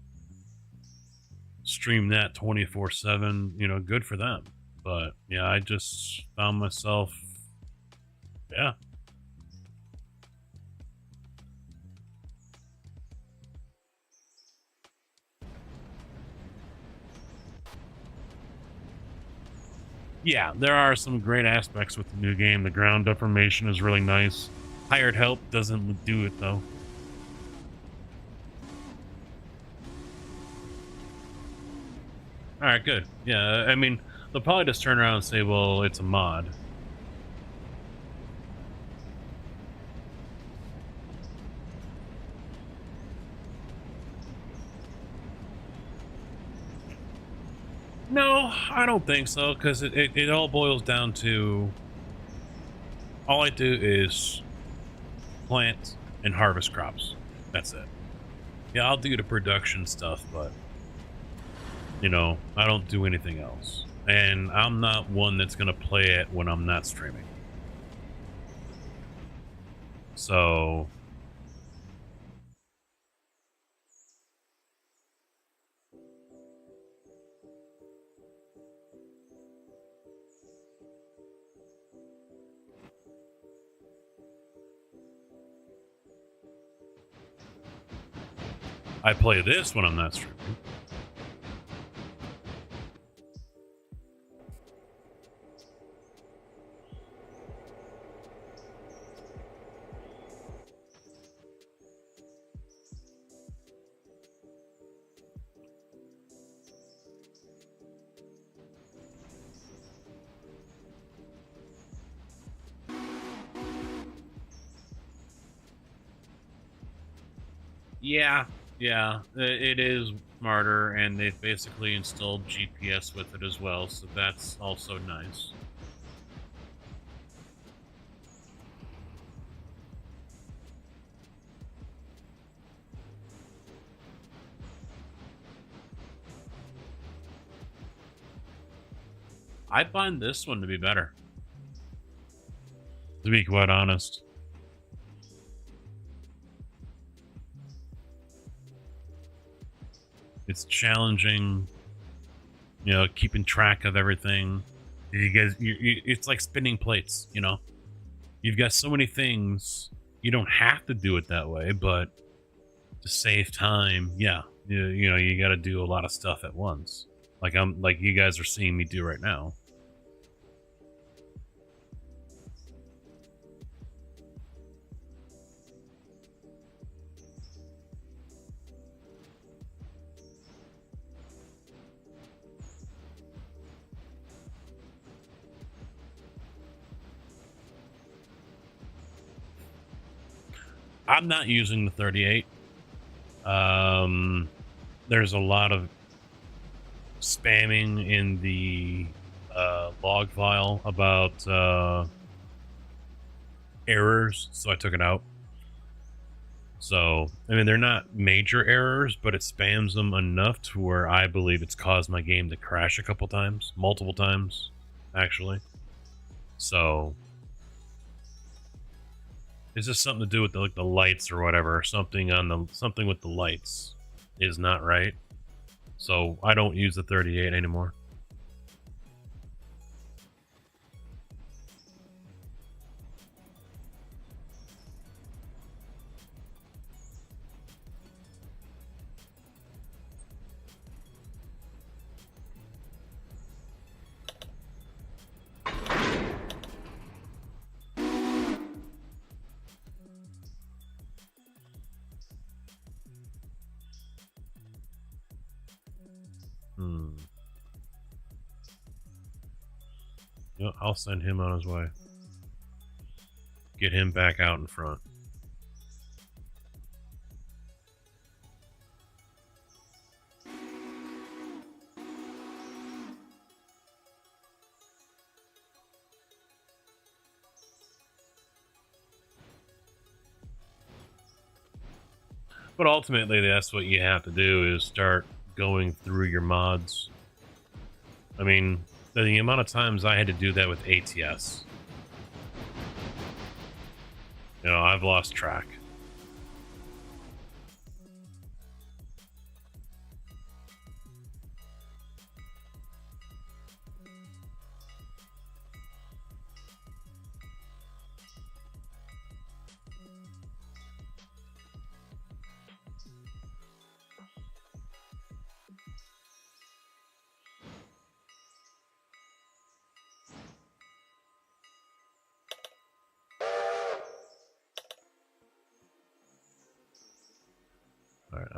stream that 24/7, good for them. But yeah, I just found myself, Yeah, there are some great aspects with the new game. The ground deformation is really nice. Hired help doesn't do it though. All right, good. Yeah, I mean, they'll probably just turn around and say, "Well, it's a mod." No, I don't think so, because it all boils down to all I do is plant and harvest crops. That's it. Yeah, I'll do the production stuff, but you know, I don't do anything else. And I'm not one that's gonna play it when I'm not streaming. So I play this when I'm not streaming. Yeah, yeah, it is smarter, and they've basically installed GPS with it as well, so that's also nice. I find this one to be better, to be quite honest. It's challenging, you know, keeping track of everything. You guys, it's like spinning plates, you know? You've got so many things. You don't have to do it that way, but to save time, yeah, you know, you got to do a lot of stuff at once. Like you guys are seeing me do right now. I'm not using the 38. There's a lot of spamming in the log file about errors, so I took it out. So, I mean, they're not major errors, but it spams them enough to where I believe it's caused my game to crash a couple times, multiple times, actually. So, it's just something to do with like the lights or whatever. Something with the lights is not right. So I don't use the 38 anymore. You know, I'll send him on his way. Get him back out in front. But ultimately, that's what you have to do, is start going through your mods. I mean, the amount of times I had to do that with ATS, you know, I've lost track.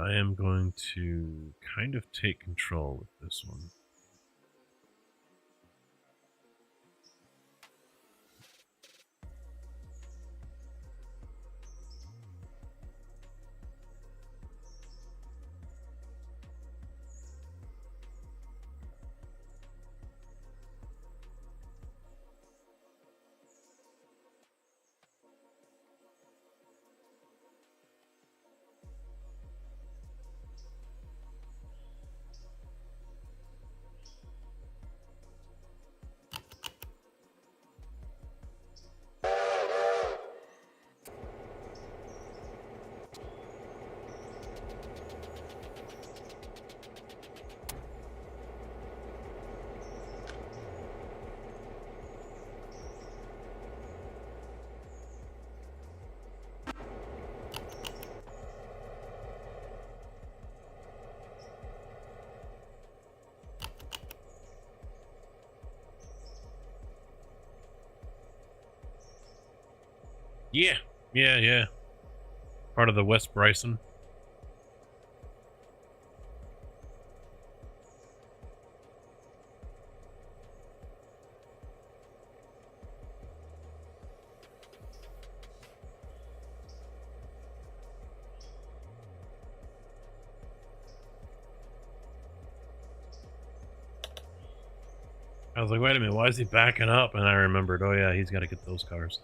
I am going to kind of take control with this one. Yeah. Part of the West Bryson. I was like, wait a minute, why is he backing up? And I remembered, oh yeah, he's got to get those cars.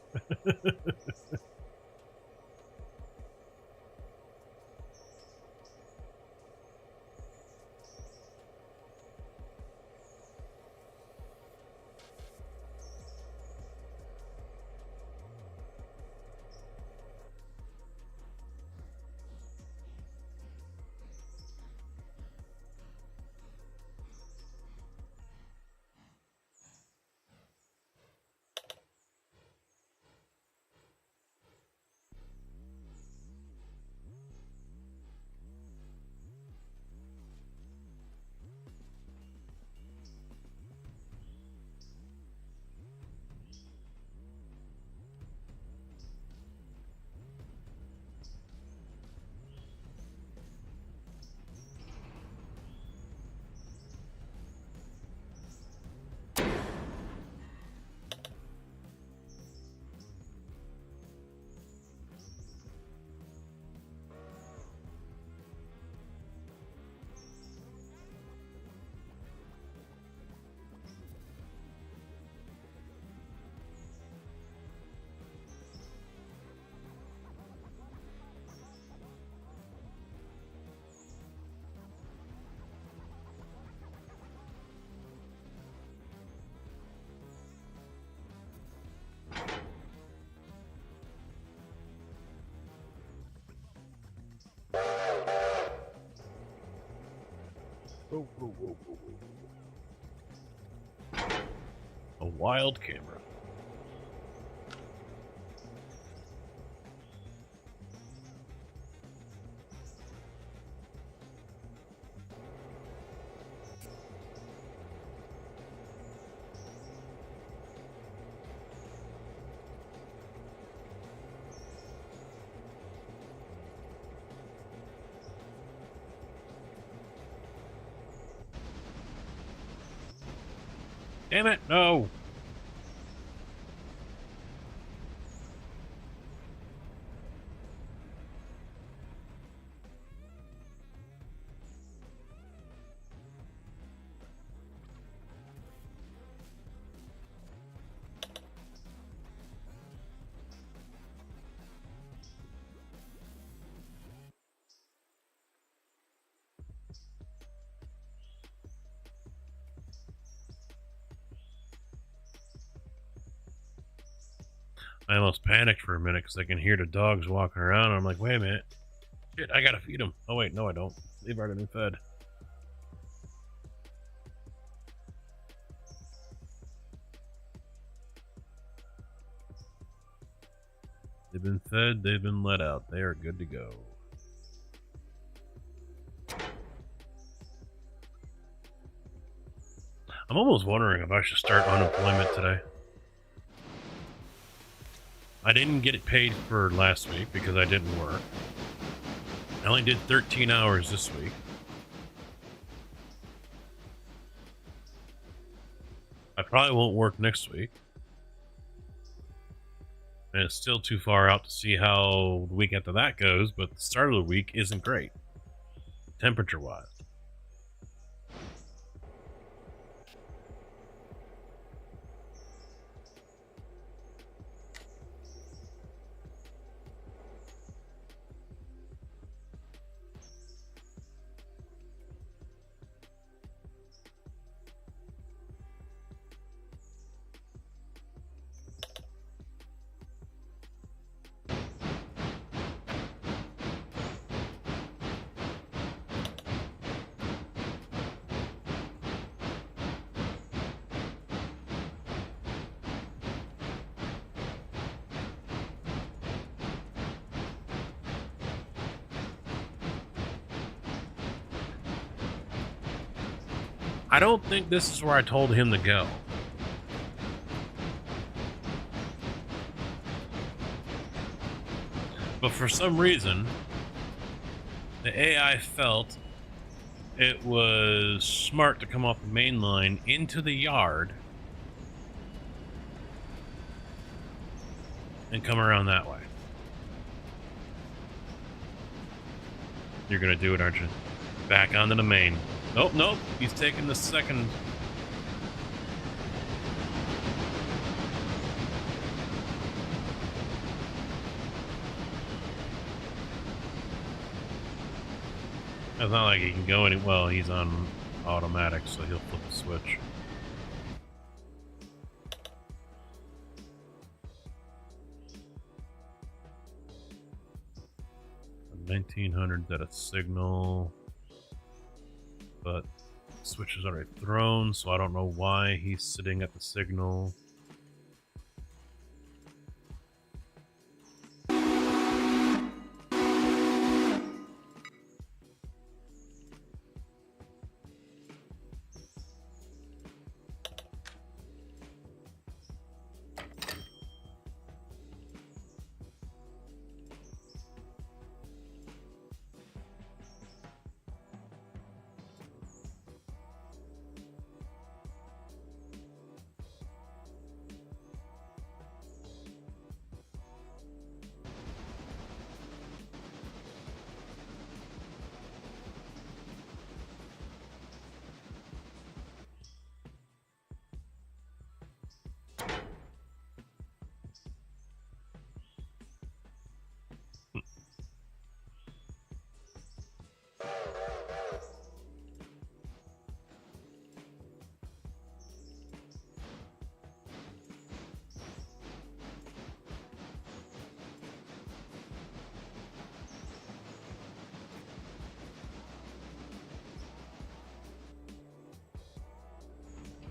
A wild camera. Damn it, no! I almost panicked for a minute because I can hear the dogs walking around. And I'm like, wait a minute. Shit, I gotta feed them. Oh, wait, no, I don't. They've already been fed. They've been fed, they've been let out. They are good to go. I'm almost wondering if I should start unemployment today. I didn't get it paid for last week because I didn't work. I only did 13 hours this week. I probably won't work next week. And it's still too far out to see how the week after that goes, but the start of the week isn't great, temperature-wise. I don't think this is where I told him to go. But for some reason, the AI felt it was smart to come off the main line into the yard and come around that way. You're gonna do it, aren't you? Back onto the main. Nope, nope. He's taking the second. It's not like he can go any. Well, he's on automatic, so he'll flip the switch. $1,900 at a signal. But switch is already thrown, so I don't know why he's sitting at the signal.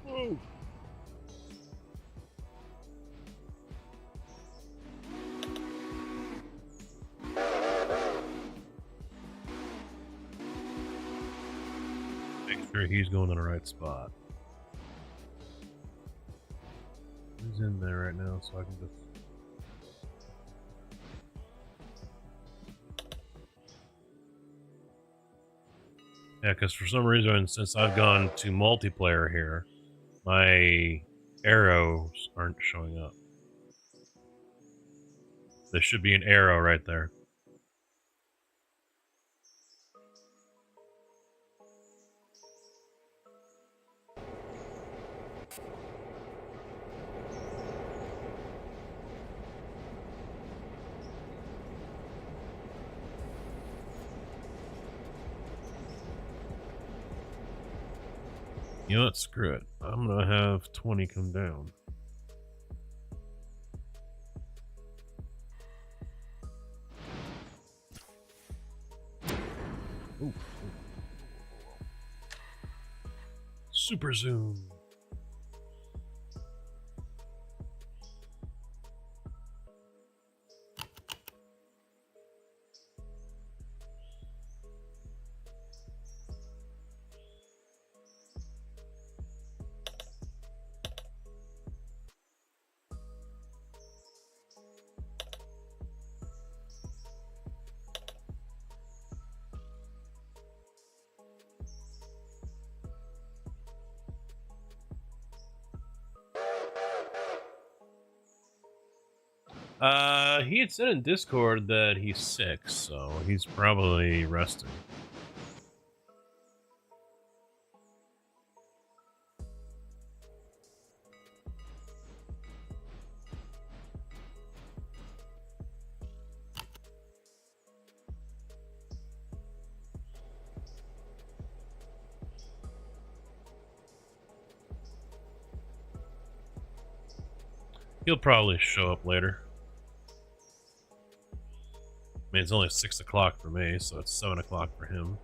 Whoa. Make sure he's going to the right spot. He's in there right now, so I can just... Yeah, because for some reason, since I've gone to multiplayer here, my arrows aren't showing up. There should be an arrow right there. You know what? Screw it. I'm gonna have 20 come down. Ooh. Super zoom. He had said in Discord that he's sick, so he's probably resting. He'll probably show up later. I mean, it's only 6 o'clock for me, so it's 7 o'clock for him.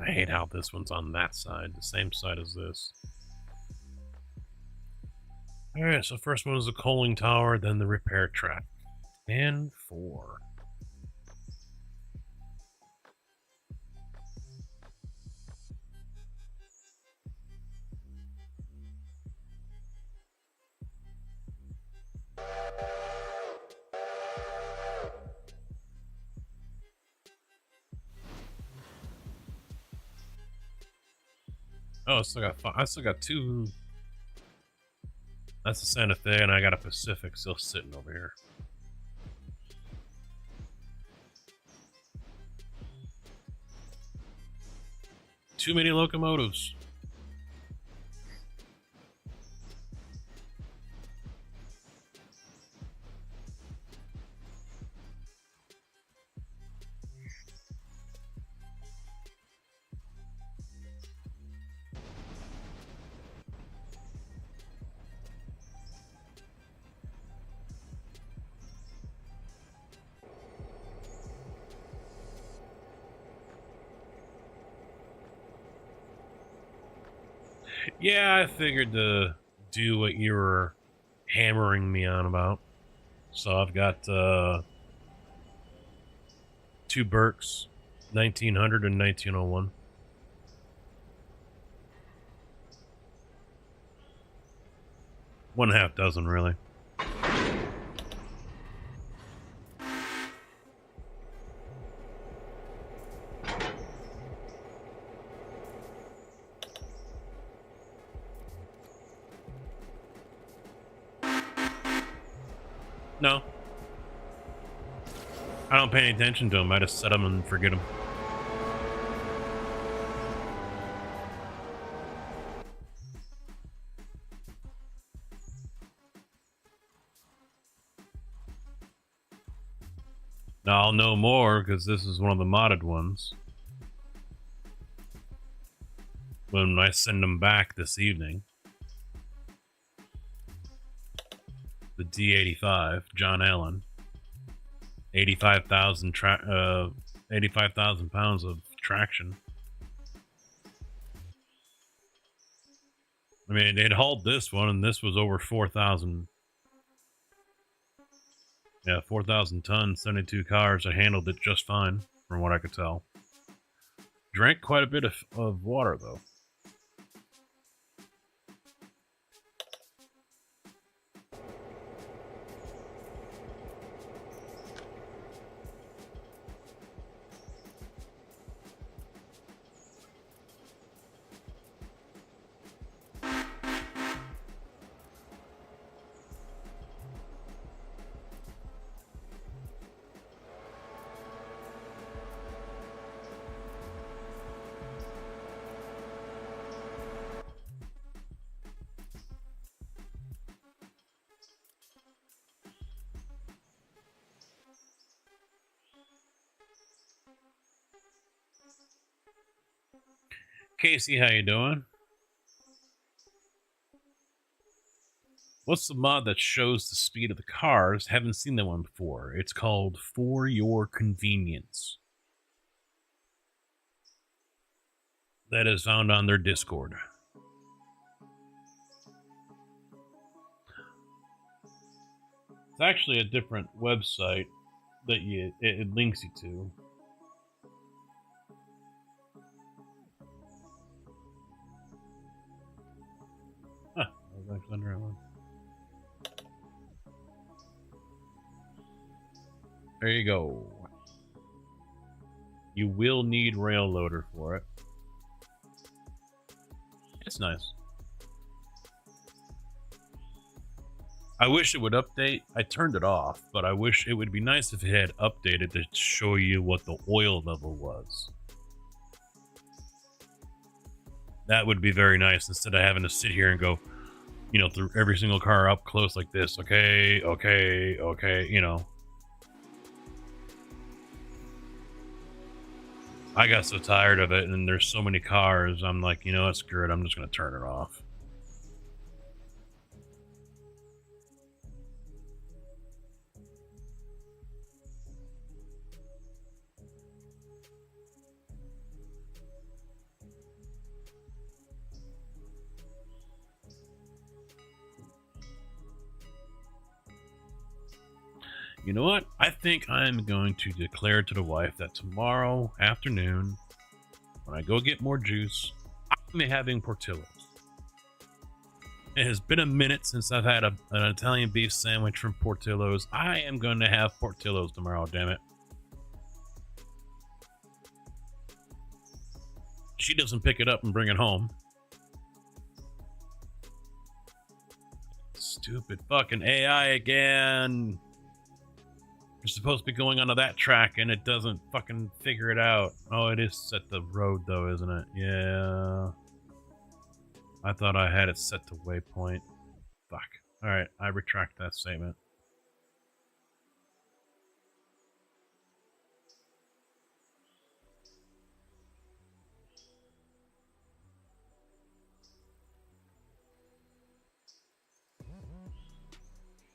I hate how this one's on that side, the same side as this. Alright, so first one is the coaling tower, then the repair track. And 4. Oh, I still got 2. That's the Santa Fe, and I got a Pacific still sitting over here. Too many locomotives. Yeah, I figured to do what you were hammering me on about. So I've got 2 Burks, 1900 and 1901. One half dozen, really. No. I don't pay any attention to them. I just set them and forget them. Now I'll know more because this is one of the modded ones. When I send them back this evening. The D85, John Allen. 85,000 85,000 pounds of traction. I mean, they'd hauled this one, and this was over 4,000. Yeah, 4,000 tons, 72 cars. I handled it just fine, from what I could tell. Drank quite a bit of water, though. Casey, how you doing? What's the mod that shows the speed of the cars? Haven't seen that one before. It's called For Your Convenience. That is found on their Discord. It's actually a different website that it links you to. Huh, I was actually under that one. There you go. You will need rail loader for it. It's nice. I wish it would update. I turned it off, but I wish it would be nice if it had updated to show you what the oil level was. That would be very nice instead of having to sit here and go, you know, through every single car up close like this. Okay, okay, okay, you know. I got so tired of it, and there's so many cars, I'm like, you know what, screw it, I'm just going to turn it off. You know what? I think I'm going to declare to the wife that tomorrow afternoon, when I go get more juice, I'm having Portillo's. It has been a minute since I've had an Italian beef sandwich from Portillo's. I am going to have Portillo's tomorrow, damn it. She doesn't pick it up and bring it home. Stupid fucking AI again. You're supposed to be going onto that track and it doesn't fucking figure it out. Oh, it is set to road though, isn't it? Yeah. I thought I had it set to waypoint. Fuck. Alright, I retract that statement.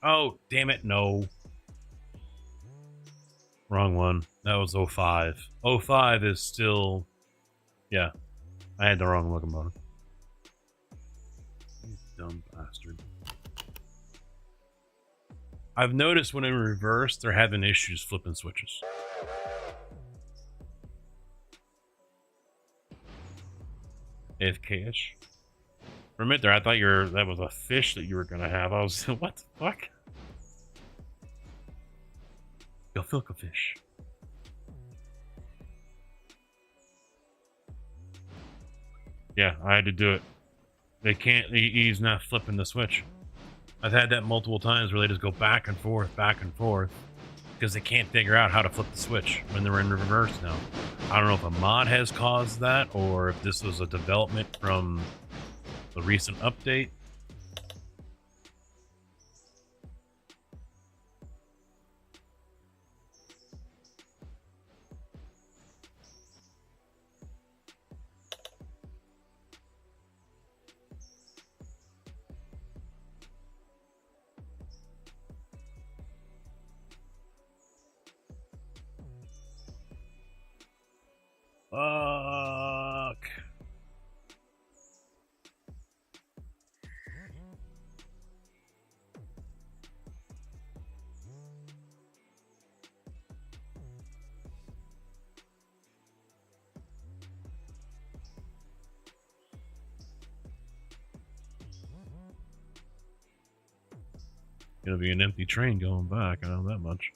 Oh, damn it, no. Wrong one. That was 05. 05 is still... Yeah. I had the wrong locomotive. You dumb bastard. I've noticed when in reverse, they're having issues flipping switches. AFK-ish. For a minute there, I thought that was a fish that you were gonna have. I was... What the fuck? Gefilte fish. Yeah, I had to do it. They can't. He's not flipping the switch. I've had that multiple times where they just go back and forth, because they can't figure out how to flip the switch when they're in reverse now. I don't know if a mod has caused that or if this was a development from the recent update. Fuck. Gonna be an empty train going back, I know that much.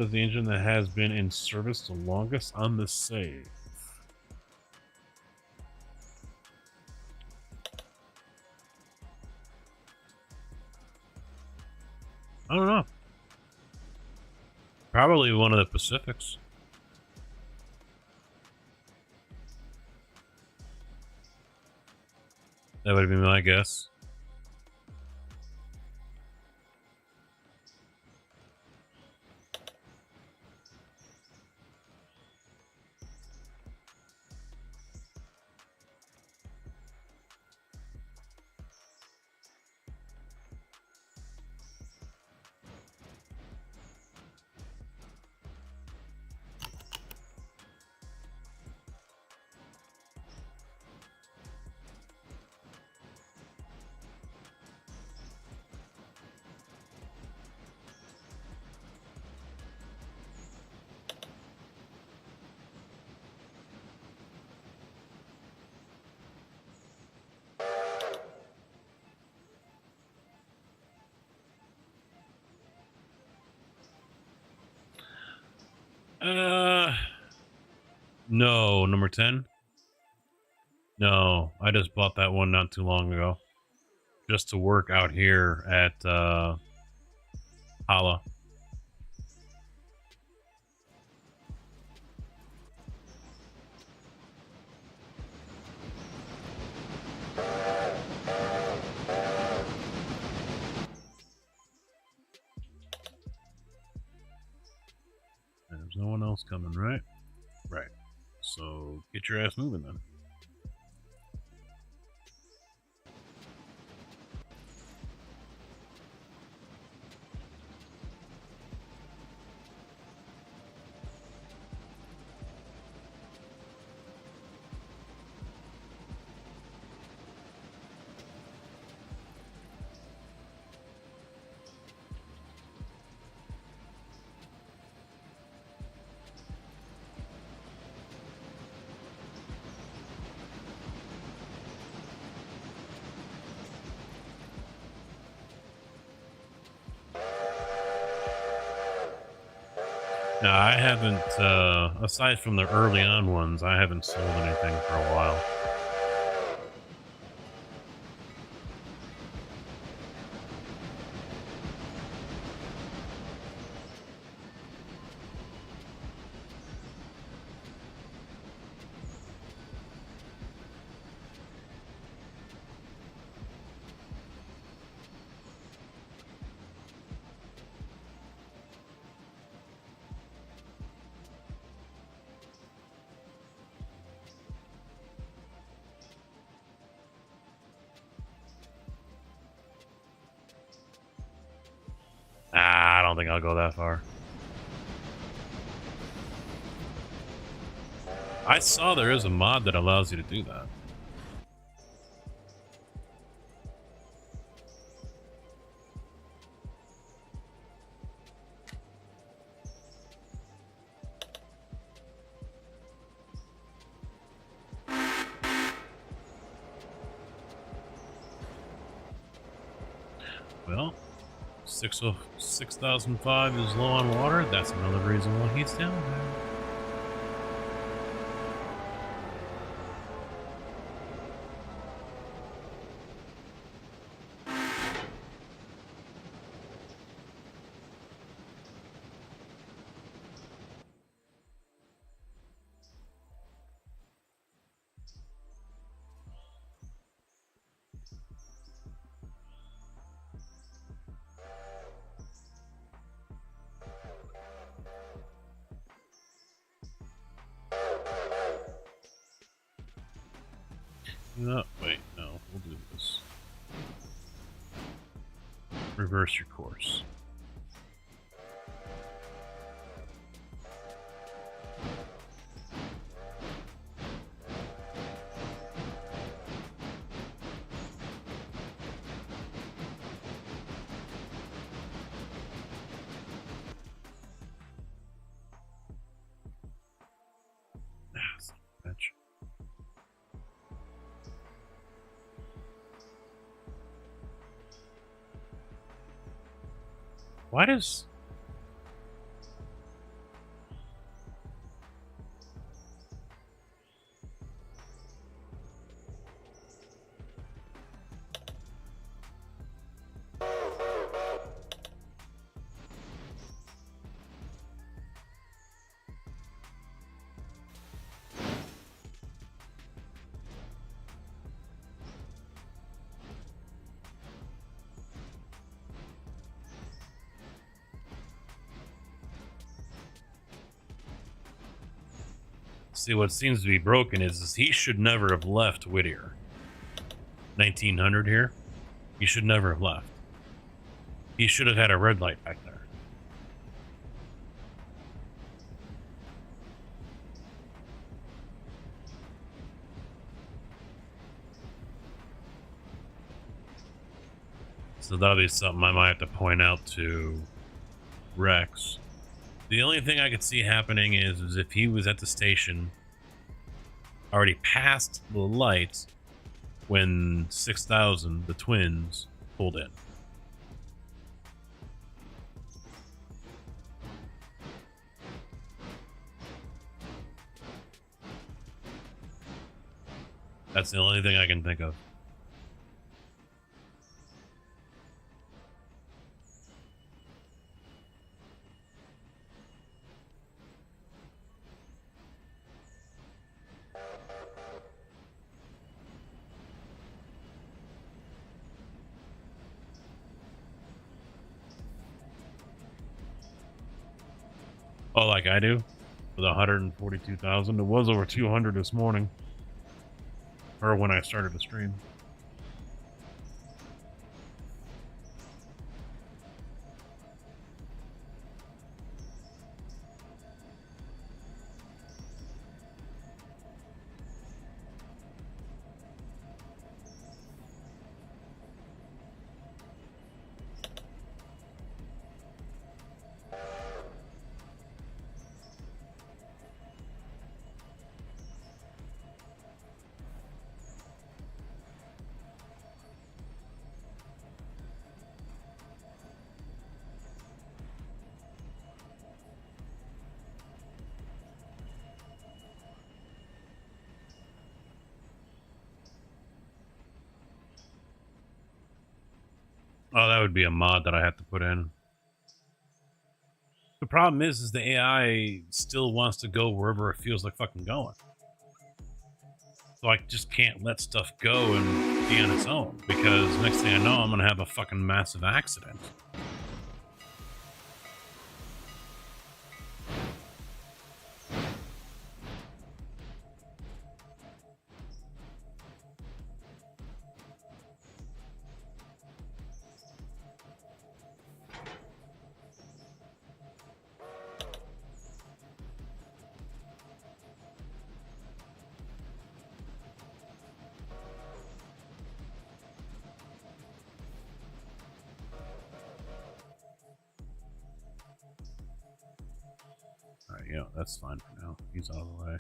is the engine that has been in service the longest on the save? I don't know. Probably one of the Pacifics. That would be my guess. No, number 10. No, I just bought that one not too long ago, just to work out here at Hala. There's no one else coming, right? Right. So get your ass moving then. No, I haven't, aside from the early on ones, I haven't sold anything for a while. I don't think I'll go that far. I saw there is a mod that allows you to do that. Well, 6,005 is low on water. That's another reason why he's down there. No, wait, no, we'll do this. Reverse your course. Son of a bitch. Why does... See, what seems to be broken is he should never have left Whittier. 1900 here. He should never have left. He should have had a red light back there. So that'll be something I might have to point out to Rex. The only thing I could see happening is if he was at the station, already past the lights, when 6000, the twins, pulled in. That's the only thing I can think of. Oh, like I do? With 142,000. It was over 200 this morning. Or when I started the stream. Oh, that would be a mod that I have to put in. The problem is the AI still wants to go wherever it feels like fucking going. So I just can't let stuff go and be on its own, because next thing I know, I'm gonna have a fucking massive accident. Alright, yeah, that's fine for now. He's out of the way.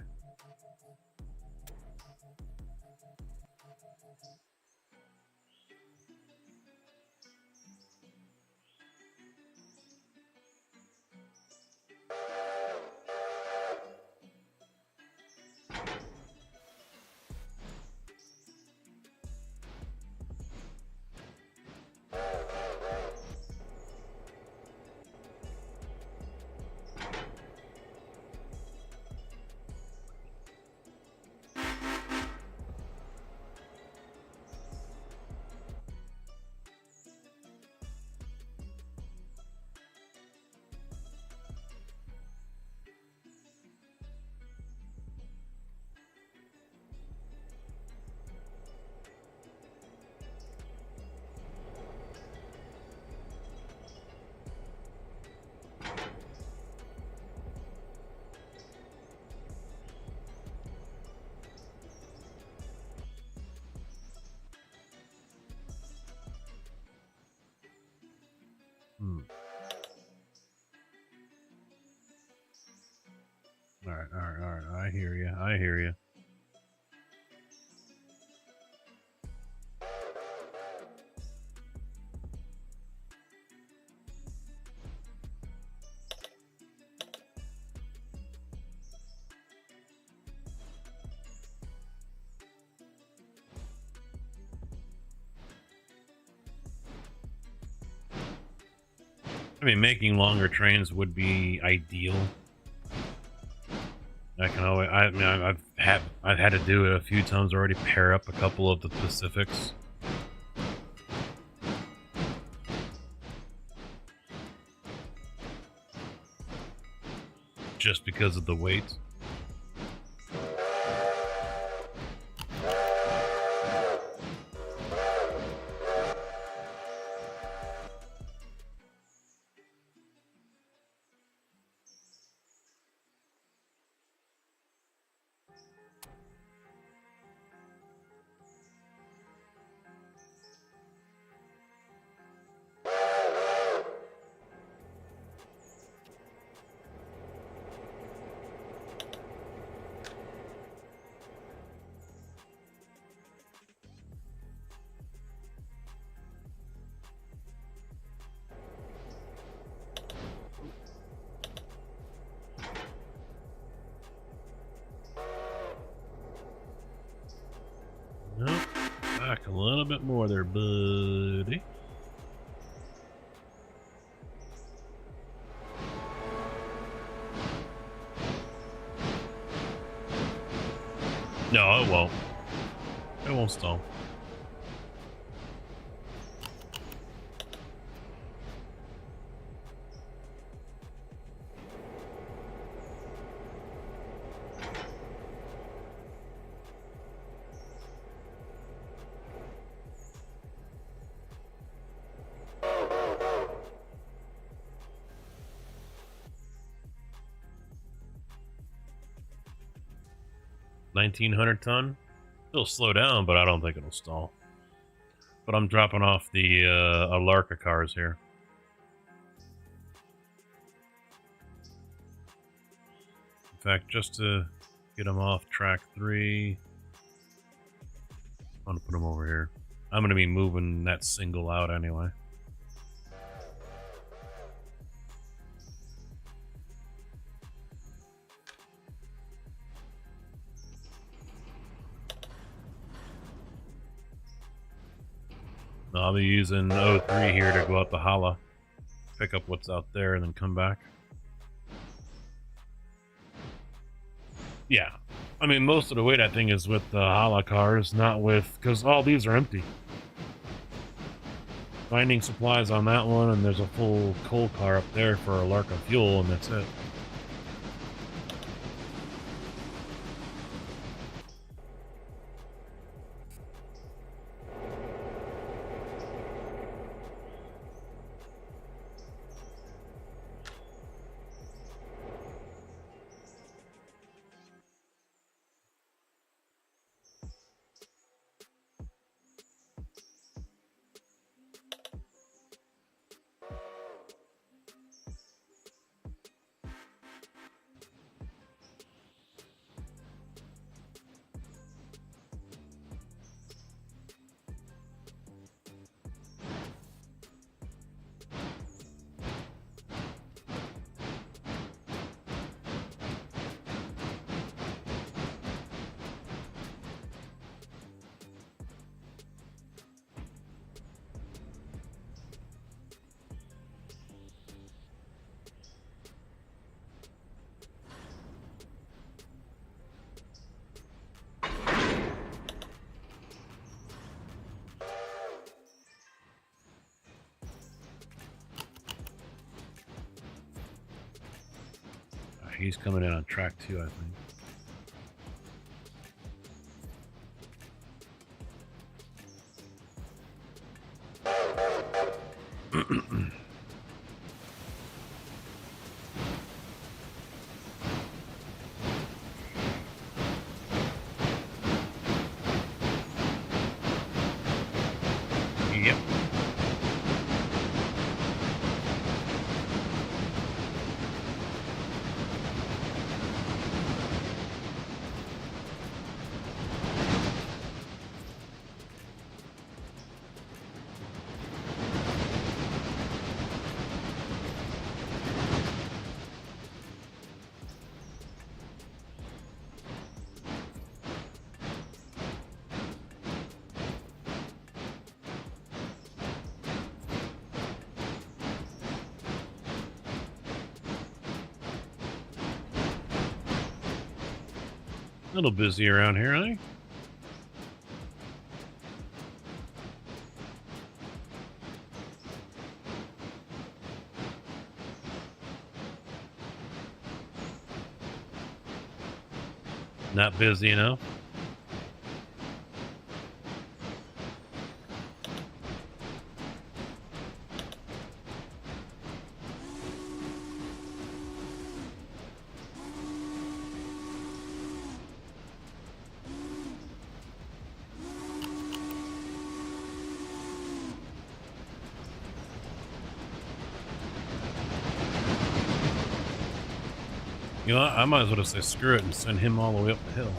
Alright. I hear you. I mean, making longer trains would be ideal. I can always, I mean, I've had to do it a few times already. Pair up a couple of the Pacifics. Just because of the weight. a little bit more there, buddy. No, it won't. It won't stall. $1,900 ton. It'll slow down, but I don't think it'll stall. But I'm dropping off the Alarka cars here. In fact, just to get them off track 3, I'm gonna put them over here. I'm gonna be moving that single out anyway. I'll be using O3 here to go out to Hala, pick up what's out there, and then come back. Yeah, I mean, most of the way that thing is with the Hala cars, not with, because all these are empty. Finding supplies on that one, and there's a full coal car up there for Alarka fuel, and that's it. He's coming in on track 2, I think. Yep. A little busy around here, eh? Not busy enough. You know, I might as well just say screw it and send him all the way up the hill.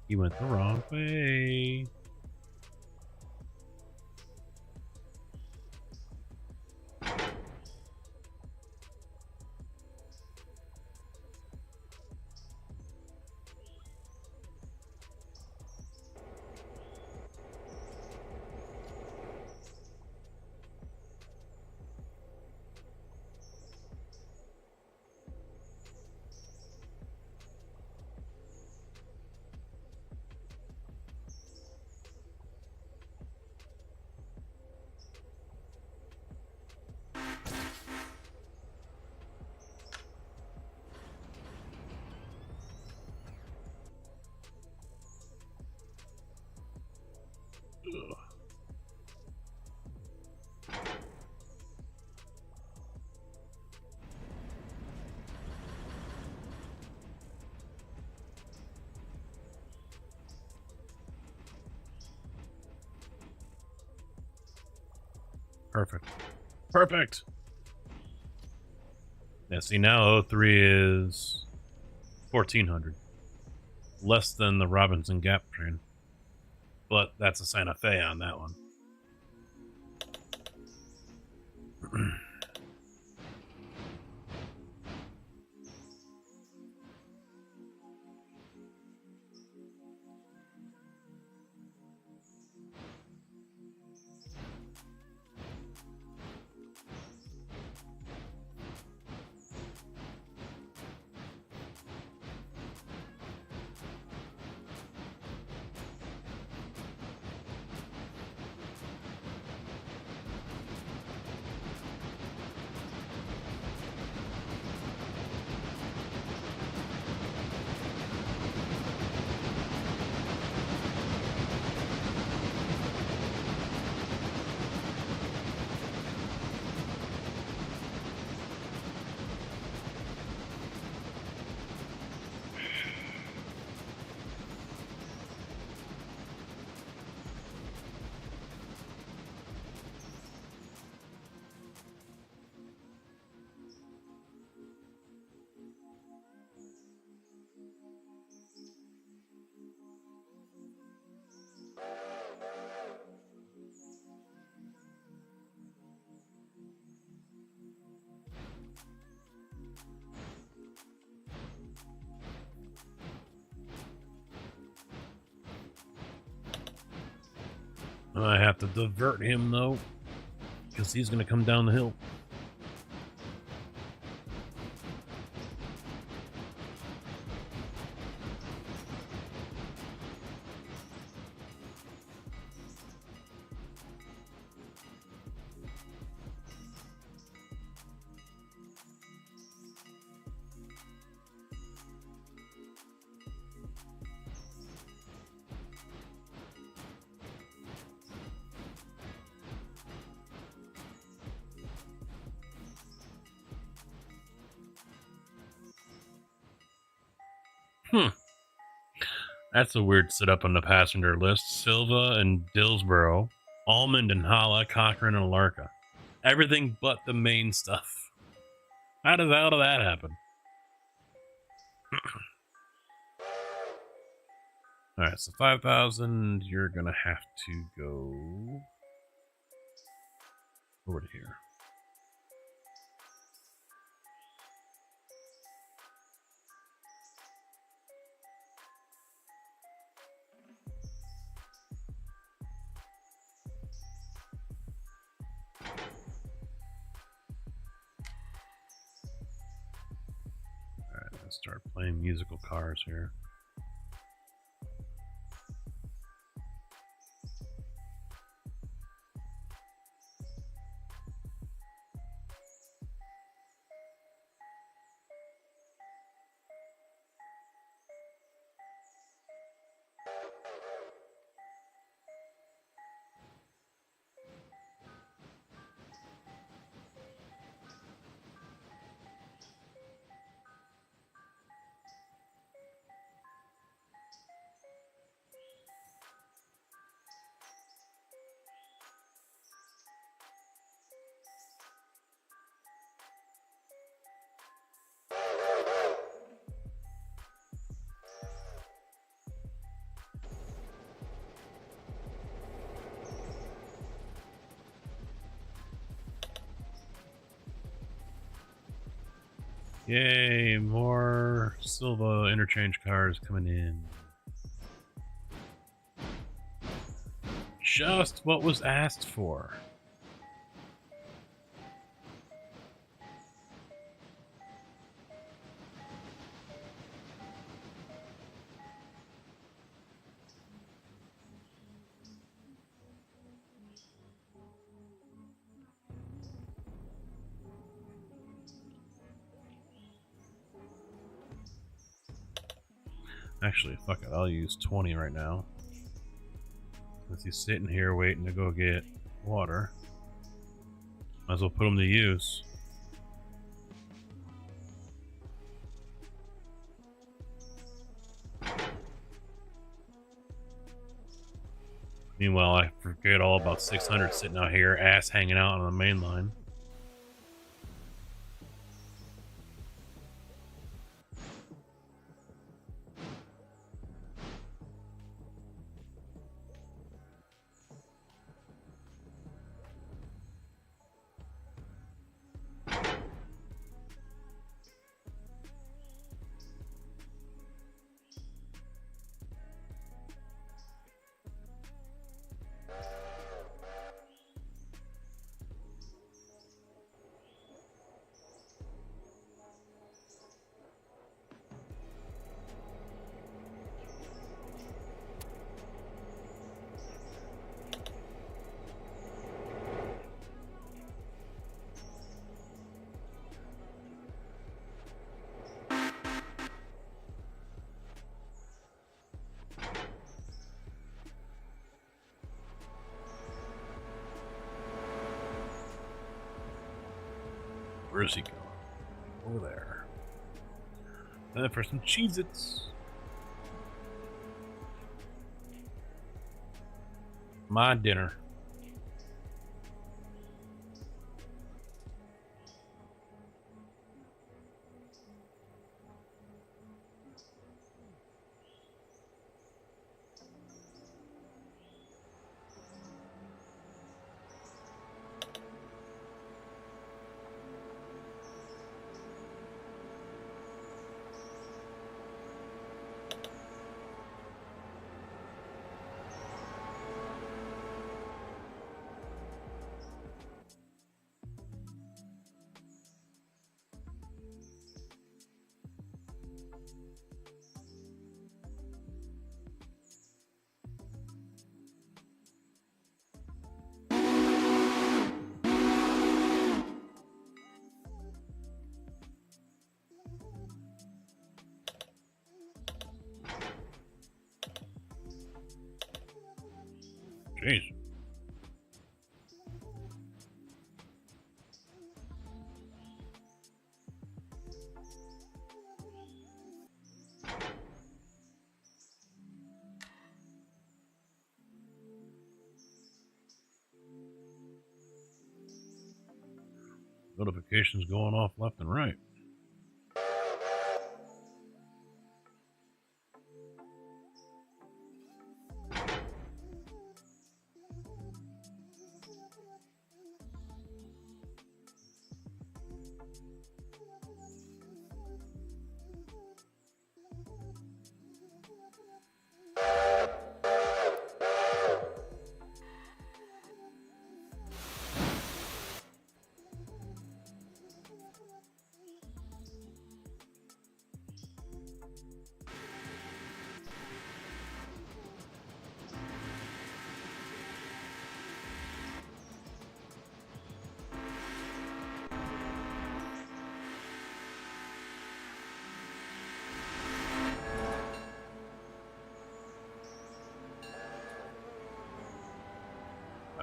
He went the wrong way. Ugh. Perfect. Perfect. Yeah, see now O3 is 1400. Less than the Robinson Gap train. But that's a Santa Fe on that one. I have to divert him though, because he's going to come down the hill. That's a weird setup on the passenger list. Silva and Dillsboro, Almond and Hala, Cochrane and Larka. Everything but the main stuff. How did that happen? Alright, so 5,000, you're gonna have to go over to here. Alright, let's start playing musical cars here. Yay, more Silva interchange cars coming in. Just what was asked for. Actually, fuck it, I'll use 20 right now. Since he's sitting here waiting to go get water. Might as well put him to use. Meanwhile, I forget all about 600 sitting out here, ass hanging out on the main line. Where's he going? Over there. Then for some Cheez-Its. My dinner. Jeez. Notifications going off left and right.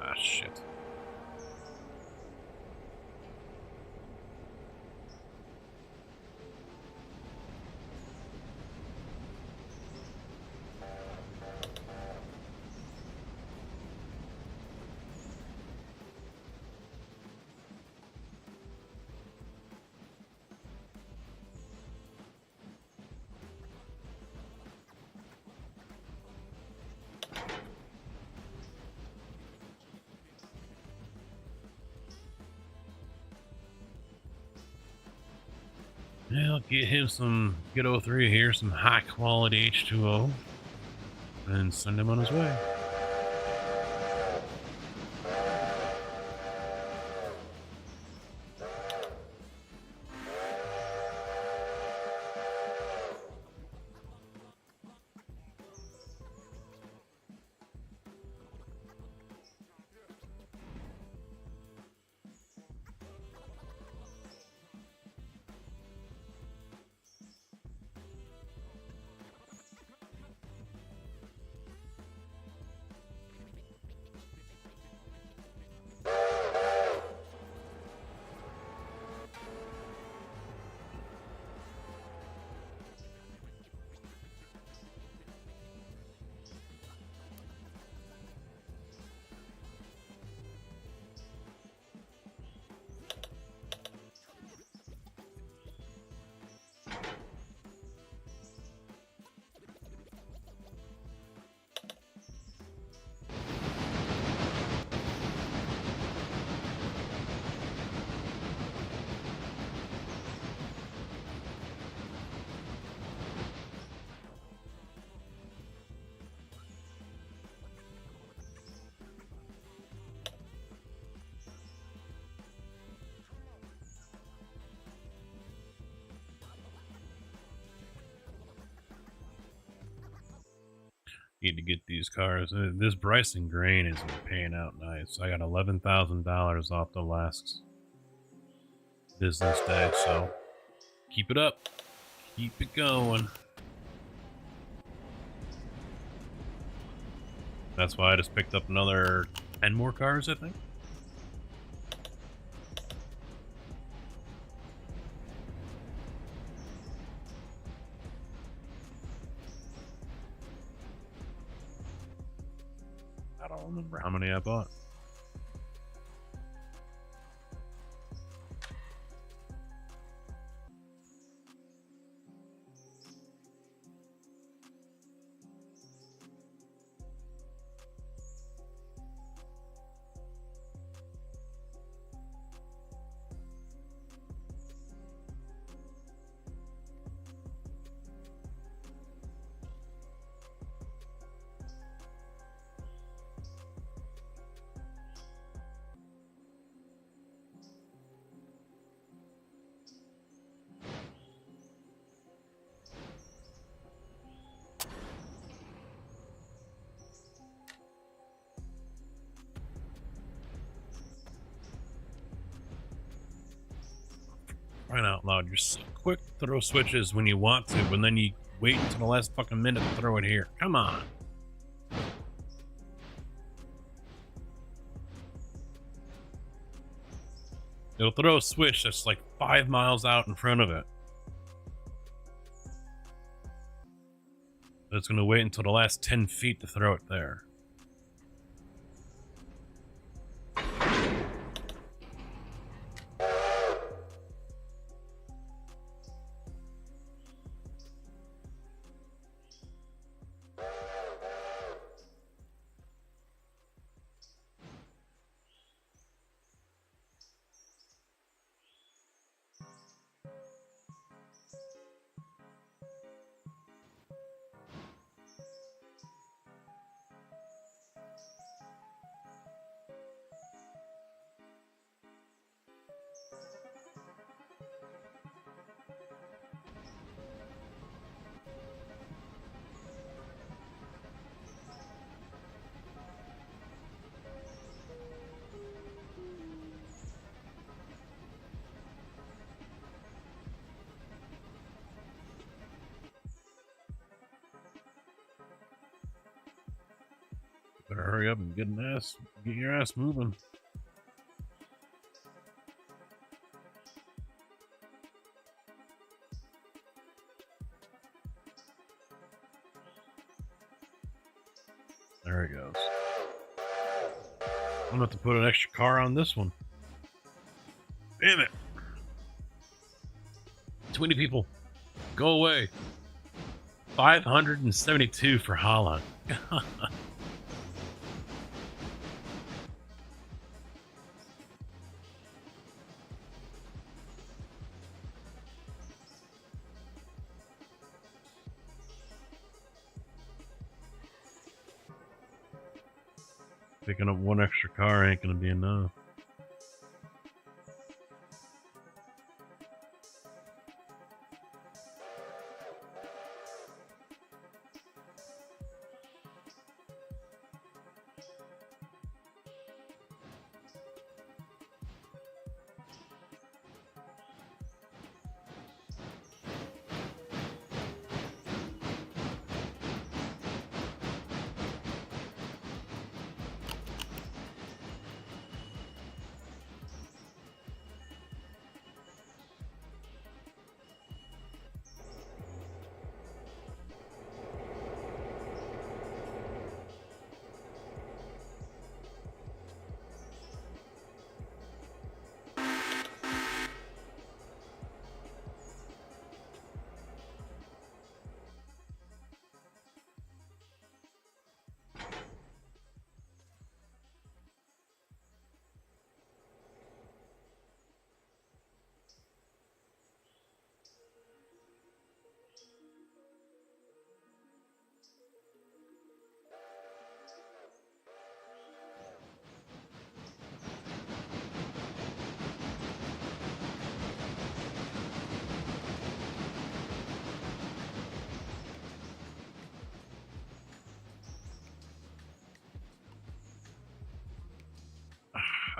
Ah, shit. Yeah, I'll get O3 here, some high quality H2O, and send him on his way. Need to get these cars. This Bryson grain is paying out nice. I got $11,000 off the last business day, so keep it up. Keep it going. That's why I just picked up another 10 more cars, I think. I don't remember how many I bought. Crying out loud, you're so quick to throw switches when you want to, and then you wait until the last fucking minute to throw it here. Come on. It'll throw a switch that's like 5 miles out in front of it. But it's going to wait until the last 10 feet to throw it there. Better hurry up and get your ass moving. There he goes. I'm gonna have to put an extra car on this one. Damn it. Too many people. Go away. 572 for Holland. Picking up one extra car ain't gonna be enough.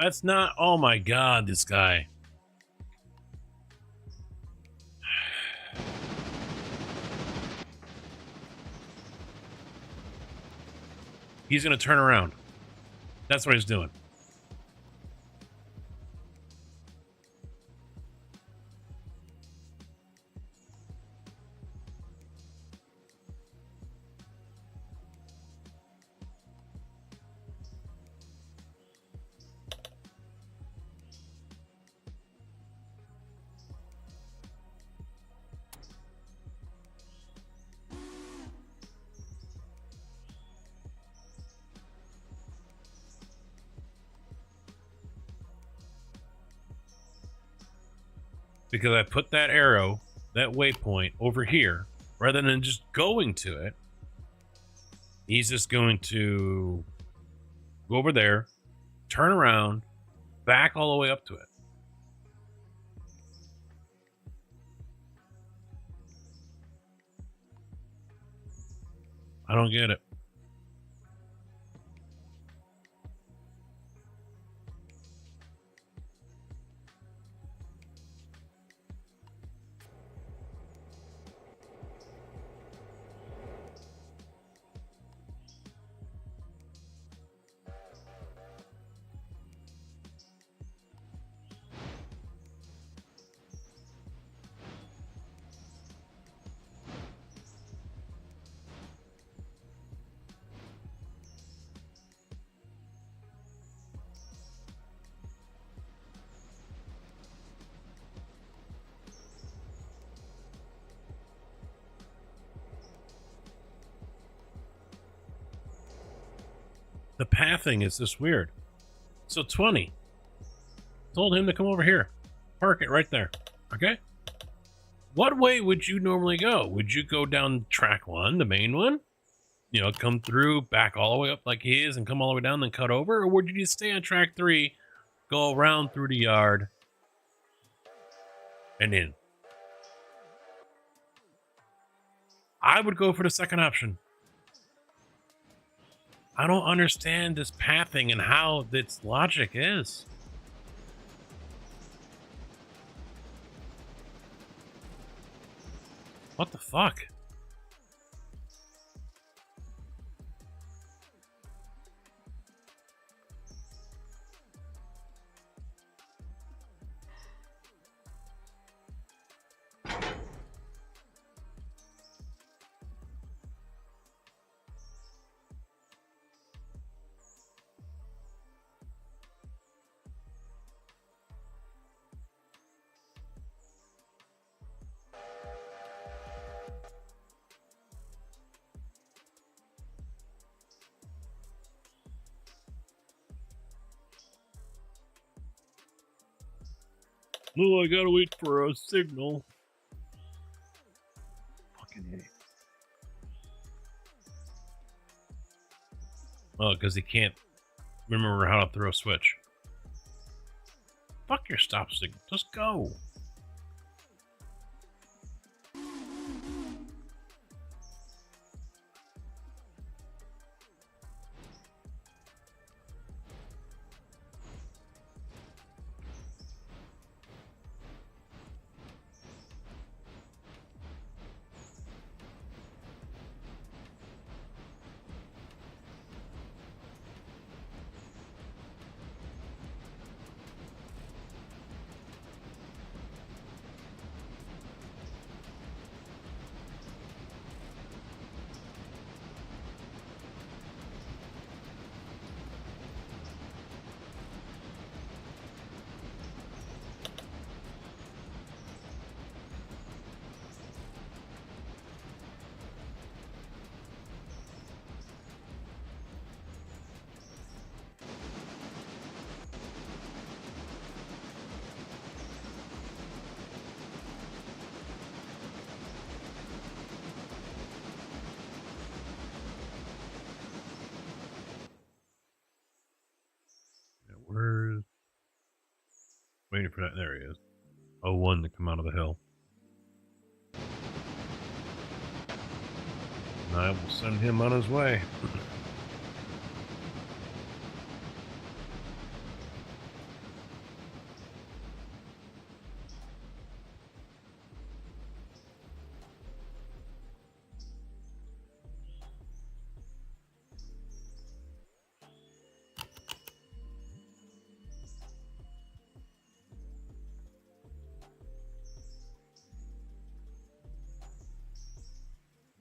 That's not. Oh my god, this guy. He's gonna turn around. That's what he's doing. Because I put that arrow, that waypoint over here, rather than just going to it. He's just going to go over there, turn around, back all the way up to it. I don't get it. The pathing is just weird. So 20. Told him to come over here. Park it right there. Okay? What way would you normally go? Would you go down track 1, the main one? You know, come through, back all the way up like he is, and come all the way down, then cut over? Or would you just stay on track 3, go around through the yard, and in? I would go for the second option. I don't understand this pathing and how its logic is. What the fuck? Oh, I gotta wait for a signal. Fucking A. Oh, because he can't remember how to throw a switch. Fuck your stop signal. Just go. Where's waiting for that? There he is. 01 to come out of the hill. And I will send him on his way.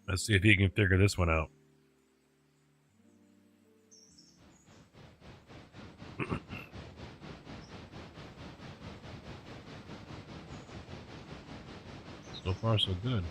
Let's see if he can figure this one out. So far, so good.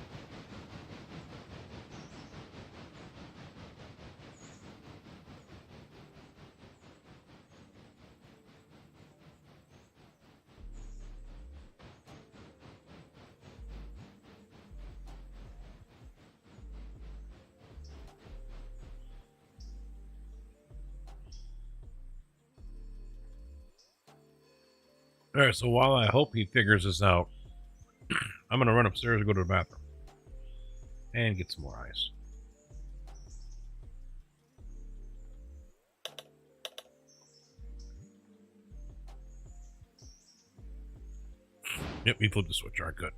All right, so while I hope he figures this out, I'm going to run upstairs and go to the bathroom. And get some more ice. Yep, we flipped the switch. All right, good.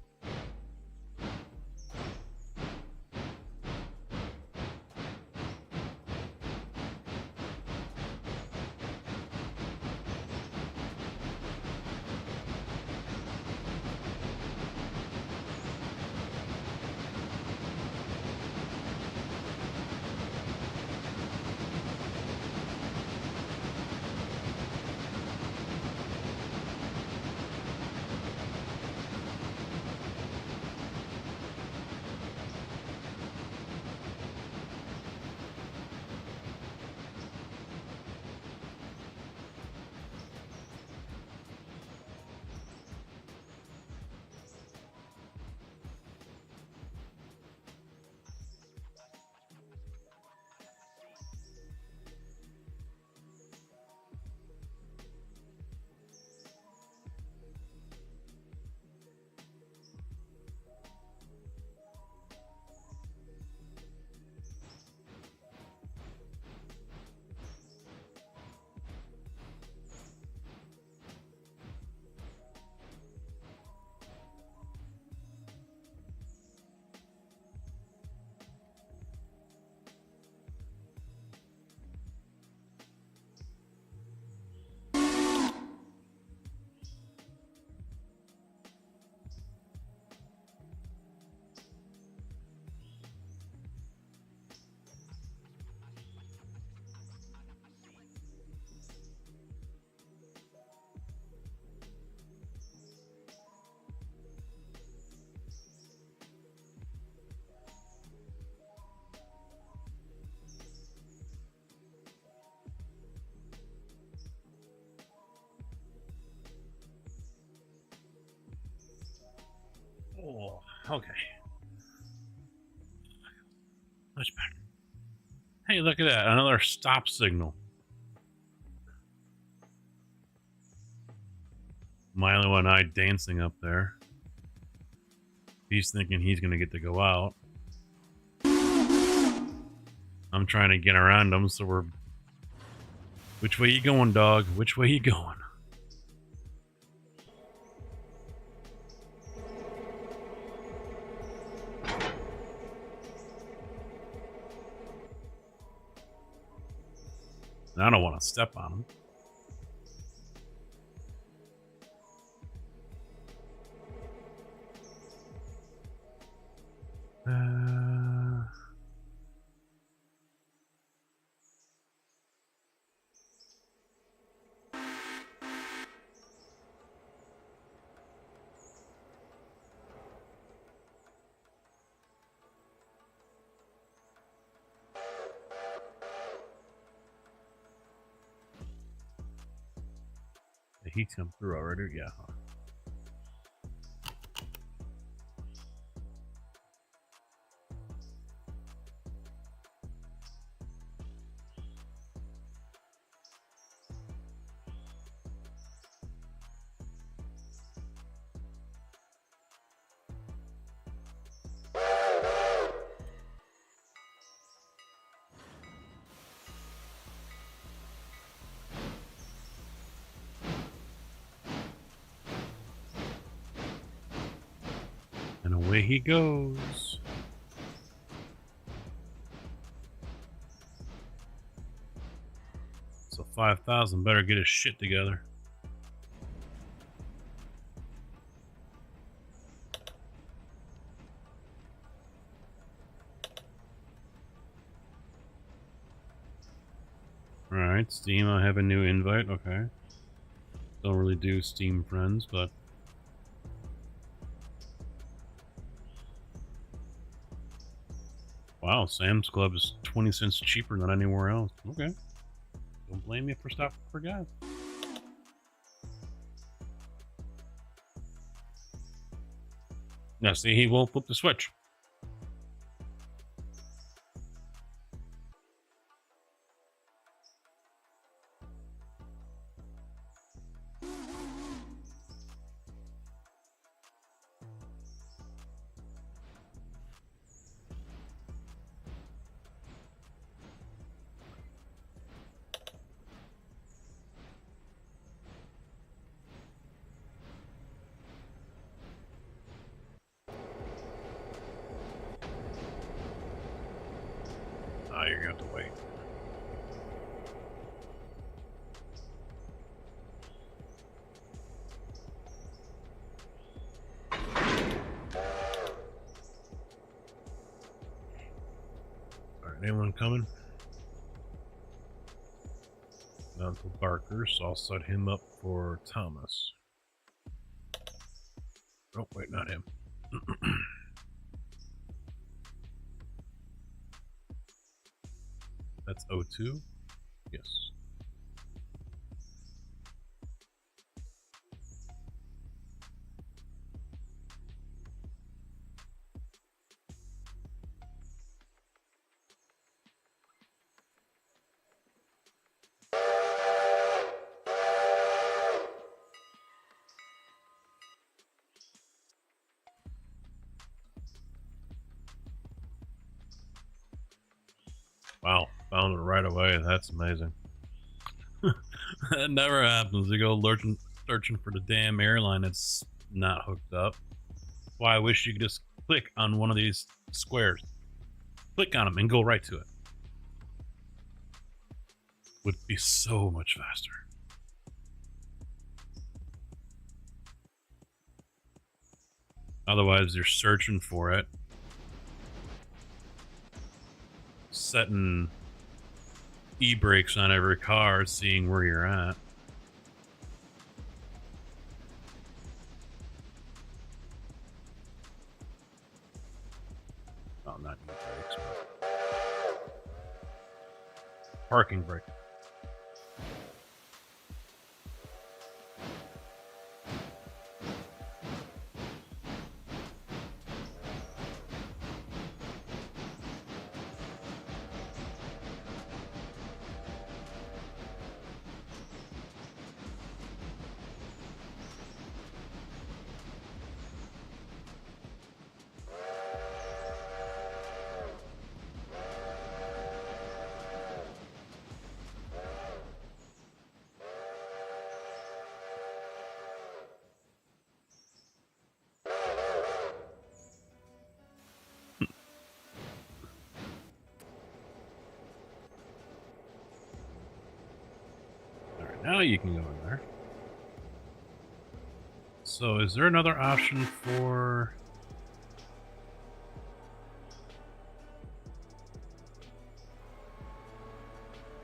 Oh, okay. Much better. Hey, look at that. Another stop signal. Milo and I dancing up there. He's thinking he's going to get to go out. I'm trying to get around him, so we're... Which way you going, dog? Which way you going? I don't want to step on him. The heat's come through already? Yeah. And away he goes. So 5,000 better get his shit together. Alright, Steam, I have a new invite, okay. Don't really do Steam friends, but... Wow, Sam's Club is 20 cents cheaper than anywhere else. Okay. Don't blame me for stopping for gas. Now, see, he won't flip the switch. Ah, you're gonna have to wait. Alright, anyone coming? Not until Barker, so I'll set him up for Thomas. Oh, wait, not him. That's O2? Yes. Wow, found it right away. That's amazing. That never happens. You go searching for the damn airline that's not hooked up. Why, I wish you could just click on one of these squares. Click on them and go right to it. Would be so much faster. Otherwise, you're searching for it. Setting e-brakes on every car, seeing where you're at. Oh, not e-brakes, but parking brake. Alright, now you can go in there. So is there another option for...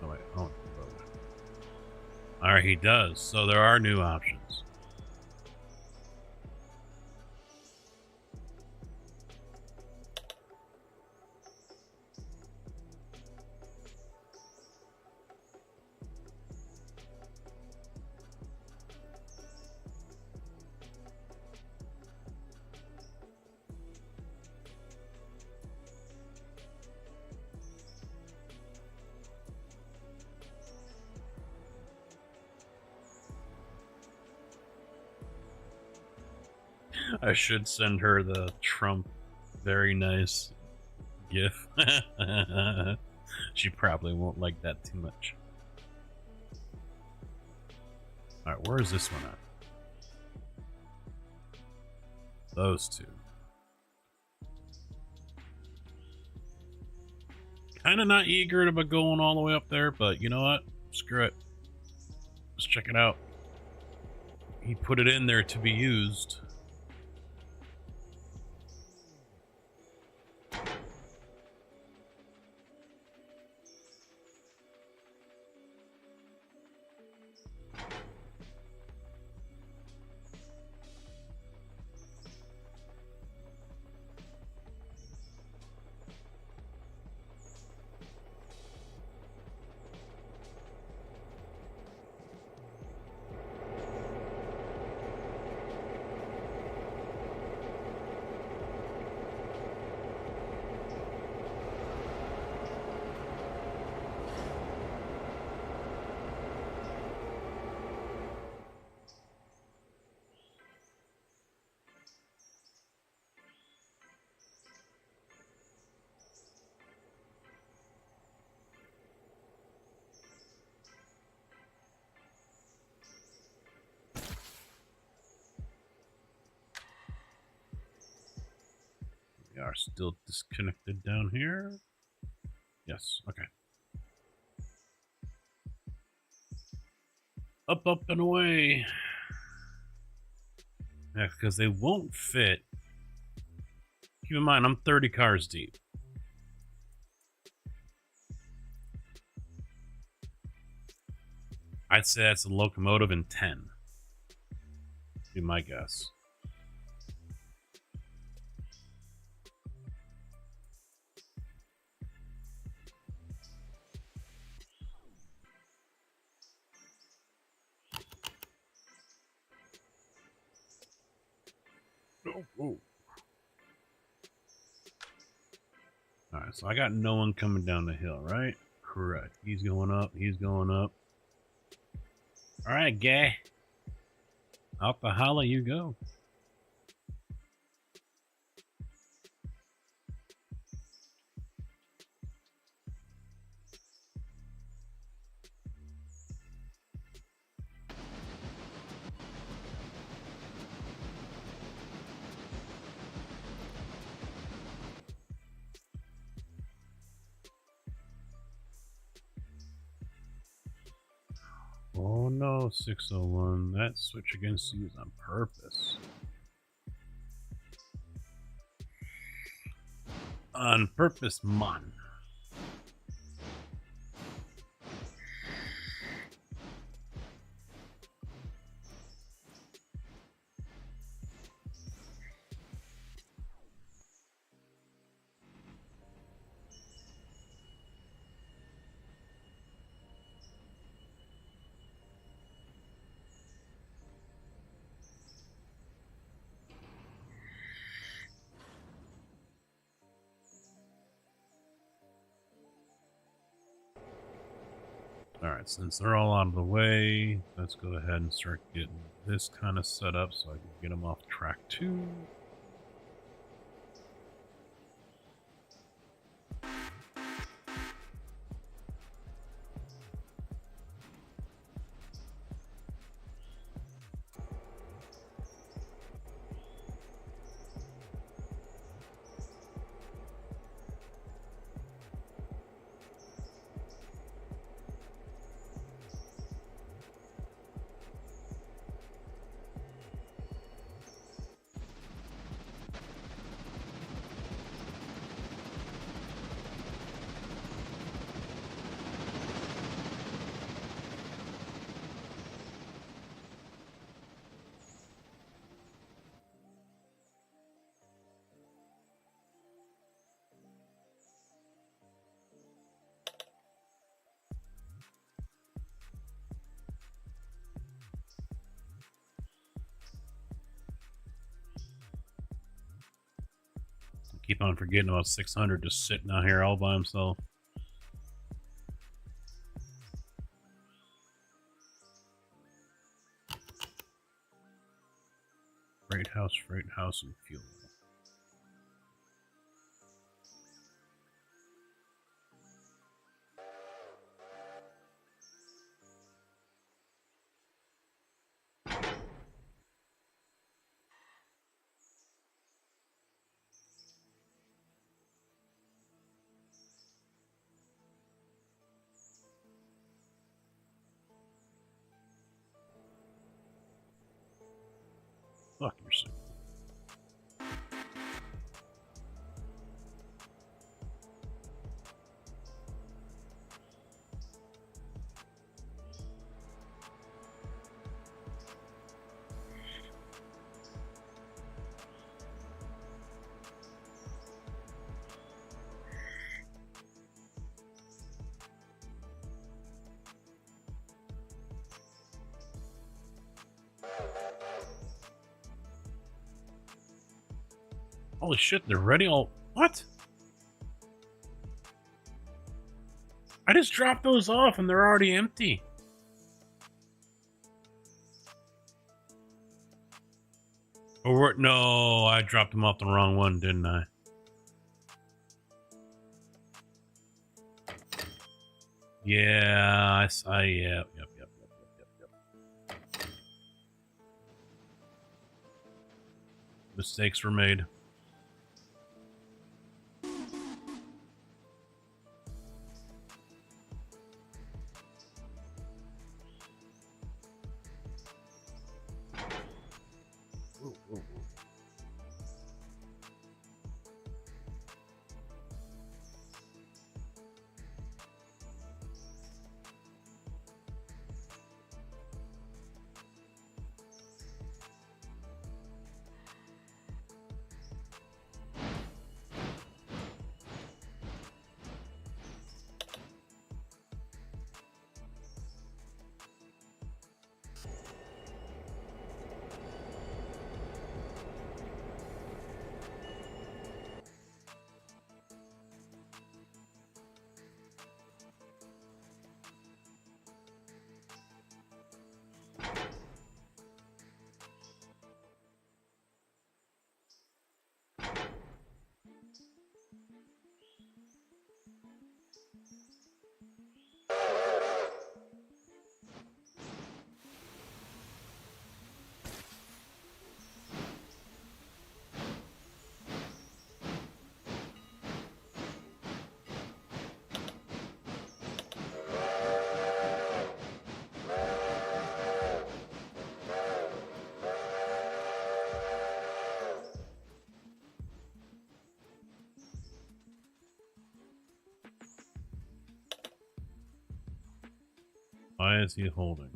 Oh wait, oh. Alright, he does. So there are new options. I should send her the Trump very nice gif. She probably won't like that too much. Alright, where is this one at? Those two. Kind of not eager about going all the way up there, but you know what? Screw it. Let's check it out. He put it in there to be used. We are still disconnected down here. Yes, okay. Up, up, and away. Yeah, because they won't fit. Keep in mind, I'm 30 cars deep. I'd say that's a locomotive in 10. Be my guess. Oh. Alright, so I got no one coming down the hill, right? Correct. He's going up. He's going up. Alright, guy. Out the holla you go. Oh no, 601. That switch against you is on purpose. On purpose, man. Alright, since they're all out of the way, let's go ahead and start getting this kind of set up so I can get them off track 2. Keep on forgetting about 600 just sitting out here all by himself. Freight house, and fuel. Fuck yourself. Holy shit, they're ready all... What? I just dropped those off and they're already empty. Or no, I dropped them off the wrong one, didn't I? Yeah, yep. Mistakes were made. Why is he holding?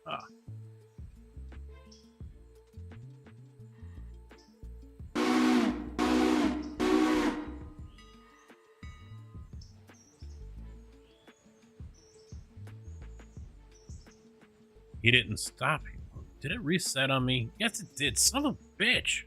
Ah. He didn't stop. Did it reset on me? Yes, it did. Son of a bitch.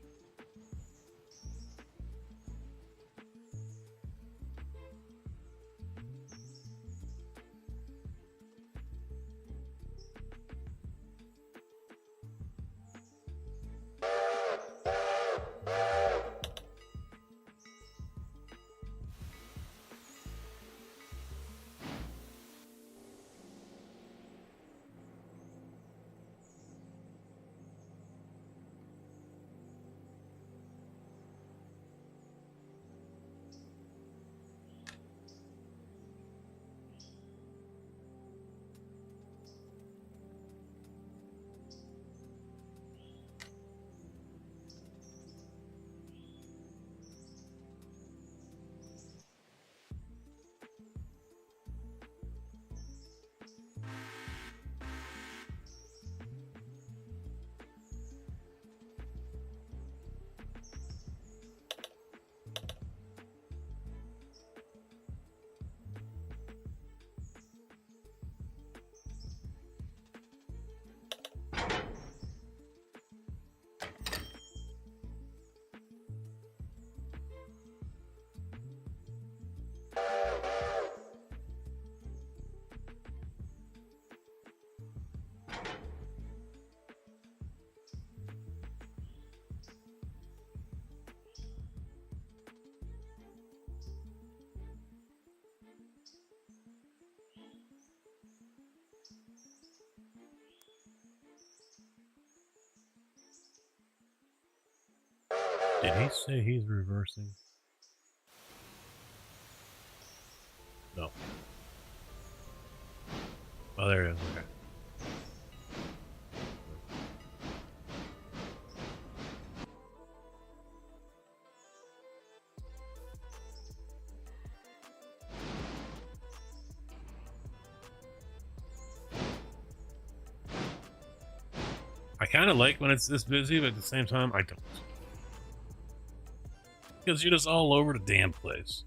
Did he say he's reversing? No. Oh, there it is. Okay. I kind of like when it's this busy, but at the same time, I don't. Because you're just all over the damn place.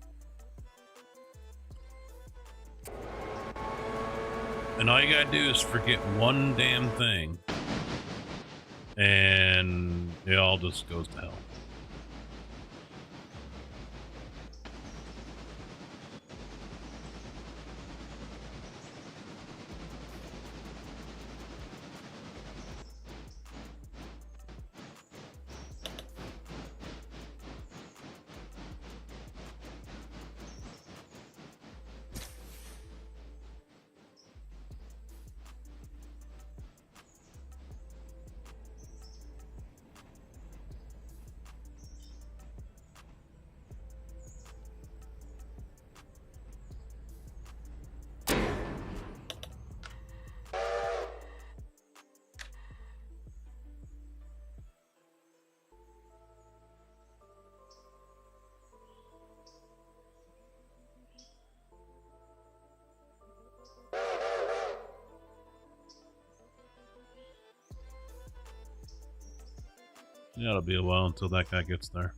And all you gotta do is forget one damn thing. And it all just goes to hell. Yeah, it'll be a while until that guy gets there.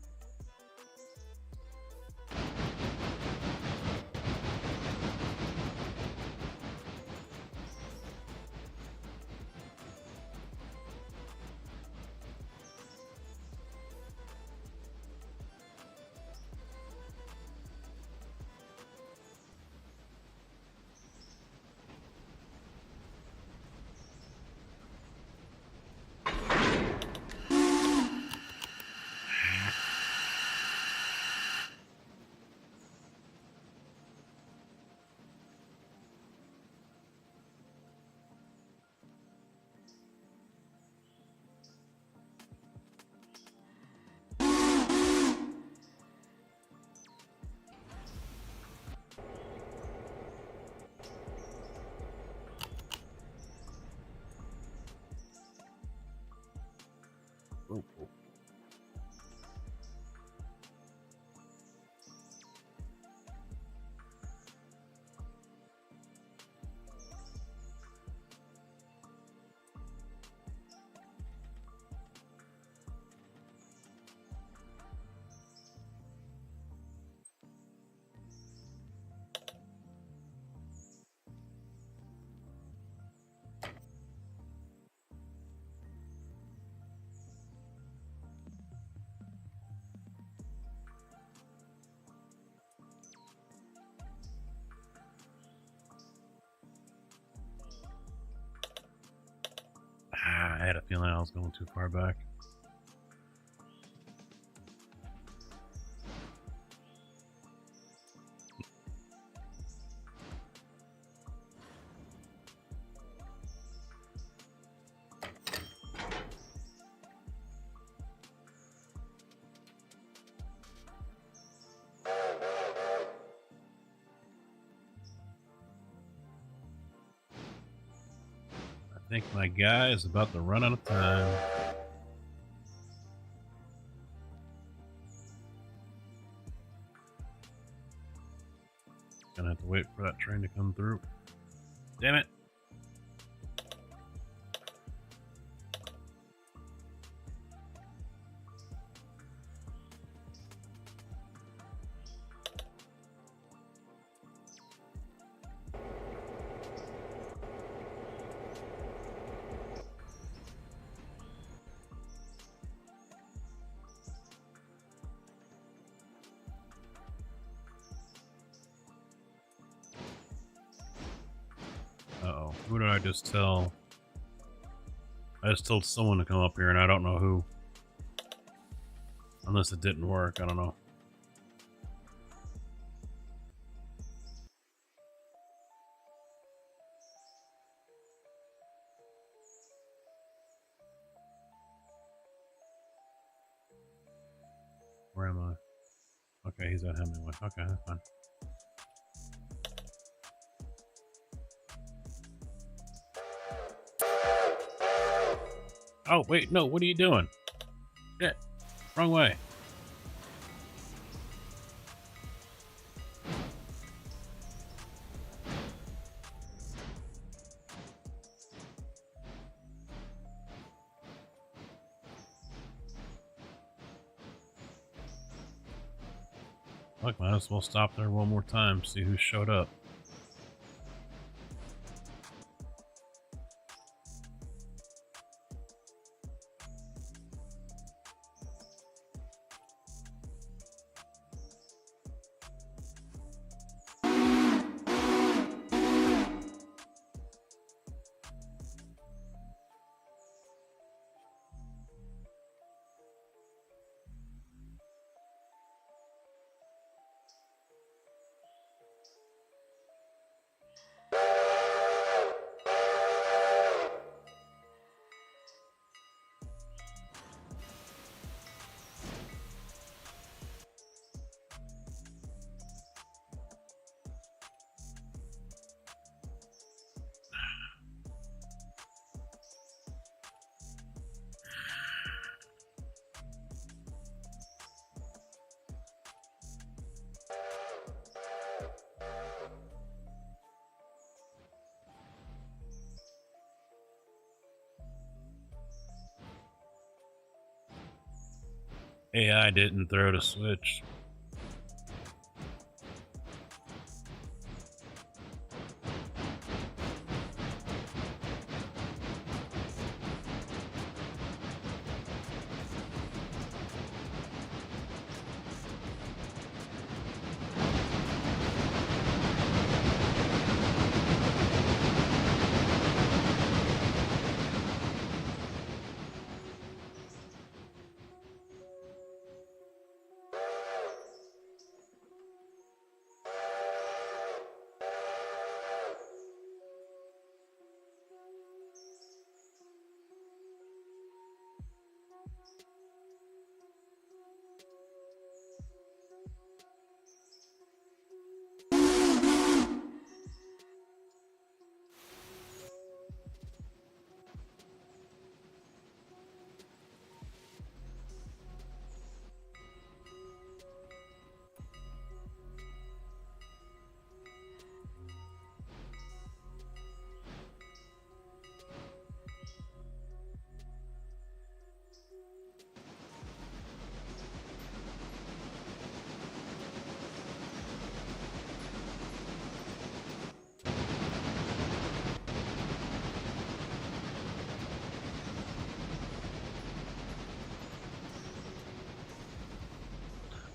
Oh, oh. I had a feeling I was going too far back. I think my guy is about to run out of time. Gonna have to wait for that train to come through. Damn it. Uh-oh. Who did I just tell? I just told someone to come up here, and I don't know who. Unless it didn't work, I don't know. Where am I? Okay, he's at Hemingway. Okay, that's fine. Oh, wait, no, what are you doing? Shit, wrong way. Look, might as well stop there one more time, see who showed up. AI didn't throw the switch.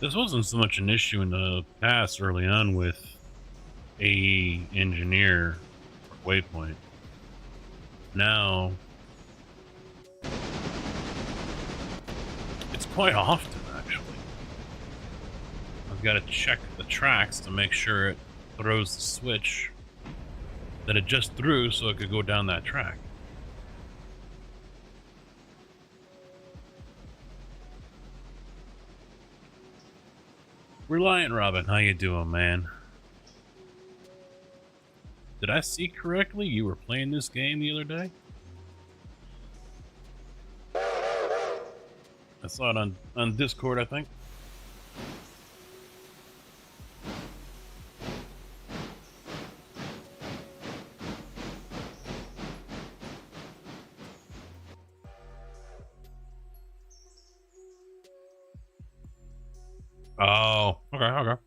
This wasn't so much an issue in the past early on with AE Engineer or Waypoint. Now, it's quite often, actually. I've got to check the tracks to make sure it throws the switch that it just threw so it could go down that track. Reliant Robin, how you doing, man? Did I see correctly you were playing this game the other day? I saw it on Discord, I think. Oh, okay, okay.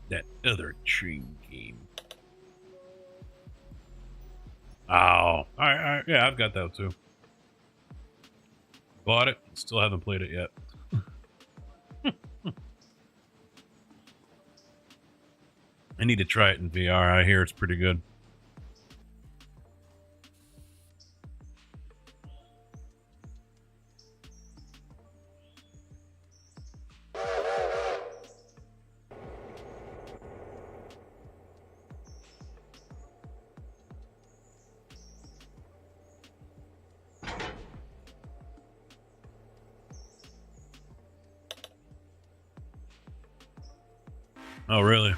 That other tree game. Oh, all right, yeah, I've got that too. Bought it, still haven't played it yet. I need to try it in VR. I hear it's pretty good. Oh, really?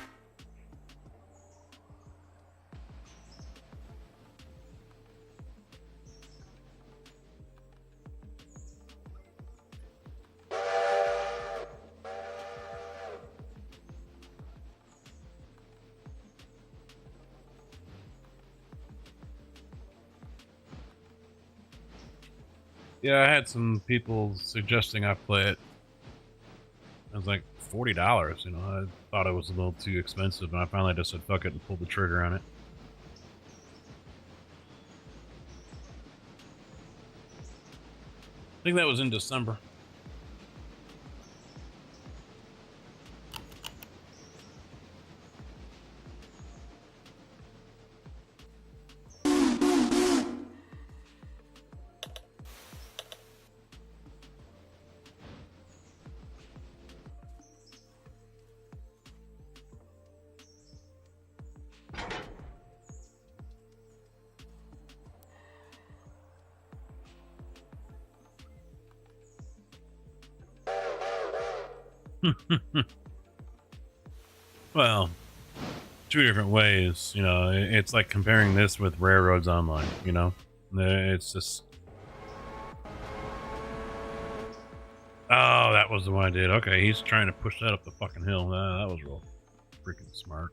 Yeah, I had some people suggesting I play it. I was like, $40, you know, I thought it was a little too expensive, and I finally just said fuck it and pulled the trigger on it. I think that was in December. Well, two different ways, you know. It's like comparing this with Railroads Online, you know. It's just, oh, that was the one I did. Okay, he's trying to push that up the fucking hill. That was real freaking smart.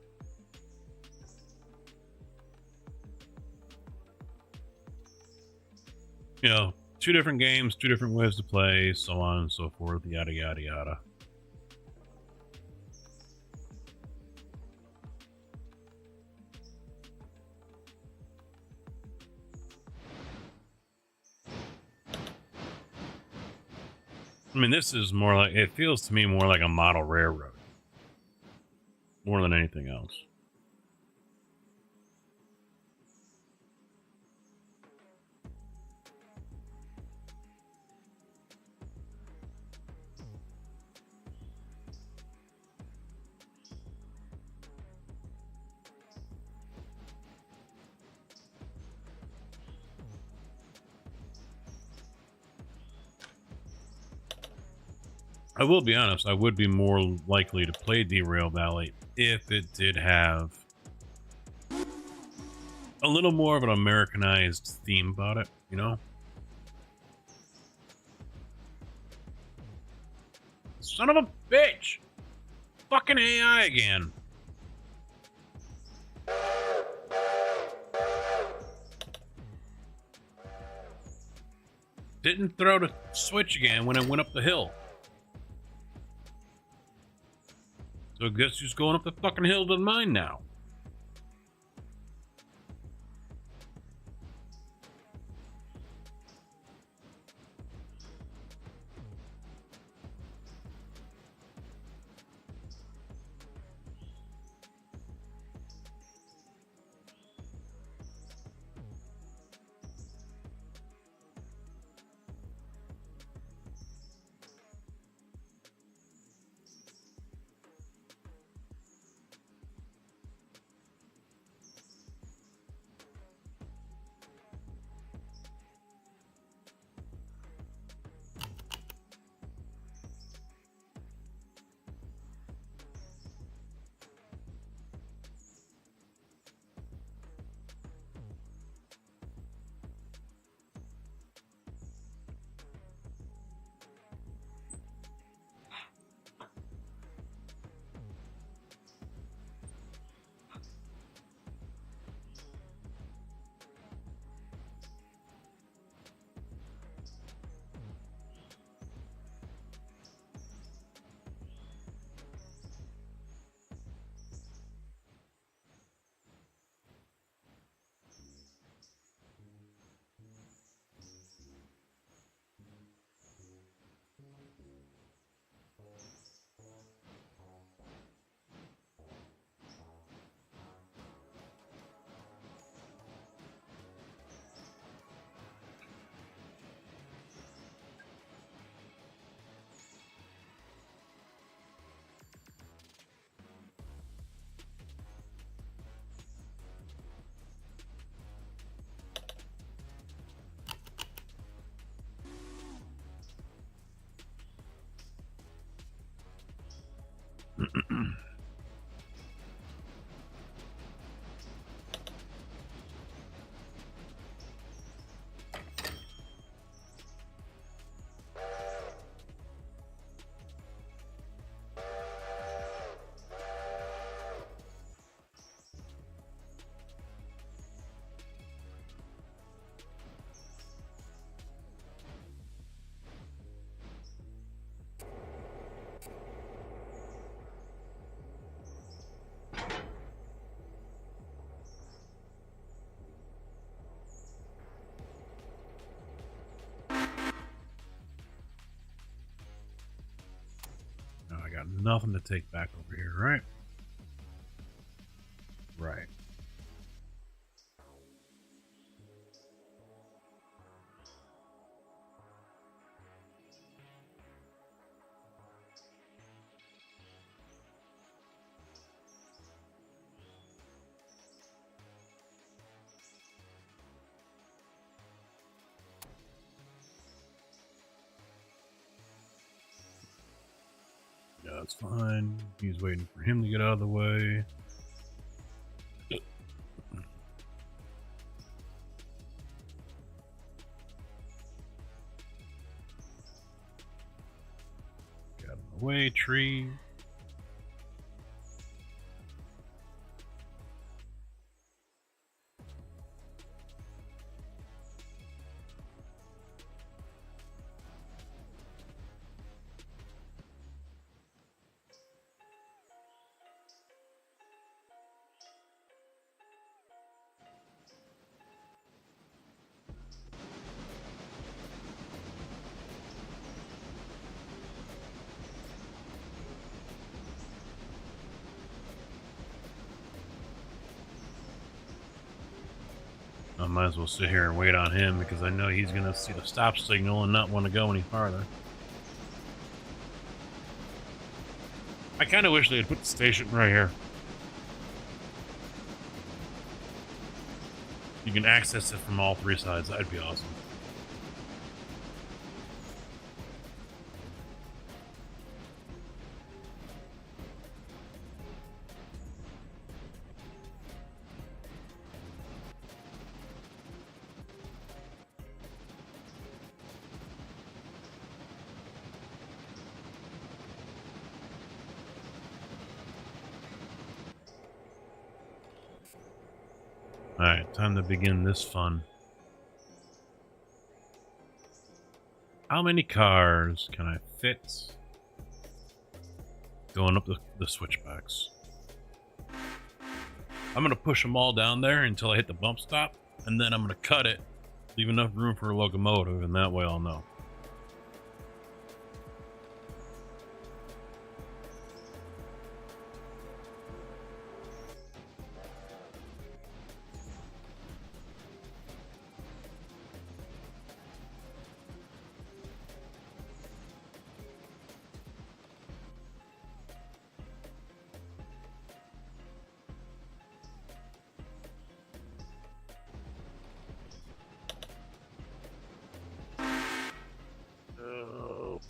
You know, two different games, two different ways to play, so on and so forth, yada yada yada. I mean, this is more like, it feels to me more like a model railroad. More than anything else. I will be honest, I would be more likely to play Derail Valley if it did have a little more of an Americanized theme about it, you know? Son of a bitch! Fucking AI again. Didn't throw the switch again when it went up the hill. So guess who's going up the fucking hill to mine now? nothing to take back over here, right? Right. Yeah, that's fine. He's waiting for him to get out of the way. Get out of the way, tree. I might as well sit here and wait on him because I know he's going to see the stop signal and not want to go any farther. I kind of wish they had put the station right here. You can access it from all three sides. That'd be awesome. Alright, time to begin this fun. How many cars can I fit going up the switchbacks? I'm going to push them all down there until I hit the bump stop, and then I'm going to cut it, leave enough room for a locomotive, and that way I'll know.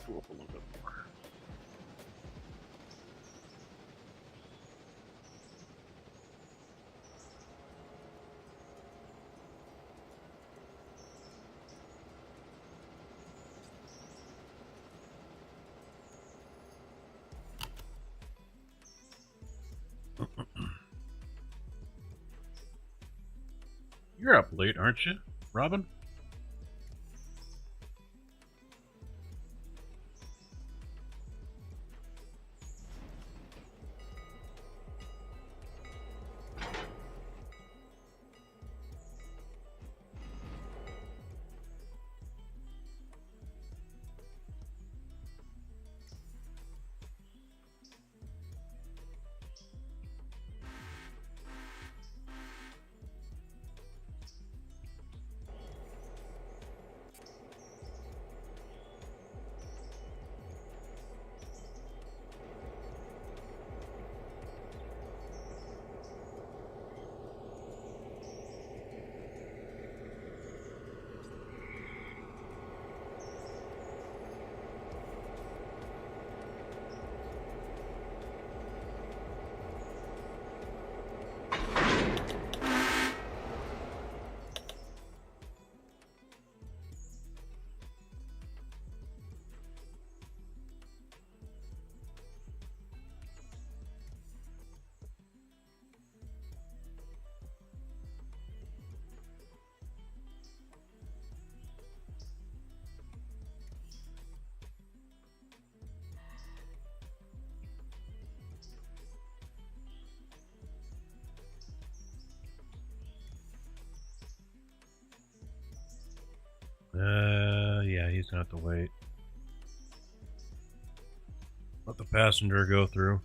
Pull up a little bit more. You're up late, aren't you, Robin? Yeah, he's gonna have to wait. Let the passenger go through.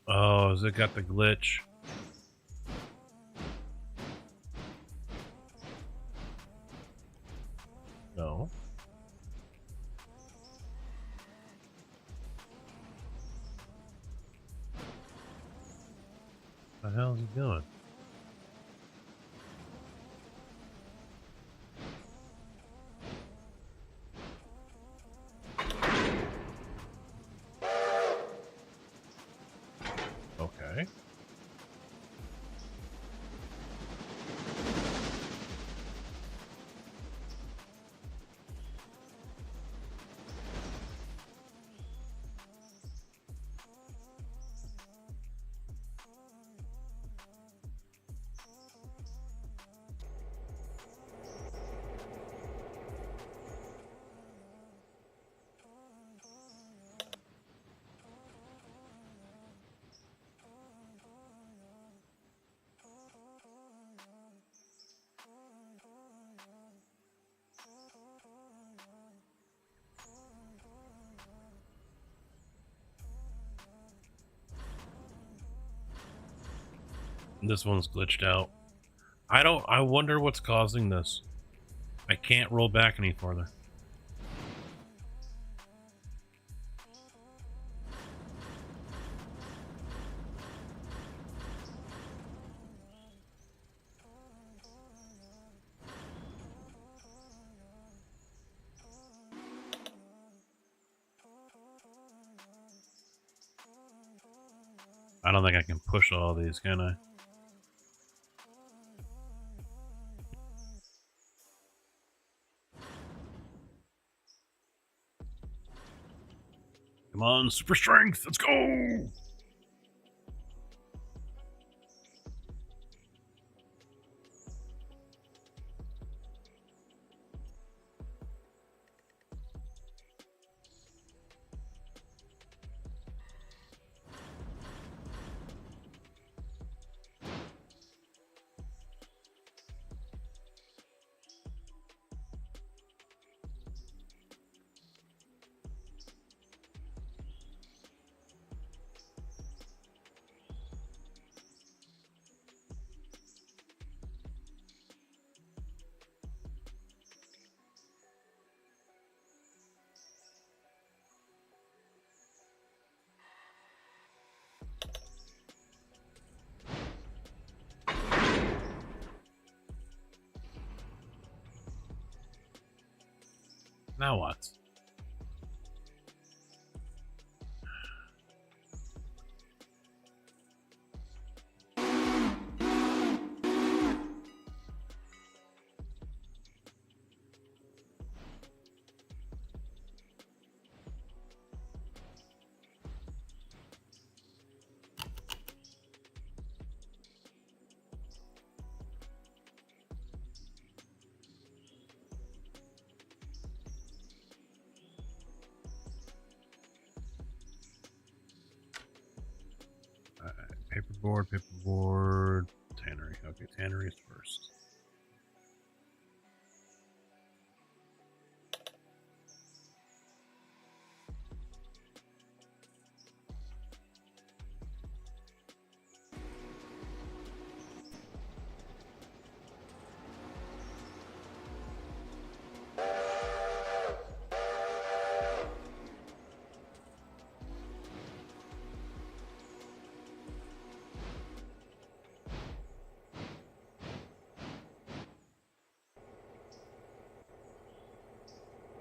Oh, has it got the glitch? No. What the hell is he doing? Okay. This one's glitched out. I wonder what's causing this. I can't roll back any farther. I don't think I can push all these, can I? Come on, super strength, let's go! Now what? Paperboard, tannery. Okay, tannery is first.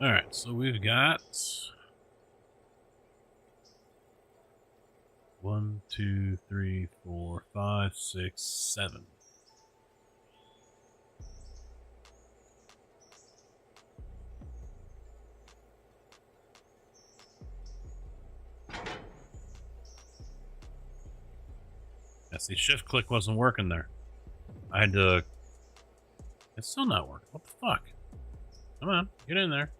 All right, so we've got 1, 2, 3, 4, 5, 6, 7. Yes, the shift click wasn't working there. I had to. It's still not working. What the fuck? Come on, get in there.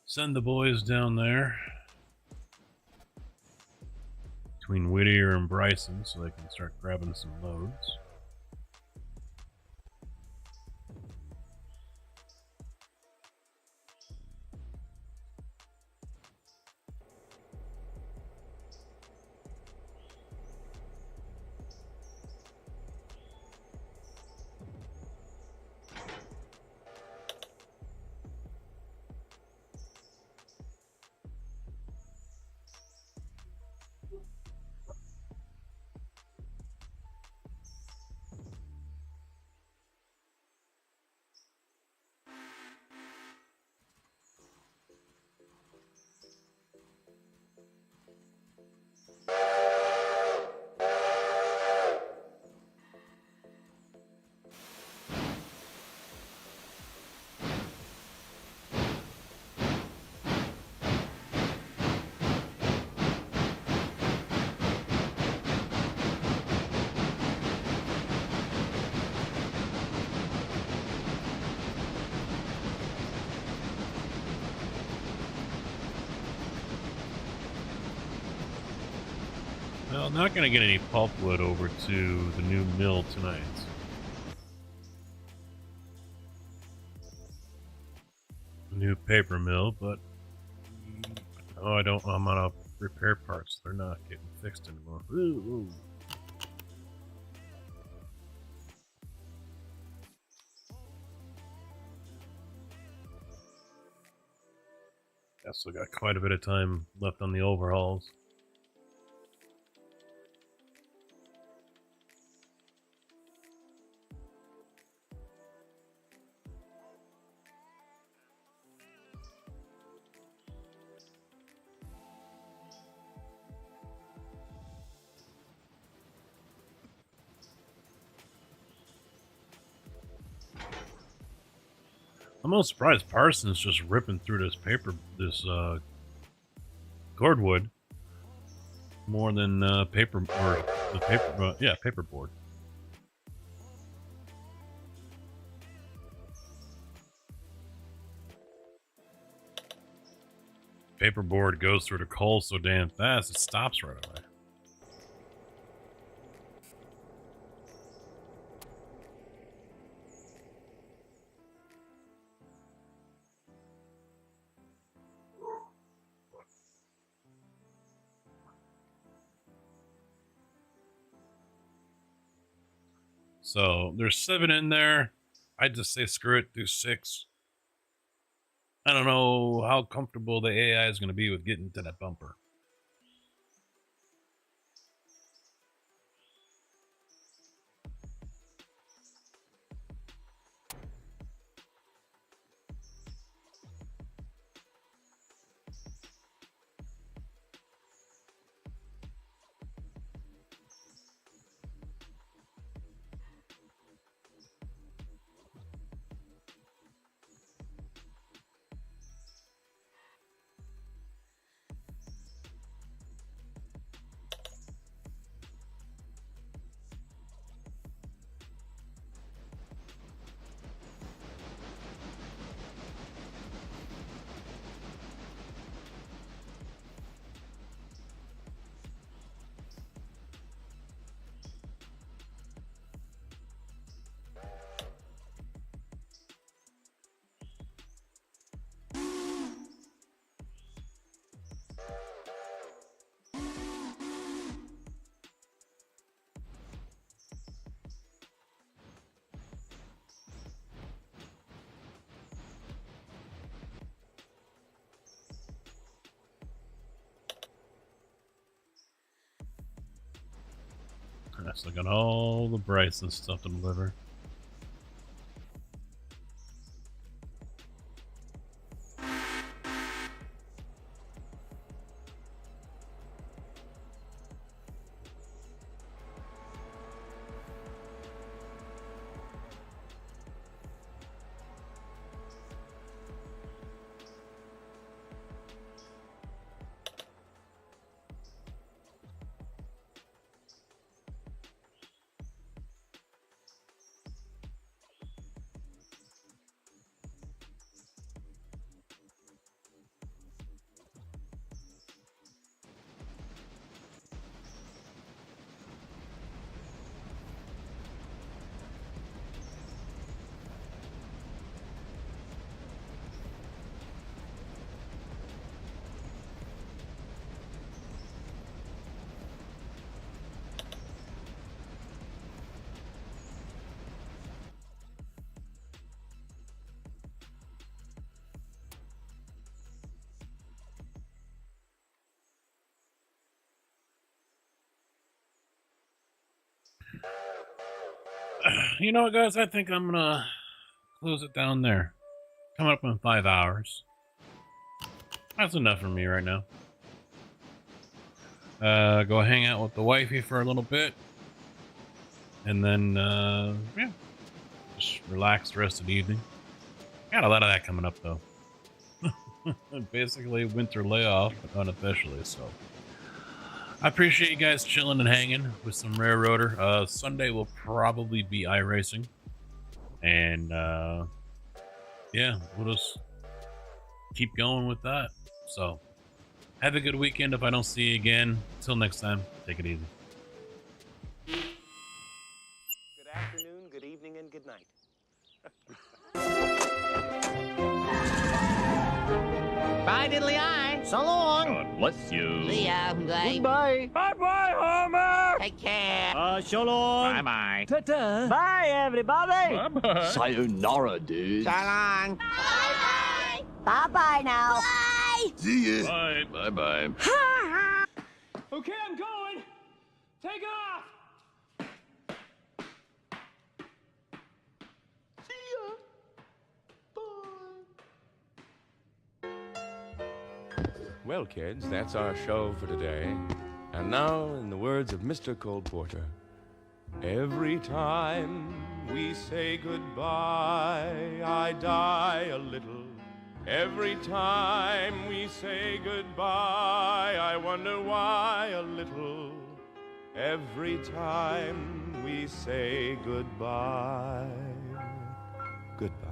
Send the boys down there between Whittier and Bryson so they can start grabbing some loads. Well, not going to get any pulpwood over to the new mill tonight. New paper mill, but oh, I'm out of repair parts. They're not getting fixed anymore. Ooh. I still got quite a bit of time left on the overhauls. I'm most surprised Parsons just ripping through this cordwood more than paper or the paper. Yeah, paperboard. Paperboard goes through the coal so damn fast it stops right away. So there's 7 in there. I'd just say screw it, do 6. I don't know how comfortable the AI is going to be with getting to that bumper. I still got all the Bryson stuff to deliver. You know what, guys? I think I'm gonna close it down there. Coming up in 5 hours. That's enough for me right now. Go hang out with the wifey for a little bit. And then, yeah. Just relax the rest of the evening. Got a lot of that coming up, though. Basically, winter layoff, but unofficially, so. I appreciate you guys chilling and hanging with some Rare Rotor. Sunday will probably be iRacing. And, yeah, we'll just keep going with that. So, have a good weekend if I don't see you again. Until next time, take it easy. Good afternoon, good evening, and good night. Bye, diddly eye. So long. God bless you. See ya. Bye. Goodbye. Bye-bye, Homer. Take care. So long. Bye-bye. Ta-ta. Bye, everybody. Bye-bye. Sayonara, dude. So long. Bye. Bye-bye now. Bye. See ya. Bye. Bye-bye. Okay, I'm going. Take off. Well, kids, that's our show for today. And now, in the words of Mr. Cole Porter, every time we say goodbye, I die a little. Every time we say goodbye, I wonder why a little. Every time we say goodbye, goodbye.